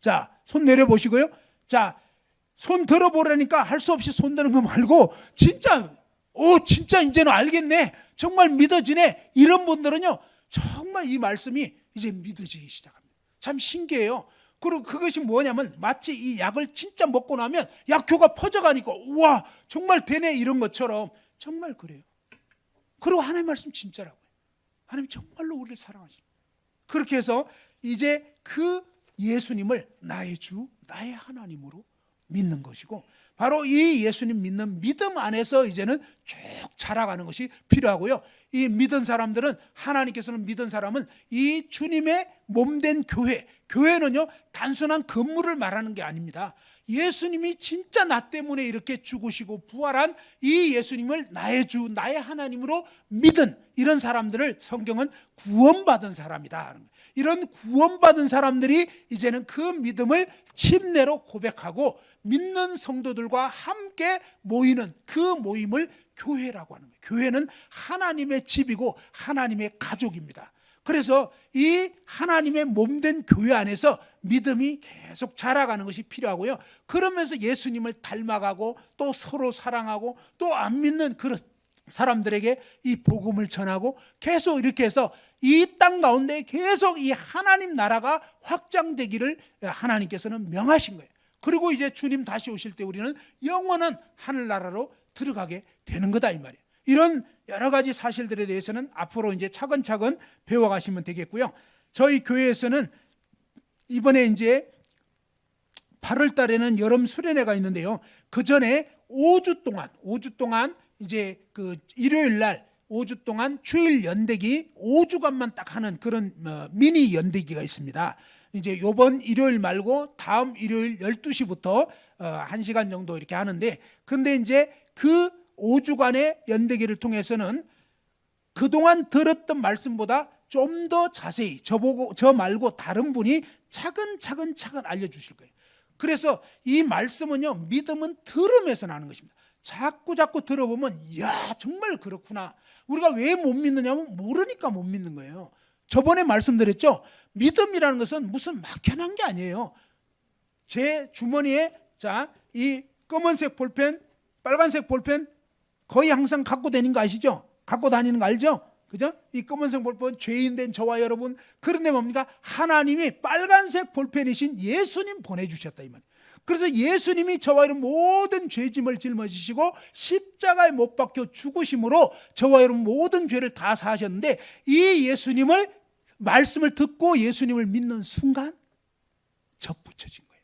자, 손 내려보시고요. 자, 손 들어보라니까 할 수 없이 손 드는 거 말고 진짜 이제는 알겠네. 정말 믿어지네. 이런 분들은요. 정말 이 말씀이 이제 믿어지기 시작합니다. 참 신기해요. 그리고 그것이 뭐냐면 마치 이 약을 진짜 먹고 나면 약효가 퍼져가니까 우와 정말 되네 이런 것처럼 정말 그래요. 그리고 하나님 말씀 진짜라고요. 하나님 정말로 우리를 사랑하시죠. 그렇게 해서 이제 그 예수님을 나의 주, 나의 하나님으로 믿는 것이고 바로 이 예수님 믿는 믿음 안에서 이제는 쭉 자라가는 것이 필요하고요. 이 믿은 사람들은, 하나님께서는 믿은 사람은 이 주님의 몸된 교회는요 단순한 건물을 말하는 게 아닙니다. 예수님이 진짜 나 때문에 이렇게 죽으시고 부활한 이 예수님을 나의 주, 나의 하나님으로 믿은 이런 사람들을 성경은 구원받은 사람이다. 이런 구원받은 사람들이 이제는 그 믿음을 침례로 고백하고 믿는 성도들과 함께 모이는 그 모임을 교회라고 하는 거예요. 교회는 하나님의 집이고 하나님의 가족입니다. 그래서 이 하나님의 몸된 교회 안에서 믿음이 계속 자라가는 것이 필요하고요. 그러면서 예수님을 닮아가고 또 서로 사랑하고 또 안 믿는 그런 사람들에게 이 복음을 전하고 계속 이렇게 해서 이 땅 가운데 계속 이 하나님 나라가 확장되기를 하나님께서는 명하신 거예요. 그리고 이제 주님 다시 오실 때 우리는 영원한 하늘나라로 들어가게 되는 거다 이 말이에요. 이런 여러 가지 사실들에 대해서는 앞으로 이제 차근차근 배워가시면 되겠고요. 저희 교회에서는 이번에 이제 8월 달에는 여름 수련회가 있는데요. 그 전에 5주 동안 이제 그 일요일 날 5주 동안 주일 연대기 5주간만 딱 하는 그런 미니 연대기가 있습니다. 이제 이번 일요일 말고 다음 일요일 12시부터 1시간 정도 이렇게 하는데, 근데 이제 그 5주간의 연대기를 통해서는 그동안 들었던 말씀보다 좀 더 자세히 저 말고 다른 분이 차근차근 알려주실 거예요. 그래서 이 말씀은요, 믿음은 들음에서 나는 것입니다. 자꾸 들어보면 이야 정말 그렇구나. 우리가 왜 못 믿느냐면 모르니까 못 믿는 거예요. 저번에 말씀드렸죠. 믿음이라는 것은 무슨 막연한 게 아니에요. 제 주머니에 이 검은색 볼펜, 빨간색 볼펜 거의 항상 갖고 다니는 거 아시죠? 갖고 다니는 거 알죠? 그죠? 이 검은색 볼펜, 죄인된 저와 여러분, 그런데 뭡니까? 하나님이 빨간색 볼펜이신 예수님 보내주셨다 이 말. 그래서 예수님이 저와 여러분 모든 죄짐을 짊어지시고 십자가에 못 박혀 죽으심으로 저와 여러분 모든 죄를 다 사하셨는데, 이 예수님을 말씀을 듣고 예수님을 믿는 순간 접붙여진 거예요.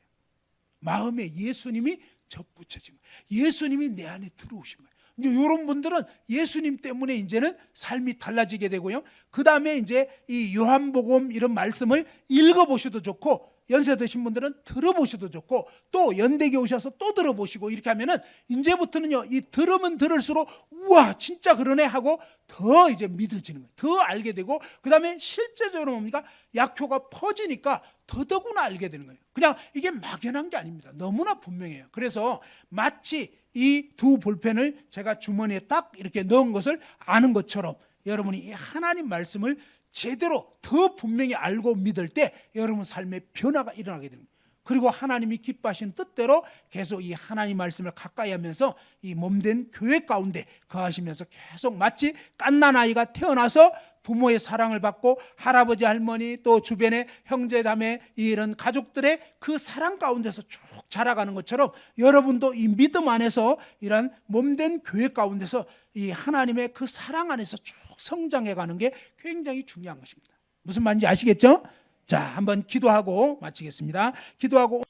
마음에 예수님이 접붙여진 거예요. 예수님이 내 안에 들어오신 거예요. 이제 이런 분들은 예수님 때문에 이제는 삶이 달라지게 되고요. 그 다음에 이제 이 요한복음 이런 말씀을 읽어보셔도 좋고, 연세 드신 분들은 들어보셔도 좋고, 또 연대기 오셔서 또 들어보시고, 이렇게 하면은 이제부터는요, 이 들으면 들을수록 우와 진짜 그러네 하고 더 이제 믿어지는 거예요. 더 알게 되고, 그 다음에 실제적으로 뭡니까? 약효가 퍼지니까 더더구나 알게 되는 거예요. 그냥 이게 막연한 게 아닙니다. 너무나 분명해요. 그래서 마치 이 두 볼펜을 제가 주머니에 딱 이렇게 넣은 것을 아는 것처럼 여러분이 이 하나님 말씀을 제대로 더 분명히 알고 믿을 때 여러분 삶의 변화가 일어나게 됩니다. 그리고 하나님이 기뻐하신 뜻대로 계속 이 하나님 말씀을 가까이 하면서 이 몸된 교회 가운데 거하시면서 계속 마치 갓난아이가 태어나서 부모의 사랑을 받고 할아버지 할머니 또 주변의 형제 자매 이런 가족들의 그 사랑 가운데서 쭉 자라가는 것처럼 여러분도 이 믿음 안에서 이런 몸된 교회 가운데서 이 하나님의 그 사랑 안에서 쭉 성장해가는 게 굉장히 중요한 것입니다. 무슨 말인지 아시겠죠? 자, 한번 기도하고 마치겠습니다. 기도하고